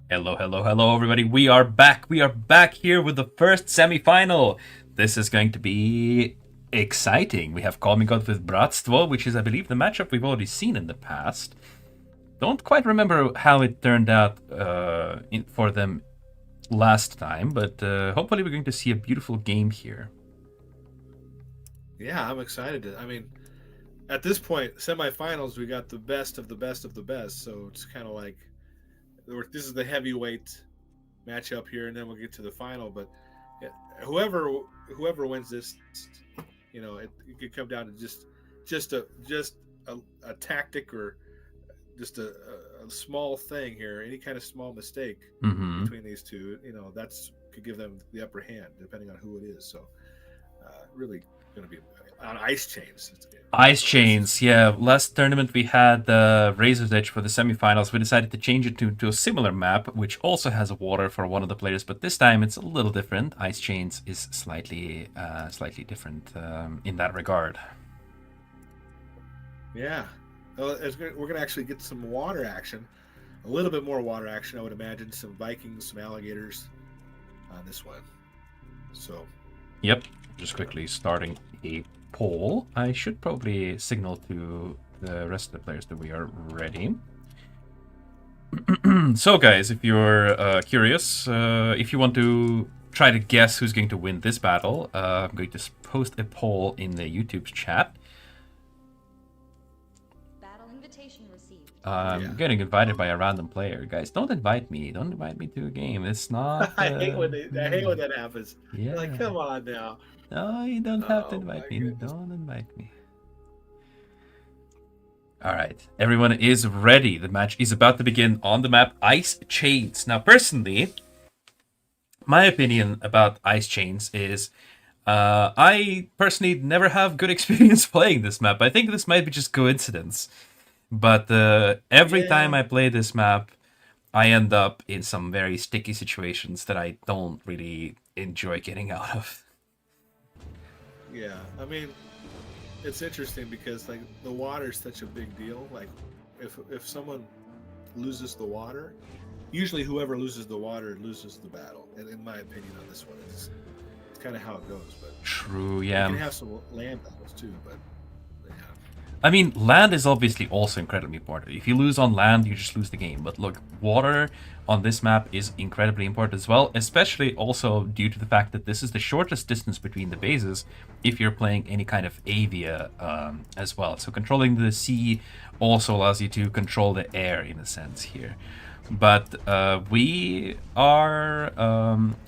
[SPEAKER 1] Hello, hello, hello, everybody. We are back. We are back here with the first semi-final. This is going to be exciting. We have Call Me God with BRATSTVO, which is, I believe, the matchup we've already seen in the past. Don't quite remember how it turned out for them last time, but hopefully we're going to see a beautiful game here.
[SPEAKER 2] Yeah, I'm excited. I mean, at this point, semifinals, we got the best of the best of the best. So it's kind of like this is the heavyweight matchup here, and then we'll get to the final. But whoever wins this, it could come down to just a tactic or just a small thing here. Any kind of small mistake between these two, that's could give them the upper hand depending on who it is. So really going to be on ice chains.
[SPEAKER 1] Ice chains, yeah. Last tournament we had the Razor's Edge for the semifinals. We decided to change it to a similar map, which also has water for one of the players, but this time it's a little different. Ice chains is slightly different in that regard.
[SPEAKER 2] Yeah, we're going to actually get some water action, a little bit more water action, I would imagine. Some Vikings, some alligators on this one. So,
[SPEAKER 1] yep. Just quickly starting a poll. I should probably signal to the rest of the players that we are ready. So guys, if you're curious, if you want to try to guess who's going to win this battle, I'm going to post a poll in the YouTube chat.
[SPEAKER 3] Battle invitation received.
[SPEAKER 1] I'm getting invited by a random player. Guys, don't invite me. Don't invite me to a game. It's not...
[SPEAKER 2] I hate when that happens.
[SPEAKER 1] Yeah.
[SPEAKER 2] You're like, come on now.
[SPEAKER 1] No, you don't have to invite me.
[SPEAKER 2] Goodness.
[SPEAKER 1] Don't invite me. Alright, everyone is ready. The match is about to begin on the map Ice Chains. Now, personally, my opinion about Ice Chains is I personally never have good experience playing this map. I think this might be just coincidence. But every time I play this map, I end up in some very sticky situations that I don't really enjoy getting out of.
[SPEAKER 2] Yeah, I mean, it's interesting because like the water is such a big deal. Like, if someone loses the water, usually whoever loses the water loses the battle. And in my opinion, on this one, it's kind of how it goes. But
[SPEAKER 1] true, yeah.
[SPEAKER 2] You can have some land battles too, but yeah.
[SPEAKER 1] I mean, land is obviously also incredibly important. If you lose on land, you just lose the game. But look, water on this map is incredibly important as well, especially also due to the fact that this is the shortest distance between the bases if you're playing any kind of avia as well. So controlling the sea also allows you to control the air in a sense here. But we are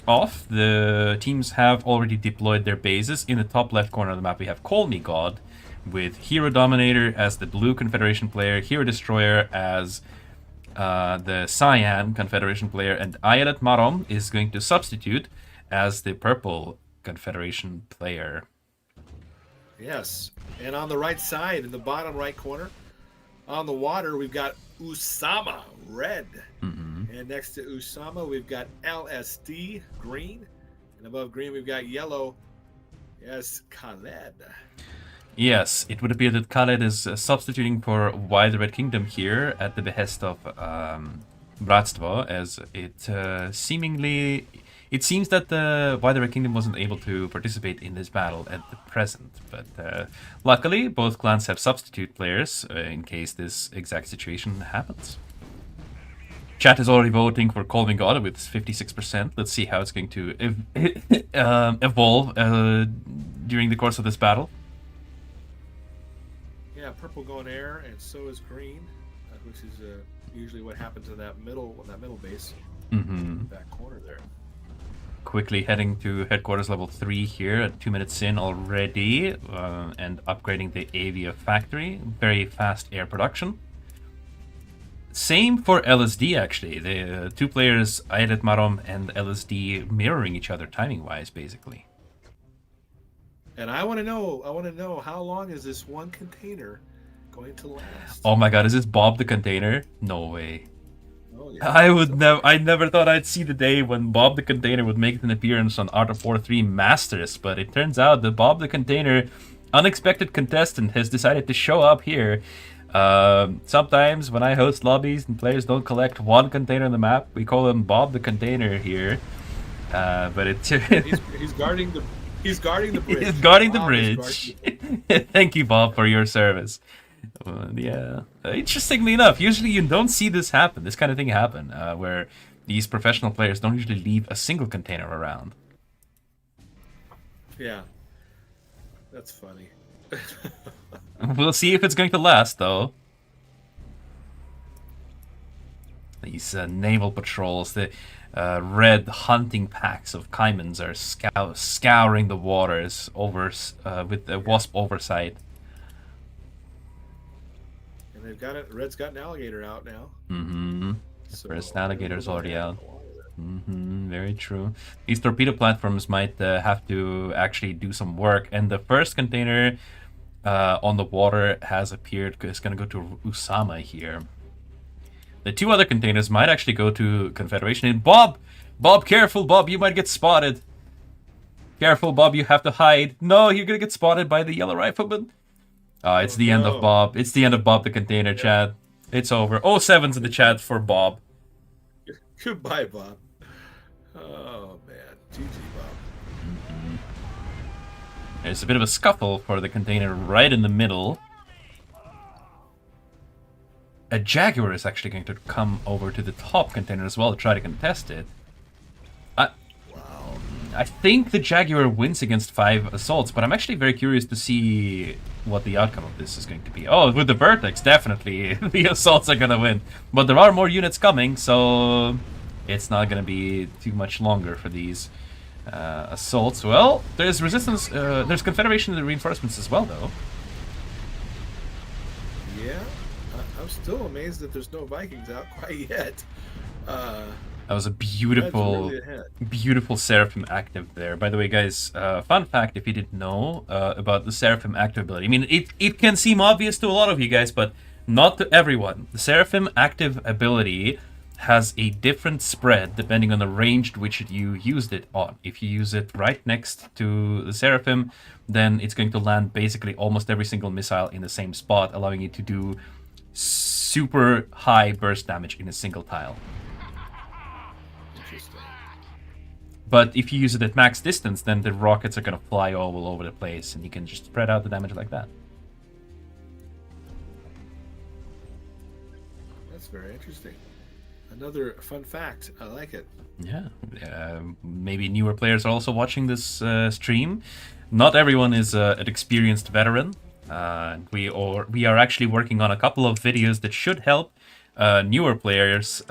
[SPEAKER 1] off. The teams have already deployed their bases. In the top left corner of the map, we have Call Me God, with Hero Dominator as the blue Confederation player, Hero Destroyer as the Cyan Confederation player, and Ayelet Marom is going to substitute as the purple Confederation player.
[SPEAKER 2] Yes, and on the right side, in the bottom right corner, on the water, we've got Usama, red. And next to Usama, we've got LSD, green. And above green, we've got yellow. Yes, Khaled.
[SPEAKER 1] Yes, it would appear that Khaled is substituting for Why the Red Kingdom here at the behest of BRATSTVO, as it seems that Why the Red Kingdom wasn't able to participate in this battle at the present. But luckily, both clans have substitute players in case this exact situation happens. Chat is already voting for Call Me God with 56%. Let's see how it's going to evolve during the course of this battle.
[SPEAKER 2] Yeah, purple going air, and so is green, which is usually what happens in that middle base, back corner there.
[SPEAKER 1] Quickly heading to headquarters level 3 here at 2 minutes in already, and upgrading the Avia factory. Very fast air production. Same for LSD actually. The two players, Ayelet Marom and LSD, mirroring each other timing-wise, basically.
[SPEAKER 2] And I want to know how long is this one container going to last?
[SPEAKER 1] Oh my god, is this Bob the Container? No way.
[SPEAKER 2] Oh, yeah.
[SPEAKER 1] I never thought I'd see the day when Bob the Container would make an appearance on Art of War 3 Masters, but it turns out that Bob the Container, unexpected contestant, has decided to show up here. Sometimes when I host lobbies and players don't collect one container on the map, we call him Bob the Container here. But it's
[SPEAKER 2] he's guarding the bridge.
[SPEAKER 1] He's guarding the
[SPEAKER 2] Bob is
[SPEAKER 1] bridge. Thank you, Bob, for your service. Yeah, interestingly enough, usually you don't see this happen. This kind of thing happen where these professional players don't usually leave a single container around.
[SPEAKER 2] Yeah, that's funny.
[SPEAKER 1] We'll see if it's going to last, though. These naval patrols, the red hunting packs of caimans are scouring the waters over with the wasp oversight.
[SPEAKER 2] And they've got it. Red's got an alligator out now.
[SPEAKER 1] Mm-hmm.
[SPEAKER 2] So
[SPEAKER 1] First alligator's already out. Mm-hmm. Very true. These torpedo platforms might have to actually do some work, and the first container on the water has appeared. It's going to go to Usama here. The two other containers might actually go to Confederation. And Bob, careful, Bob, you might get spotted. Careful, Bob, you have to hide. No, you're gonna get spotted by the yellow rifleman. It's the end of Bob. It's the end of Bob the Container, chat. It's over. 07's in the chat for Bob.
[SPEAKER 2] Goodbye, Bob. Oh man, GG, Bob.
[SPEAKER 1] There's a bit of a scuffle for the container right in the middle. A Jaguar is actually going to come over to the top container as well to try to contest it. I think the Jaguar wins against 5 assaults, but I'm actually very curious to see what the outcome of this is going to be. Oh, with the Vertex, definitely the assaults are going to win. But there are more units coming, so it's not going to be too much longer for these assaults. Well, there's resistance, there's Confederation reinforcements as well, though.
[SPEAKER 2] Yeah, I'm still amazed that there's no Vikings out quite yet.
[SPEAKER 1] That was a beautiful, beautiful Seraphim active there. By the way, guys, fun fact if you didn't know about the Seraphim active ability. I mean, it can seem obvious to a lot of you guys, but not to everyone. The Seraphim active ability has a different spread depending on the range to which you used it on. If you use it right next to the Seraphim, then it's going to land basically almost every single missile in the same spot, allowing you to do super high burst damage in a single tile. But if you use it at max distance, then the rockets are going to fly all over the place, and you can just spread out the damage like that.
[SPEAKER 2] That's very interesting. Another fun fact. I like it.
[SPEAKER 1] Yeah. Maybe newer players are also watching this stream. Not everyone is an experienced veteran. We are actually working on a couple of videos that should help newer players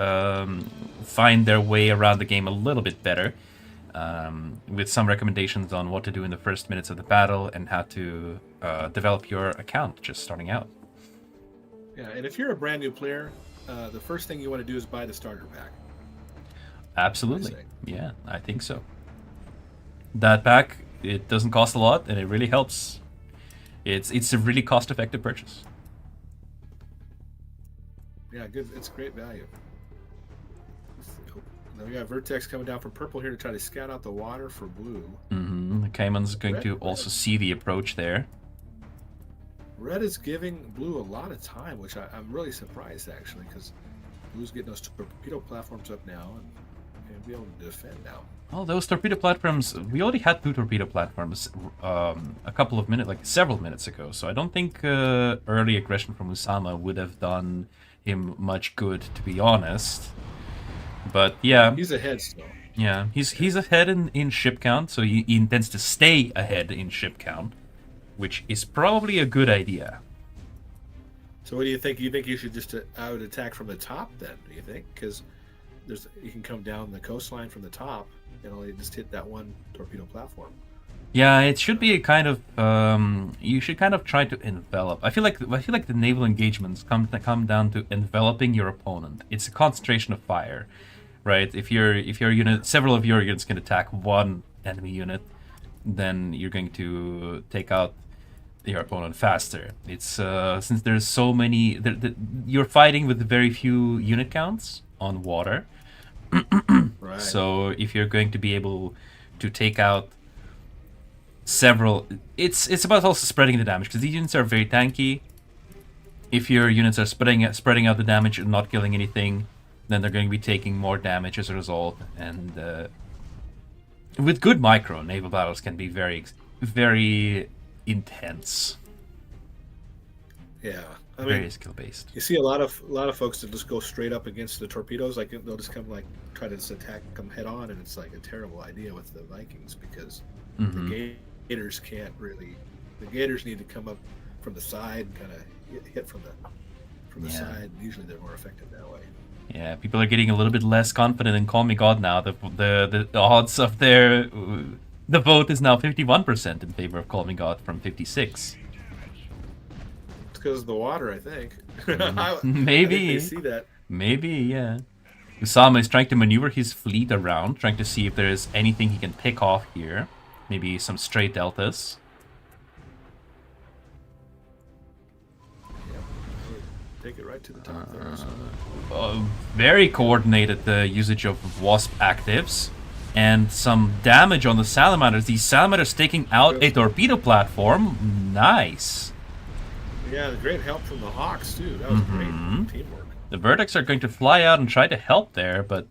[SPEAKER 1] find their way around the game a little bit better. With some recommendations on what to do in the first minutes of the battle and how to develop your account just starting out.
[SPEAKER 2] Yeah, and if you're a brand new player, the first thing you want to do is buy the starter pack.
[SPEAKER 1] Absolutely. Yeah, I think so. That pack, it doesn't cost a lot and it really helps. It's a really cost-effective purchase.
[SPEAKER 2] Yeah, good. It's great value. Now we got Vertex coming down from purple here to try to scout out the water for blue.
[SPEAKER 1] Mm-hmm. The Cayman's going to also see the approach there.
[SPEAKER 2] Red is giving blue a lot of time, which I'm really surprised actually, because blue's getting those torpedo platforms up now and be able to defend now.
[SPEAKER 1] Oh, those torpedo platforms, we already had 2 torpedo platforms a couple of minutes, like several minutes ago, so I don't think early aggression from Usama would have done him much good, to be honest. But yeah,
[SPEAKER 2] he's ahead still.
[SPEAKER 1] Yeah, he's ahead in ship count, so he intends to stay ahead in ship count, which is probably a good idea.
[SPEAKER 2] So what do you think? You think you should just I would attack from the top then? Do you think? Because you can come down the coastline from the top and only just hit that one torpedo platform.
[SPEAKER 1] Yeah, it should be a kind of you should kind of try to envelop. I feel like the naval engagements come down to enveloping your opponent. It's a concentration of fire. Right, if your unit, several of your units can attack one enemy unit, then you're going to take out your opponent faster. It's since there's so many, you're fighting with very few unit counts on water.
[SPEAKER 2] Right.
[SPEAKER 1] So if you're going to be able to take out several, it's about also spreading the damage because these units are very tanky. if your units are spreading out the damage and not killing anything, then they're going to be taking more damage as a result. And with good micro, naval battles can be very, very intense.
[SPEAKER 2] Yeah, I
[SPEAKER 1] Very
[SPEAKER 2] mean,
[SPEAKER 1] skill based.
[SPEAKER 2] you see a lot of folks that just go straight up against the torpedoes. Like they'll just come like try to just attack them head on, and it's like a terrible idea with the Vikings because the Gators can't really. The Gators need to come up from the side and kind of hit from the side. Usually they're more effective that way.
[SPEAKER 1] Yeah, people are getting a little bit less confident in Call Me God now. The odds of their the vote is now 51% in favor of Call Me God from 56.
[SPEAKER 2] It's because of the water, I think.
[SPEAKER 1] Maybe.
[SPEAKER 2] I think they see that.
[SPEAKER 1] Maybe, yeah. Usama is trying to maneuver his fleet around, trying to see if there is anything he can pick off here. Maybe some stray deltas.
[SPEAKER 2] Take it right to the top there.
[SPEAKER 1] Very coordinated usage of Wasp actives. And some damage on the Salamanders. These Salamanders taking out a torpedo platform. Nice.
[SPEAKER 2] Yeah, great help from the Hawks, too. That was great teamwork.
[SPEAKER 1] The Vertex are going to fly out and try to help there, but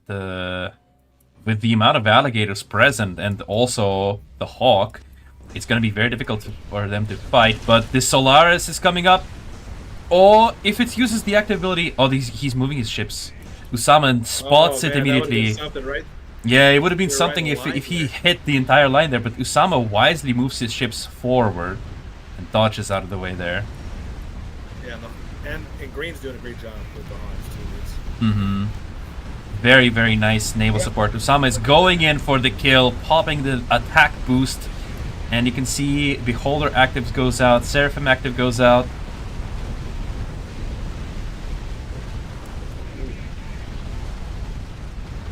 [SPEAKER 1] with the amount of alligators present and also the Hawk, it's going to be very difficult for them to fight. But the Solaris is coming up. Or if it uses the active ability... Oh, he's moving his ships. Usama spots it immediately.
[SPEAKER 2] Right?
[SPEAKER 1] Yeah, it would have been
[SPEAKER 2] You're
[SPEAKER 1] something
[SPEAKER 2] right
[SPEAKER 1] if he hit the entire line there, but Usama wisely moves his ships forward and dodges out of the way there.
[SPEAKER 2] Yeah, and Green's doing a great job with the Hawks, too.
[SPEAKER 1] Very, very nice naval support. Usama is going in for the kill, popping the attack boost, and you can see Beholder active goes out, Seraphim active goes out.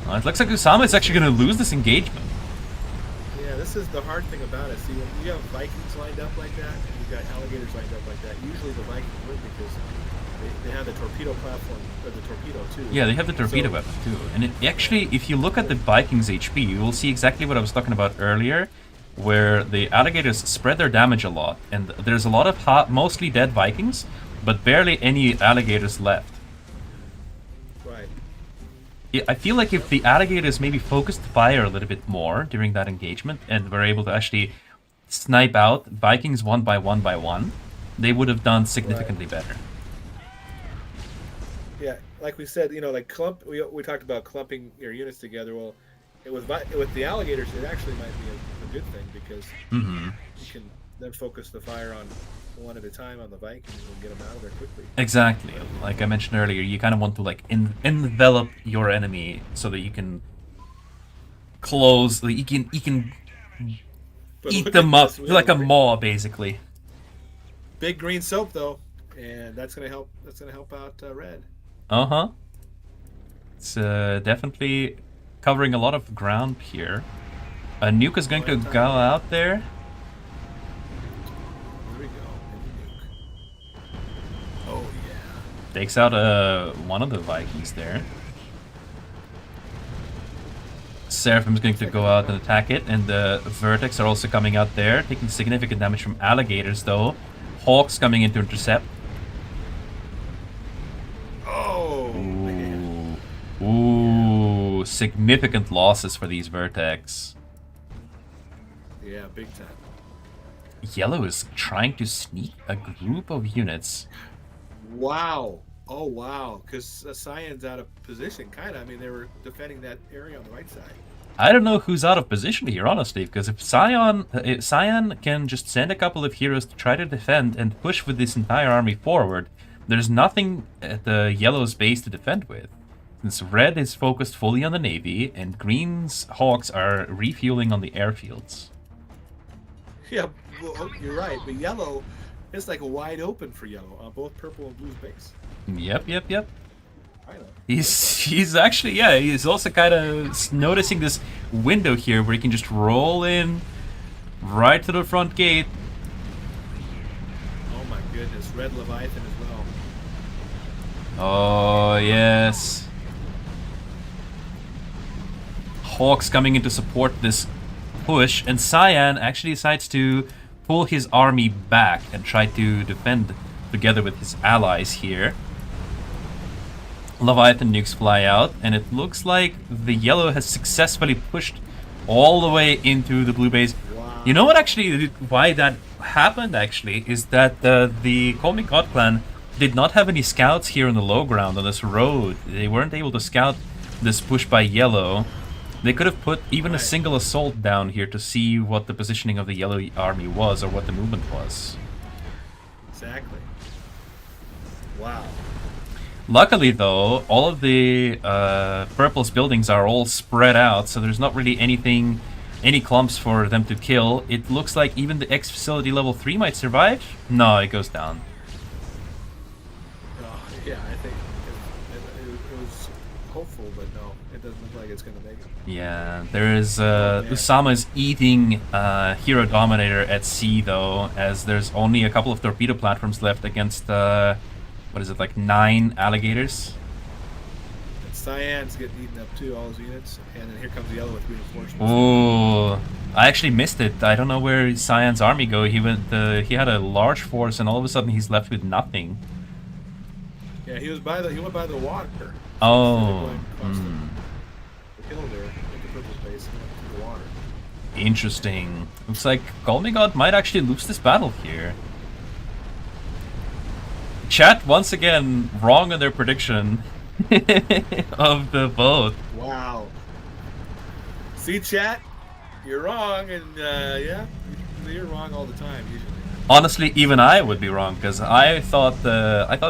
[SPEAKER 1] It looks like Usama is actually going to lose this engagement.
[SPEAKER 2] Yeah, this is the hard thing about it. See, when you have Vikings lined up like that, and you've got alligators lined up like that, usually the Vikings win because they have the torpedo platform, or the torpedo too.
[SPEAKER 1] Yeah, they have the torpedo weapon too. And actually, if you look at the Vikings' HP, you will see exactly what I was talking about earlier, where the alligators spread their damage a lot. And there's a lot of mostly dead Vikings, but barely any alligators left. I feel like if the alligators maybe focused fire a little bit more during that engagement and were able to actually snipe out Vikings one by one, they would have done significantly better.
[SPEAKER 2] Yeah, like we said, like we talked about clumping your units together. Well, with the alligators, it actually might be a good thing because you can then focus the fire on one at a time on the Vikings and get them out of there quickly.
[SPEAKER 1] Exactly. Like I mentioned earlier, you kind of want to like envelop your enemy so that you can close, like you can eat them up like a maw, basically.
[SPEAKER 2] Big green soap though, and that's gonna help. That's gonna help out Red.
[SPEAKER 1] It's definitely covering a lot of ground here. A nuke is going to go out there. Takes out one of the Vikings there. Seraphim's going to go out and attack it, and the Vertex are also coming out there, taking significant damage from alligators though. Hawks coming in to intercept.
[SPEAKER 2] Oh!
[SPEAKER 1] Ooh, significant losses for these Vertex.
[SPEAKER 2] Yeah, big time.
[SPEAKER 1] Yellow is trying to sneak a group of units.
[SPEAKER 2] Wow. Oh, wow. Because Cyan's out of position, kind of. I mean, they were defending that area on the right side.
[SPEAKER 1] I don't know who's out of position here, honestly, because if Cyan can just send a couple of heroes to try to defend and push with this entire army forward, there's nothing at the Yellow's base to defend with. Since Red is focused fully on the Navy, and Green's Hawks are refueling on the airfields.
[SPEAKER 2] Yeah, well, you're right. But Yellow... It's like wide open for Yellow on both purple and blue's base.
[SPEAKER 1] Yep.
[SPEAKER 2] I know.
[SPEAKER 1] He's actually, yeah, he's also kind of noticing this window here where he can just roll in right to the front gate.
[SPEAKER 2] Oh my goodness, Red Leviathan as well.
[SPEAKER 1] Oh, yes. Hawks coming in to support this push, and Cyan actually decides to pull his army back and try to defend together with his allies here. Leviathan nukes fly out, and it looks like the yellow has successfully pushed all the way into the blue base.
[SPEAKER 2] Wow.
[SPEAKER 1] You know what actually, why that happened actually, is that the Call Me God clan did not have any scouts here on the low ground on this road. They weren't able to scout this push by yellow. They could have put even a single assault down here to see what the positioning of the yellow army was or what the movement was.
[SPEAKER 2] Exactly. Wow.
[SPEAKER 1] Luckily, though, all of the purple's buildings are all spread out, so there's not really any clumps for them to kill. It looks like even the X facility level 3 might survive. No, it goes down.
[SPEAKER 2] Yeah, I think it was hopeful, but no, it doesn't look like it's going to make it.
[SPEAKER 1] Yeah, there is Usama is eating Hero Dominator at sea, though, as there's only a couple of torpedo platforms left against what is it, like 9 alligators?
[SPEAKER 2] And Cyan's getting eaten up too, all his units, and then here comes Yellow with reinforcements.
[SPEAKER 1] Oh, I actually missed it. I don't know where Cyan's army go. He he had a large force, and all of a sudden he's left with nothing.
[SPEAKER 2] Yeah, he went by the water.
[SPEAKER 1] Oh.
[SPEAKER 2] The hill there, at the purple space, and went to the water.
[SPEAKER 1] Interesting. Looks like Call Me God might actually lose this battle here. Chat, once again, wrong on their prediction of the vote.
[SPEAKER 2] Wow. See, chat? You're wrong, and yeah, you're wrong all the time, usually.
[SPEAKER 1] Honestly, even I would be wrong, because I thought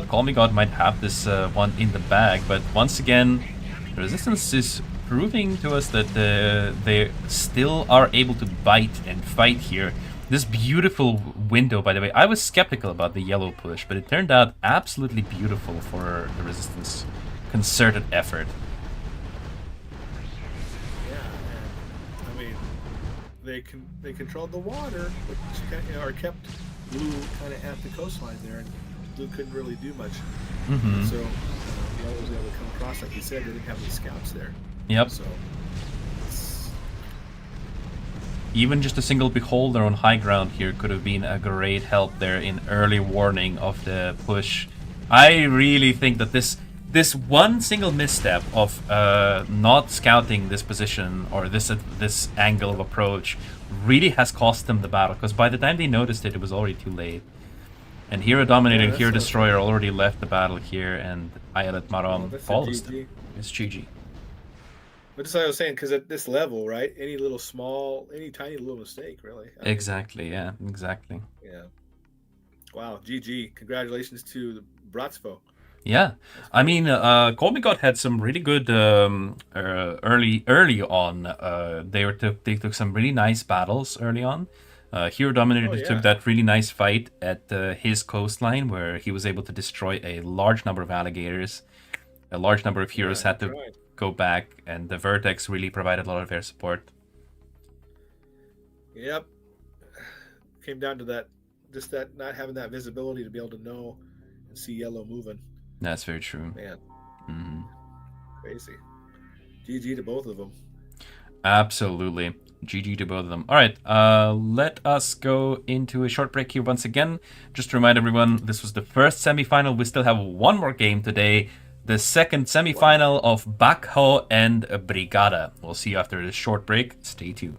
[SPEAKER 1] Call Me God might have this one in the bag, but once again, Resistance is proving to us that they still are able to bite and fight here. This beautiful window, by the way, I was skeptical about the yellow push, but it turned out absolutely beautiful for the Resistance concerted effort.
[SPEAKER 2] Yeah, and I mean, they controlled the water, which or kept Blue kind of at the coastline there, and Blue couldn't really do much.
[SPEAKER 1] Mm-hmm.
[SPEAKER 2] So Yellow was able to come across, like you said, they didn't have any scouts there.
[SPEAKER 1] Yep.
[SPEAKER 2] So
[SPEAKER 1] even just a single beholder on high ground here could have been a great help there in early warning of the push. I really think that this one single misstep of not scouting this position or this angle of approach really has cost them the battle, because by the time they noticed it, it was already too late. And Hero Dominator and Hero Destroyer already left the battle here, and Ayelet Maram follows them. It's GG.
[SPEAKER 2] But that's what I was saying, because at this level, right, any tiny little mistake, really.
[SPEAKER 1] Exactly, yeah, exactly.
[SPEAKER 2] Yeah. Wow, GG. Congratulations to the BRATSTVO.
[SPEAKER 1] Yeah, I mean, Call Me God had some really good early on. They took some really nice battles early on. Hero Dominator took that really nice fight at his coastline, where he was able to destroy a large number of alligators. A large number of heroes had to go back, and the Vertex really provided a lot of air support.
[SPEAKER 2] Yep. Came down to that, just that not having that visibility to be able to know and see Yellow moving.
[SPEAKER 1] That's very true.
[SPEAKER 2] Man.
[SPEAKER 1] Mm-hmm.
[SPEAKER 2] Crazy. GG to both of them.
[SPEAKER 1] Absolutely. GG to both of them. All right, let us go into a short break here once again. Just to remind everyone, this was the first semifinal. We still have one more game today. The second semifinal of BACH and Brigada. We'll see you after this short break. Stay tuned.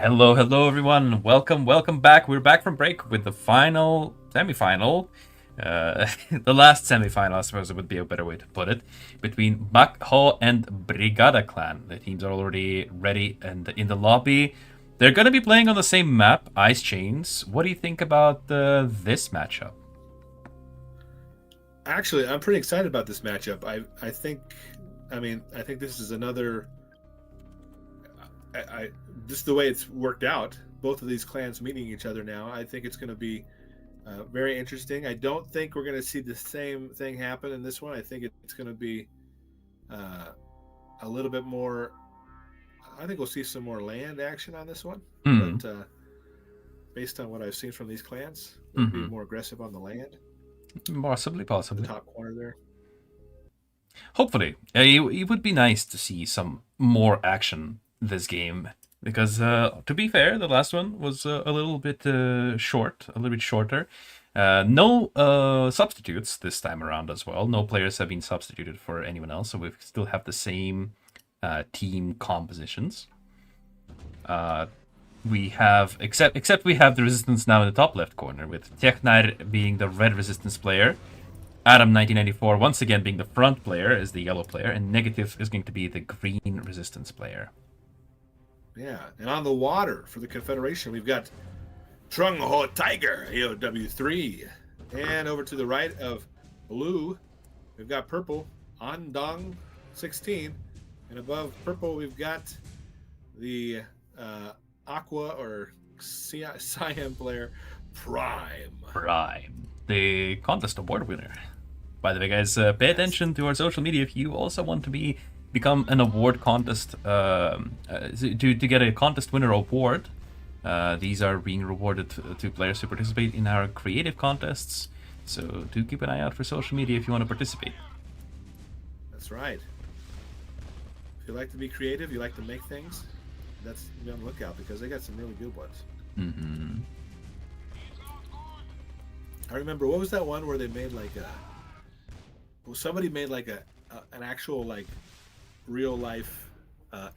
[SPEAKER 1] Hello, hello, everyone. Welcome back. We're back from break with the final semifinal. The last semifinal, I suppose it would be a better way to put it, between BACH and Brigada Clan. The teams are already ready and in the lobby. They're going to be playing on the same map, Ice Chains. What do you think about this matchup?
[SPEAKER 2] Actually, I'm pretty excited about this matchup. I think this is another. Just the way it's worked out, both of these clans meeting each other now. I think it's going to be very interesting. I don't think we're going to see the same thing happen in this one. I think it's going to be a little bit more. I think we'll see some more land action on this one, but based on what I've seen from these clans, they'll be more aggressive on the land.
[SPEAKER 1] Possibly.
[SPEAKER 2] The top corner there.
[SPEAKER 1] Hopefully. It would be nice to see some more action this game. Because, to be fair, the last one was a little bit shorter. No substitutes this time around as well. No players have been substituted for anyone else, so we still have the same team compositions. We have, except we have the Resistance now in the top left corner, with Technar being the red Resistance player, Adam 1994 once again being the front player as the yellow player, and Negative is going to be the green Resistance player.
[SPEAKER 2] Yeah, and on the water for the Confederation, we've got Trung Ho Tiger, AOW3. And over to the right of blue, we've got purple, Andong 16. And above purple, we've got the Aqua or Cyan player, Prime.
[SPEAKER 1] The contest award winner. By the way, guys, pay attention to our social media if you also want to become an award contest, to get a contest winner award. These are being rewarded to players who participate in our creative contests. So do keep an eye out for social media if you want to participate.
[SPEAKER 2] That's right. If you like to be creative, you like to make things, that's be on the lookout because they got some really good ones. I remember, what was that one where they made like somebody made like an actual like real life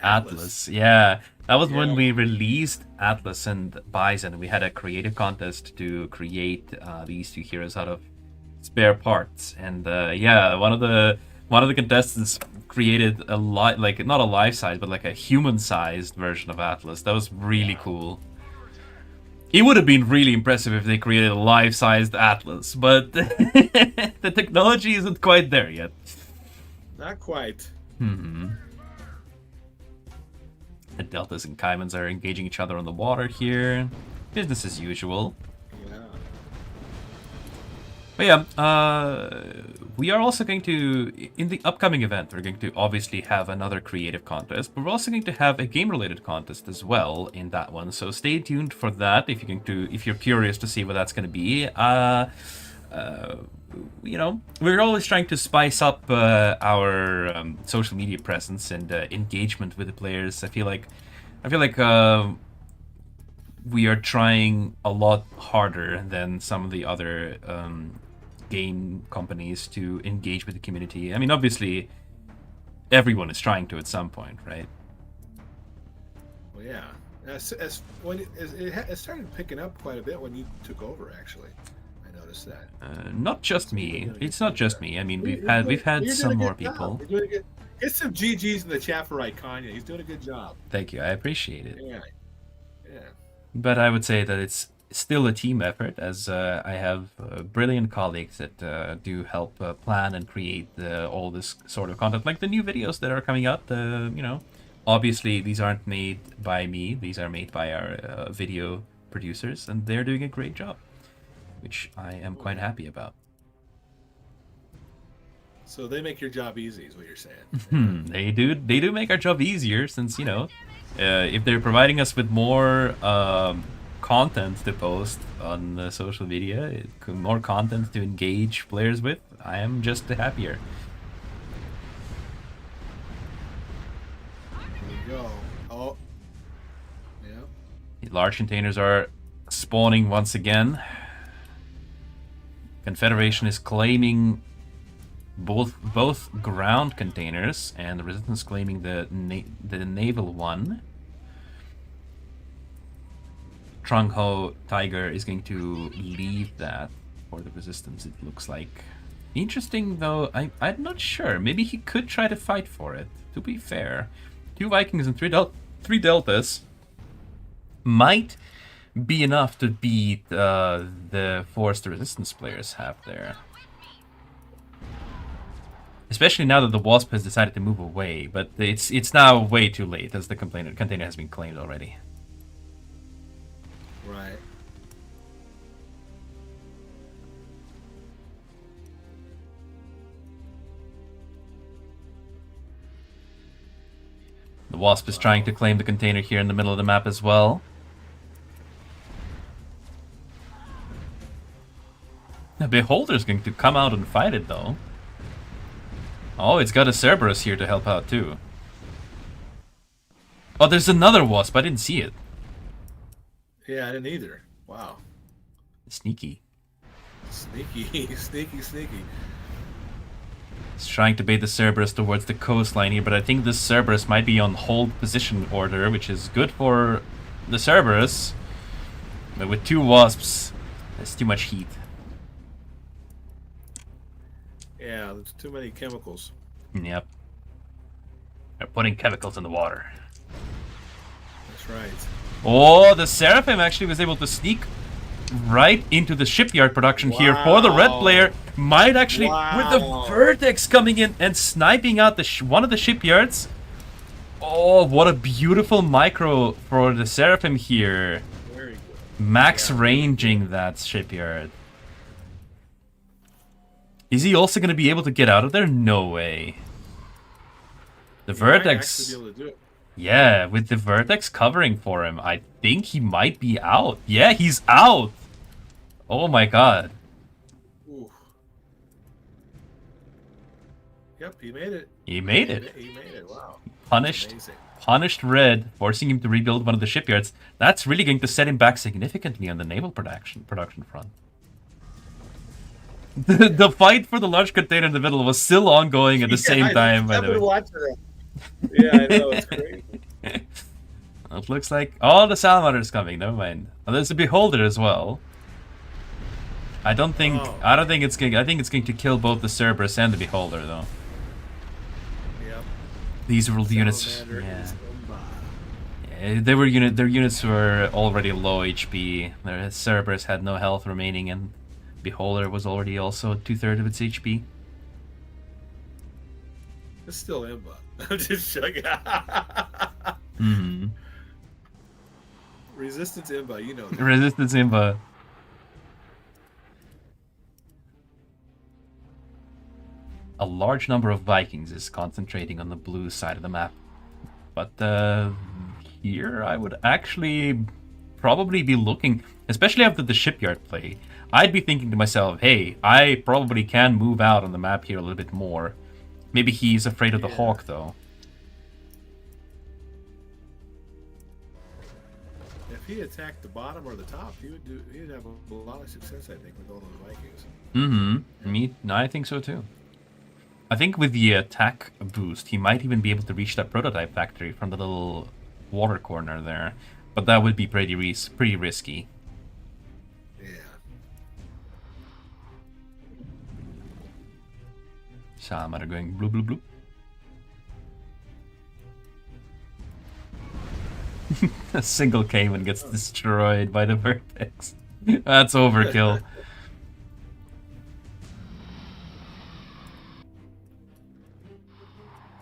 [SPEAKER 2] Atlas.
[SPEAKER 1] Yeah, that was when we released Atlas and Bison. We had a creative contest to create these two heroes out of spare parts, and one of the contestants created a lot, like not a life-size but like a human-sized version of Atlas. That was really cool. It would have been really impressive if they created a life-sized Atlas, but the technology isn't quite there yet.
[SPEAKER 2] Not quite.
[SPEAKER 1] The Deltas and Caimans are engaging each other on the water here. Business as usual.
[SPEAKER 2] Yeah.
[SPEAKER 1] But yeah, we are also going to, in the upcoming event, we're going to obviously have another creative contest, but we're also going to have a game-related contest as well in that one. So stay tuned for that if you're curious to see what that's going to be. You know, we're always trying to spice up our social media presence and engagement with the players. I feel like we are trying a lot harder than some of the other game companies to engage with the community. I mean, obviously, everyone is trying to at some point, right?
[SPEAKER 2] Well, yeah. It started picking up quite a bit when you took over, actually. That.
[SPEAKER 1] Not just me. It's not just me. I mean, we've had some more people.
[SPEAKER 2] Get some GGs in the chat for Icania. He's doing a good job.
[SPEAKER 1] Thank you. I appreciate it.
[SPEAKER 2] Yeah.
[SPEAKER 1] But I would say that it's still a team effort, as I have brilliant colleagues that do help plan and create all this sort of content, like the new videos that are coming out. You know, obviously these aren't made by me. These are made by our video producers, and they're doing a great job, which I am quite happy about.
[SPEAKER 2] So they make your job easy, is what you're saying.
[SPEAKER 1] They do make our job easier, since, you know, if they're providing us with more content to post on social media, more content to engage players with, I am just happier.
[SPEAKER 2] Here we go. Oh, yeah.
[SPEAKER 1] Large containers are spawning once again. Confederation is claiming both ground containers, and the Resistance claiming the naval one. Trungho Tiger is going to leave that for the Resistance, it looks like. Interesting, though, I'm not sure. Maybe he could try to fight for it, to be fair. 2 Vikings and 3 Deltas might be enough to beat the force the Resistance players have there. Especially now that the Wasp has decided to move away, but it's now way too late as the container has been claimed already.
[SPEAKER 2] Right.
[SPEAKER 1] The Wasp is trying to claim the container here in the middle of the map as well. The Beholder's going to come out and fight it, though. Oh, it's got a Cerberus here to help out, too. Oh, there's another Wasp. I didn't see it.
[SPEAKER 2] Yeah, I didn't either. Wow.
[SPEAKER 1] Sneaky.
[SPEAKER 2] Sneaky, sneaky, sneaky.
[SPEAKER 1] He's trying to bait the Cerberus towards the coastline here, but I think this Cerberus might be on hold position order, which is good for the Cerberus. But with 2 Wasps, there's too much heat.
[SPEAKER 2] Yeah, there's too many chemicals.
[SPEAKER 1] Yep. They're putting chemicals in the water.
[SPEAKER 2] That's right.
[SPEAKER 1] Oh, the Seraphim actually was able to sneak right into the shipyard production here for the red player. Might actually, with the Vertex coming in and sniping out the one of the shipyards. Oh, what a beautiful micro for the Seraphim here.
[SPEAKER 2] Very good.
[SPEAKER 1] Max ranging that shipyard. Is he also going to be able to get out of there? No way. The Vertex...
[SPEAKER 2] Might actually be able to do it.
[SPEAKER 1] Yeah, with the Vertex covering for him, I think he might be out. Yeah, he's out! Oh my god.
[SPEAKER 2] Ooh. Yep, he made it.
[SPEAKER 1] He made it.
[SPEAKER 2] He made it, wow.
[SPEAKER 1] Punished red, forcing him to rebuild one of the shipyards. That's really going to set him back significantly on the naval production front. The fight for the large container in the middle was still ongoing at the same time, by the way.
[SPEAKER 2] Yeah, I know, it's crazy.
[SPEAKER 1] It looks like all the Salamander's coming, never mind. Oh, there's a Beholder as well. I think it's going to kill both the Cerberus and the Beholder, though.
[SPEAKER 2] Yep.
[SPEAKER 1] These were the units. Yeah, their units were already low HP. Their Cerberus had no health remaining, and Beholder was already also 2/3 of its HP.
[SPEAKER 2] It's still Imba. I'm just joking.
[SPEAKER 1] Mm-hmm.
[SPEAKER 2] Resistance Imba, you know that.
[SPEAKER 1] Resistance Imba. A large number of Vikings is concentrating on the blue side of the map. But here I would actually probably be looking, especially after the shipyard play, I'd be thinking to myself, hey, I probably can move out on the map here a little bit more. Maybe he's afraid of the Hawk, though.
[SPEAKER 2] If he attacked the bottom or the top, he'd have a lot of success, I think, with all those Vikings.
[SPEAKER 1] Mm-hmm. I think so, too. I think with the attack boost, he might even be able to reach that prototype factory from the little water corner there. But that would be pretty risky.
[SPEAKER 2] Yeah.
[SPEAKER 1] Salamander going blue, blue, blue. A single Cayman gets destroyed by the Vertex. That's overkill.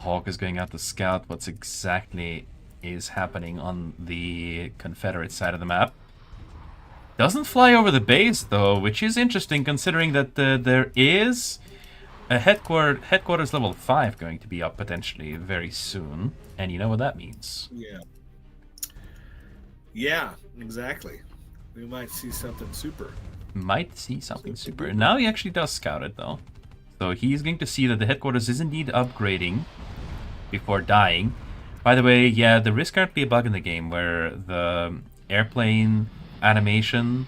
[SPEAKER 1] Hawk is going out to scout what's exactly is happening on the Confederate side of the map. Doesn't fly over the base, though, which is interesting considering that there is a headquarters level 5 going to be up potentially very soon. And you know what that means.
[SPEAKER 2] Yeah. Yeah, exactly. We might see something super.
[SPEAKER 1] Might see something super. Now he actually does scout it, though. So he's going to see that the headquarters is indeed upgrading before dying. By the way, yeah, there is currently a bug in the game where the airplane animation,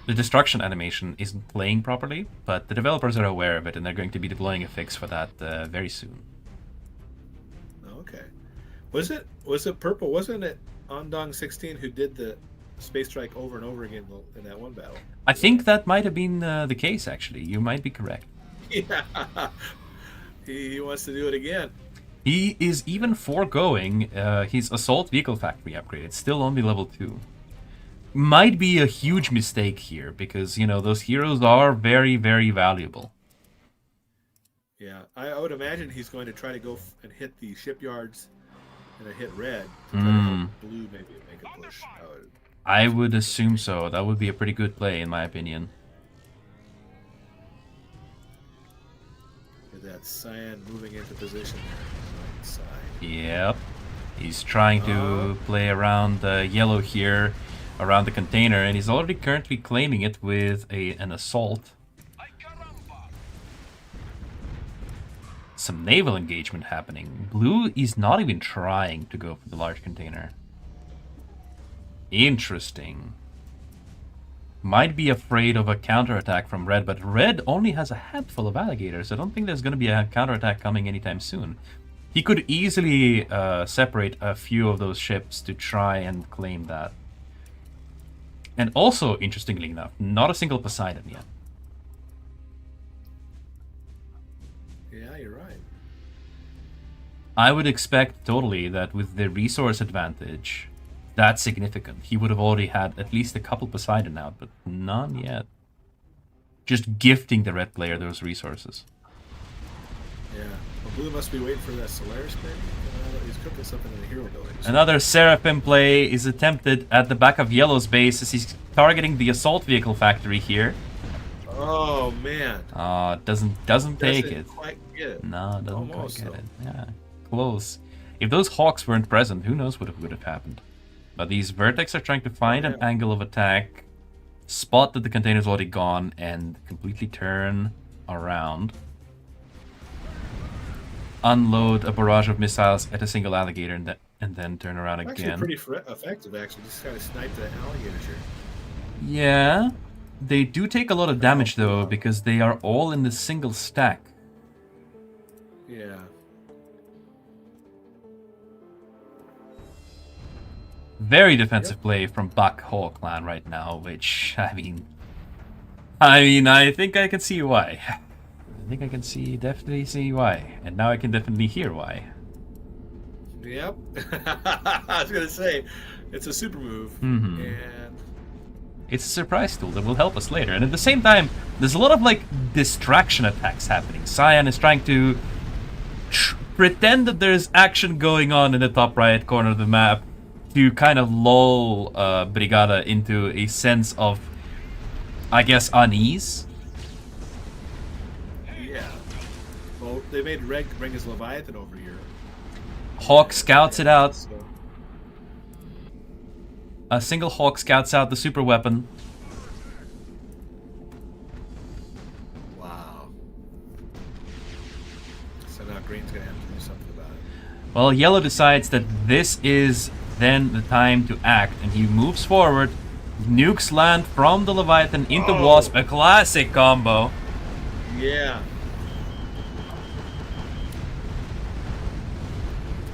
[SPEAKER 1] the destruction animation, isn't playing properly, but the developers are aware of it, and they're going to be deploying a fix for that very soon.
[SPEAKER 2] Okay. Was it Purple? Wasn't it Ondong 16 who did the space strike over and over again in that one battle.
[SPEAKER 1] I think that might have been the case, actually. You might be correct.
[SPEAKER 2] Yeah. He wants to do it again.
[SPEAKER 1] He is even foregoing his assault vehicle factory upgrade. It's still only level 2. Might be a huge mistake here because, you know, those heroes are very, very valuable.
[SPEAKER 2] Yeah, I would imagine he's going to try to go and hit the shipyards and hit red to try to help blue maybe make a push.
[SPEAKER 1] I would assume so. That would be a pretty good play, in my opinion.
[SPEAKER 2] Get that cyan moving into position there. Right side.
[SPEAKER 1] Yep. He's trying to play around yellow here, around the container, and he's already currently claiming it with an assault. Some naval engagement happening. Blue is not even trying to go for the large container. Interesting. Might be afraid of a counterattack from red, but red only has a handful of alligators. I don't think there's going to be a counterattack coming anytime soon. He could easily separate a few of those ships to try and claim that. And also, interestingly enough, not a single Poseidon yet.
[SPEAKER 2] Yeah, you're right.
[SPEAKER 1] I would expect totally that with the resource advantage, that's significant. He would have already had at least a couple Poseidon out, but none yet. Just gifting the red player those resources.
[SPEAKER 2] Yeah. Well, blue must be waiting for that Solaris maybe. He's cooking something in the hero building.
[SPEAKER 1] Another Seraphim play is attempted at the back of yellow's base as he's targeting the assault vehicle factory here.
[SPEAKER 2] Oh man.
[SPEAKER 1] Doesn't take it.
[SPEAKER 2] Quite get it.
[SPEAKER 1] No, doesn't
[SPEAKER 2] Almost,
[SPEAKER 1] quite get
[SPEAKER 2] though.
[SPEAKER 1] it. Yeah, close. If those hawks weren't present, who knows what would have happened. But these vertex are trying to find an angle of attack, spot that the container's already gone, and completely turn around. Unload a barrage of missiles at a single alligator and then turn around
[SPEAKER 2] Actually
[SPEAKER 1] again.
[SPEAKER 2] pretty effective, actually. Just kind of snipe the alligators here.
[SPEAKER 1] Yeah, they do take a lot of damage though, because they are all in the single stack.
[SPEAKER 2] Yeah.
[SPEAKER 1] Very defensive play from BACH Hawk clan right now, which, I think I can see why. I think I can definitely see why. And now I can definitely hear why.
[SPEAKER 2] Yep. I was going to say, it's a super move.
[SPEAKER 1] Mm-hmm.
[SPEAKER 2] And
[SPEAKER 1] It's a surprise tool that will help us later. And at the same time, there's a lot of, like, distraction attacks happening. Cyan is trying to pretend that there's action going on in the top right corner of the map to kind of lull Brigada into a sense of, I guess, unease.
[SPEAKER 2] yeah. Well, they made Red bring his Leviathan over here.
[SPEAKER 1] Hawk scouts it out.
[SPEAKER 2] So,
[SPEAKER 1] A single Hawk scouts out the super weapon.
[SPEAKER 2] wow. So now Green's going to have to do something about it.
[SPEAKER 1] Well, Yellow decides that this is then the time to act, and he moves forward. Nukes land from the Leviathan into Wasp, a classic combo.
[SPEAKER 2] Yeah.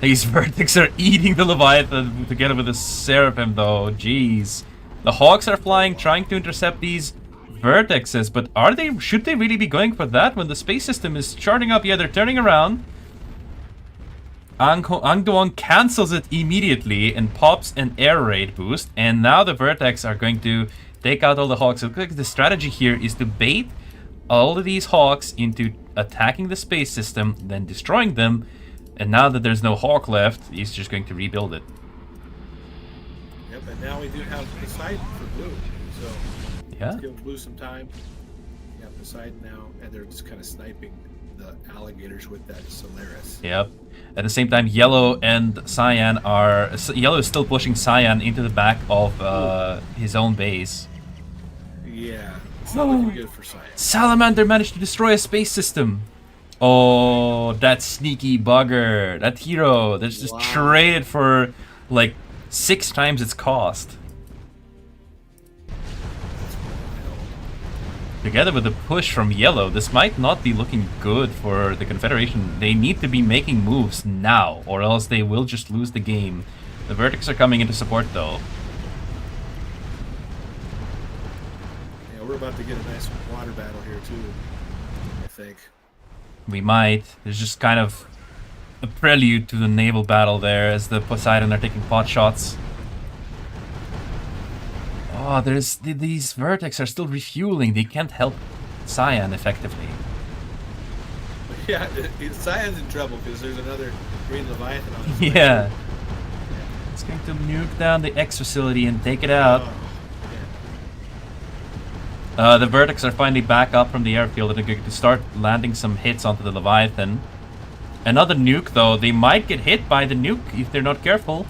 [SPEAKER 1] These Vertex are eating the Leviathan together with the Seraphim, though. Jeez. The Hawks are flying, trying to intercept these Vertexes, but should they really be going for that when the space system is charting up? Yeah, they're turning around. Angduong cancels it immediately and pops an air raid boost, and now the Vertex are going to take out all the Hawks. So the strategy here is to bait all of these Hawks into attacking the space system, then destroying them, and now that there's no Hawk left, he's just going to rebuild it.
[SPEAKER 2] Yep, and now we do have Poseidon for blue. So
[SPEAKER 1] Yeah.
[SPEAKER 2] let's give blue some time. Yeah, Poseidon now, and they're just kind of sniping the alligators with that Solaris.
[SPEAKER 1] Yep. At the same time, Yellow and Cyan are... Yellow is still pushing Cyan into the back of his own base.
[SPEAKER 2] Yeah, it's not looking good for Cyan.
[SPEAKER 1] Salamander managed to destroy a space system. Oh, that sneaky bugger. That hero that's just traded for like 6 times its cost. Together with the push from Yellow, this might not be looking good for the Confederation. They need to be making moves now, or else they will just lose the game. The Vertex are coming into support though.
[SPEAKER 2] about to get a nice water battle here too, I think.
[SPEAKER 1] We might. There's just kind of a prelude to the naval battle there as the Poseidon are taking pot shots. Oh, these Vertex are still refueling. They can't help Cyan effectively.
[SPEAKER 2] Yeah, Cyan's in trouble because there's another green Leviathan on his way.
[SPEAKER 1] Yeah. It's going to nuke down the X facility and take it out. The Vertex are finally back up from the airfield and are going to start landing some hits onto the Leviathan. Another nuke, though. They might get hit by the nuke if they're not careful.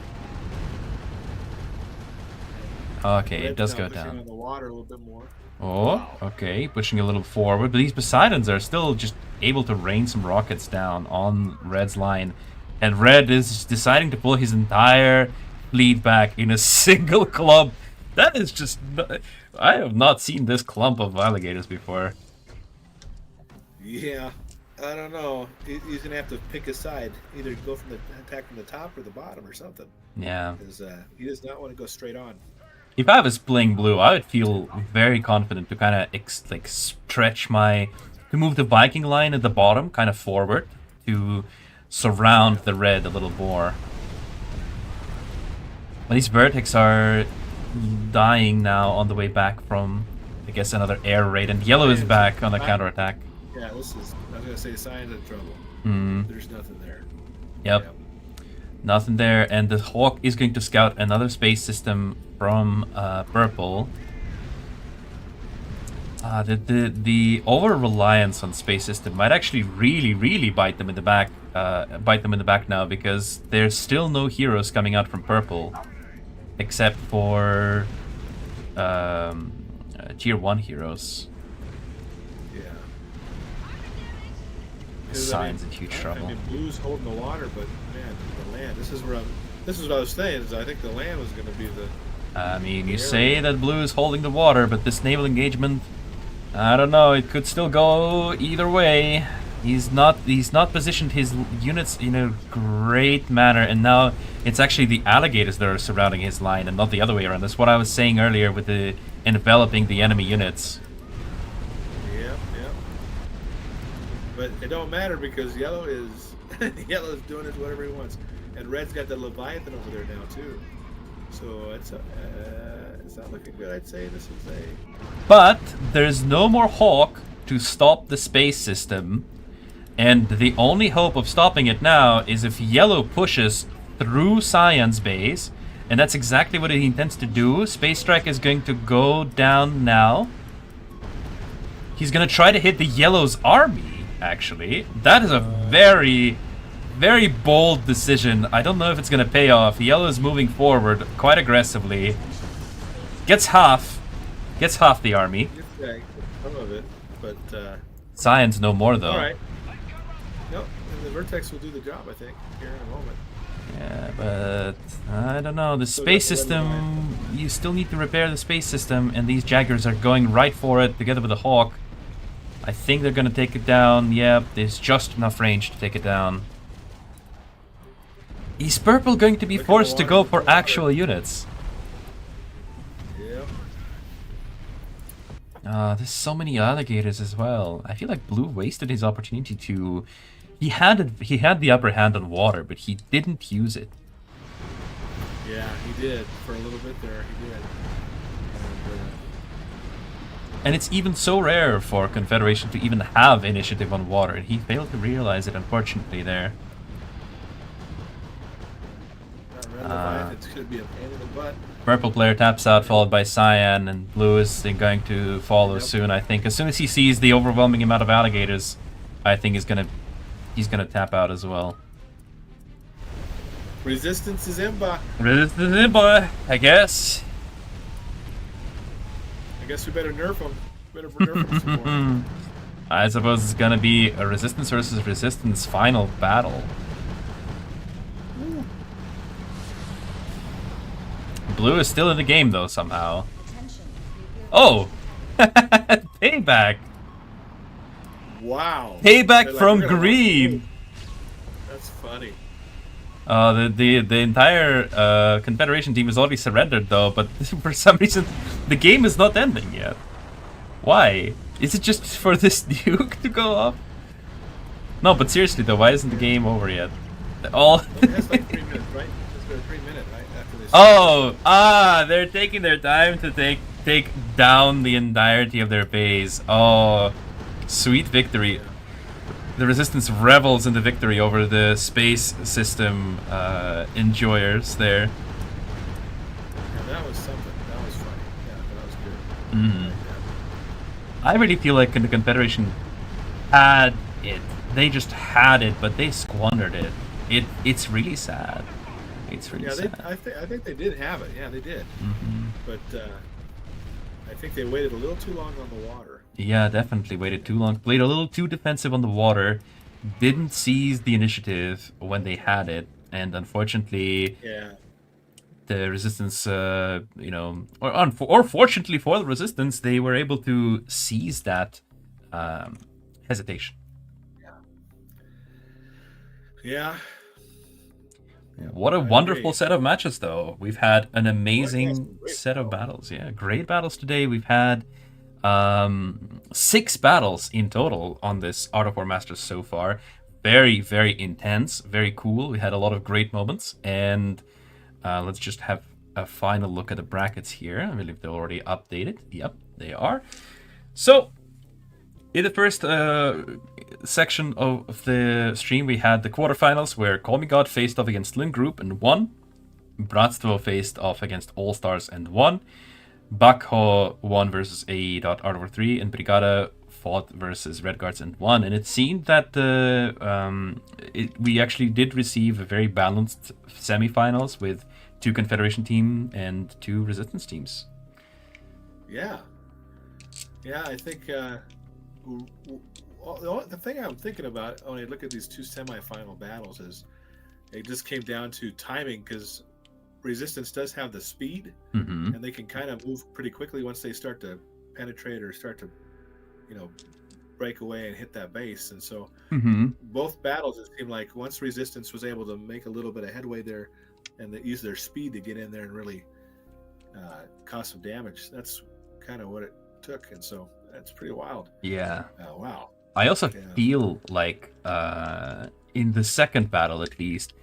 [SPEAKER 1] Okay, it does go down.
[SPEAKER 2] On the water a little bit more.
[SPEAKER 1] Oh, okay, pushing a little forward. But these Poseidons are still just able to rain some rockets down on Red's line. And Red is deciding to pull his entire fleet back in a single clump. That is just... I have not seen this clump of alligators before.
[SPEAKER 2] Yeah, I don't know. He's going to have to pick a side. Either go from the attack from the top or the bottom or something.
[SPEAKER 1] Yeah.
[SPEAKER 2] Because he does not want to go straight on.
[SPEAKER 1] If I was playing blue, I would feel very confident to kind of like stretch my... to move the Viking line at the bottom kind of forward to surround the red a little more. But these Vertex are dying now on the way back from, I guess, another air raid, and yellow is back on the counterattack.
[SPEAKER 2] Yeah, this is... I was going to say Cyan's in trouble. There's nothing there.
[SPEAKER 1] Yep. Nothing there, and the Hawk is going to scout another space system from purple. The over reliance on space system might actually really bite them in the back. Now, because there's still no heroes coming out from purple, except for tier 1 heroes.
[SPEAKER 2] Yeah.
[SPEAKER 1] Cyan's in huge trouble.
[SPEAKER 2] I mean, blue's holding the water, but man, the land. This is what I was saying. Is I think the land was going to be the...
[SPEAKER 1] I mean, you say that blue is holding the water, but this naval engagement, I don't know. It could still go either way. He's not positioned his units in a great manner, and now it's actually the alligators that are surrounding his line, and not the other way around. That's what I was saying earlier with the enveloping the enemy units.
[SPEAKER 2] Yeah. But it don't matter because yellow is doing it whatever he wants, and red's got the Leviathan over there now too. So it's not looking good. I'd say this is a...
[SPEAKER 1] But there's no more Hawk to stop the space system, and the only hope of stopping it now is if yellow pushes through Cyan's base, and that's exactly what he intends to do. Space Strike is going to go down now. He's going to try to hit the yellow's army, actually. That is a very bold decision. I don't know if it's going to pay off. Yellow is moving forward quite aggressively. Gets half the army.
[SPEAKER 2] Yeah, some of it, but...
[SPEAKER 1] Cyan's no more, though.
[SPEAKER 2] All right. Nope, and the Vertex will do the job, I think, here in a moment.
[SPEAKER 1] Yeah, but I don't know. The space system, you still need to repair the space system, and these Jaggers are going right for it together with the Hawk. I think they're going to take it down. Yep, there's just enough range to take it down. Is purple going to be forced to go for actual units?
[SPEAKER 2] Yeah.
[SPEAKER 1] There's so many alligators as well. I feel like blue wasted his opportunity to... He had the upper hand on water, but he didn't use it.
[SPEAKER 2] Yeah, he did. For a little bit there, he did.
[SPEAKER 1] And it's even so rare for Confederation to even have initiative on water, and he failed to realize it, unfortunately, there.
[SPEAKER 2] It's going to be a pain in the butt.
[SPEAKER 1] Purple player taps out, followed by Cyan, and blue is going to follow soon, I think. As soon as he sees the overwhelming amount of alligators, I think he's gonna tap out as well.
[SPEAKER 2] Resistance is Imba.
[SPEAKER 1] Resistance is Imba, I guess.
[SPEAKER 2] I guess we better nerf him. Better nerf him some more.
[SPEAKER 1] I suppose it's gonna be a resistance versus resistance final battle. Blue is still in the game, though, somehow. Oh! Payback!
[SPEAKER 2] Wow.
[SPEAKER 1] Payback
[SPEAKER 2] Like,
[SPEAKER 1] from green!
[SPEAKER 2] That's funny.
[SPEAKER 1] The entire Confederation team is already surrendered, though, but for some reason, the game is not ending yet. Why? Is it just for this nuke to go off? No, but seriously though, why isn't the game over yet? All.
[SPEAKER 2] Well, it has like 3 minutes, right? It's got a 3 minute, right? After this.
[SPEAKER 1] Oh, they're taking their time to take down the entirety of their base. Oh, sweet victory. The Resistance revels in the victory over the space system enjoyers there.
[SPEAKER 2] Yeah, that was something. That was funny. Yeah, that was good.
[SPEAKER 1] Mm. I really feel like the Confederation had it. They just had it, but they squandered it. It's really sad. It's really sad.
[SPEAKER 2] I think they did have it. Yeah, they did.
[SPEAKER 1] Mm-hmm.
[SPEAKER 2] But I think they waited a little too long on the water.
[SPEAKER 1] Yeah, definitely waited too long. Played a little too defensive on the water. Didn't seize the initiative when they had it, and unfortunately,
[SPEAKER 2] Yeah.
[SPEAKER 1] the Resistance, you know, or fortunately for the Resistance, they were able to seize that hesitation.
[SPEAKER 2] Yeah.
[SPEAKER 1] What a wonderful set of matches, though. We've had an amazing
[SPEAKER 2] great
[SPEAKER 1] set of battles. Yeah, great battles today. We've had 6 battles in total on this Art of War Masters so far. Very, very intense, very cool. We had a lot of great moments. And let's just have a final look at the brackets here. I believe they're already updated. Yep, they are. So, in the first section of the stream, we had the quarterfinals where Call Me God faced off against Lin Group and won. BRATSTVO faced off against All Stars and won. BACH won versus AE.Art of War 3, and Brigada fought versus Red Guards and won. And it seemed that we actually did receive a very balanced semifinals with 2 Confederation team and 2 Resistance teams.
[SPEAKER 2] Yeah. Yeah, I think the thing I'm thinking about when I look at these 2 semifinal battles is it just came down to timing, because Resistance does have the speed,
[SPEAKER 1] Mm-hmm.
[SPEAKER 2] and they can kind of move pretty quickly once they start to penetrate or start to, you know, break away and hit that base. And so
[SPEAKER 1] Mm-hmm.
[SPEAKER 2] both battles, it seemed like once Resistance was able to make a little bit of headway there and they use their speed to get in there and really cause some damage, that's kind of what it took. And so that's pretty wild.
[SPEAKER 1] Yeah.
[SPEAKER 2] Wow.
[SPEAKER 1] I also feel like in the second battle, at least,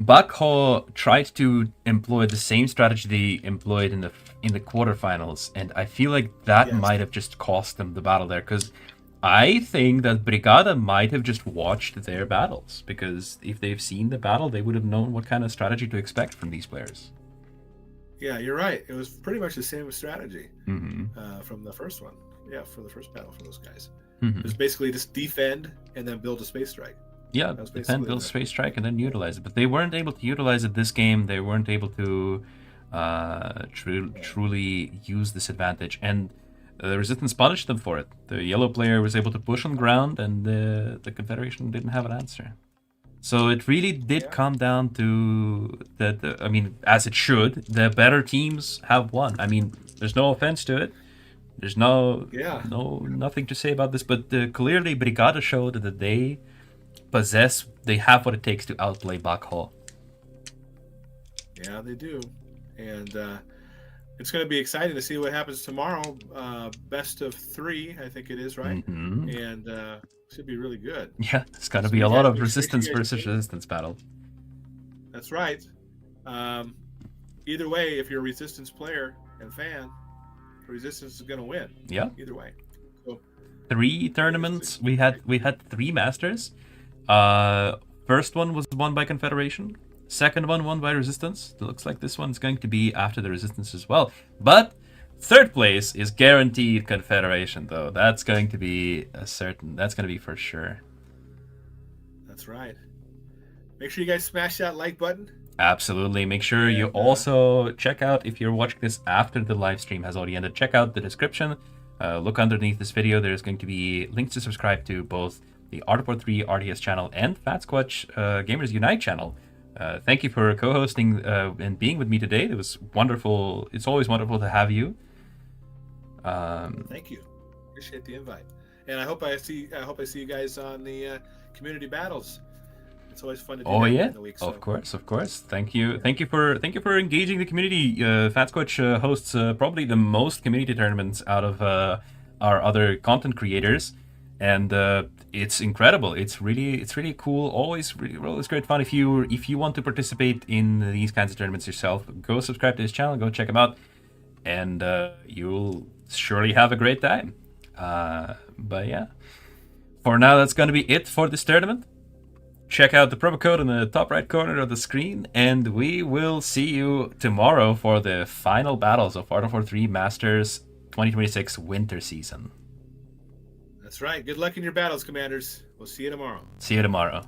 [SPEAKER 1] BACH tried to employ the same strategy they employed in the quarterfinals, and I feel like that might have just cost them the battle there, because I think that Brigada might have just watched their battles, because if they've seen the battle, they would have known what kind of strategy to expect from these players.
[SPEAKER 2] Yeah, you're right. It was pretty much the same strategy
[SPEAKER 1] Mm-hmm.
[SPEAKER 2] from the first one. Yeah, for the first battle for those guys.
[SPEAKER 1] Mm-hmm.
[SPEAKER 2] It was basically just defend and then build a space strike.
[SPEAKER 1] Yeah, defend, build space strike, and then utilize it. But they weren't able to utilize it this game. They weren't able to truly use this advantage. And the Resistance punished them for it. The yellow player was able to push on ground, and the Confederation didn't have an answer. So it really did come down to that. I mean, as it should, the better teams have won. I mean, there's no offense to it. There's nothing to say about this. But clearly, Brigada showed that they have what it takes to outplay BACH.
[SPEAKER 2] Yeah, they do. And it's going to be exciting to see what happens tomorrow. Best of 3, I think it is, right?
[SPEAKER 1] Mm-hmm.
[SPEAKER 2] And should be really good.
[SPEAKER 1] Yeah, it's going to be a lot of Resistance versus Resistance battle.
[SPEAKER 2] That's right. Either way, if you're a Resistance player and fan, Resistance is going to win.
[SPEAKER 1] Yeah.
[SPEAKER 2] Either way. So,
[SPEAKER 1] 3 tournaments. We had 3 Masters. First one was won by Confederation. Second one won by Resistance. It looks like this one's going to be after the Resistance as well. But third place is guaranteed Confederation, though. That's going to be that's going to be for sure.
[SPEAKER 2] That's right. Make sure you guys smash that like button.
[SPEAKER 1] Absolutely. Make sure you also check out, if you're watching this after the live stream has already ended, check out the description. Look underneath this video. There's going to be links to subscribe to both the Art of War 3 RTS channel and Fat Squatch Gamers Unite channel. Thank you for co-hosting and being with me today. It was wonderful. It's always wonderful to have you.
[SPEAKER 2] Thank you. Appreciate the invite. And I hope I see you guys on the community battles. It's always fun to do that in the week. So.
[SPEAKER 1] Of course. Thank you for engaging the community. Fat Squatch hosts probably the most community tournaments out of our other content creators, and it's incredible. It's really cool. Always great fun. If you want to participate in these kinds of tournaments yourself, go subscribe to this channel, go check them out, and you'll surely have a great time. But yeah, for now that's gonna be it for this tournament. Check out the promo code in the top right corner of the screen, and we will see you tomorrow for the final battles of Art of War 3 Masters 2026 winter season.
[SPEAKER 2] That's right. Good luck in your battles, Commanders. We'll see you tomorrow.
[SPEAKER 1] See you tomorrow.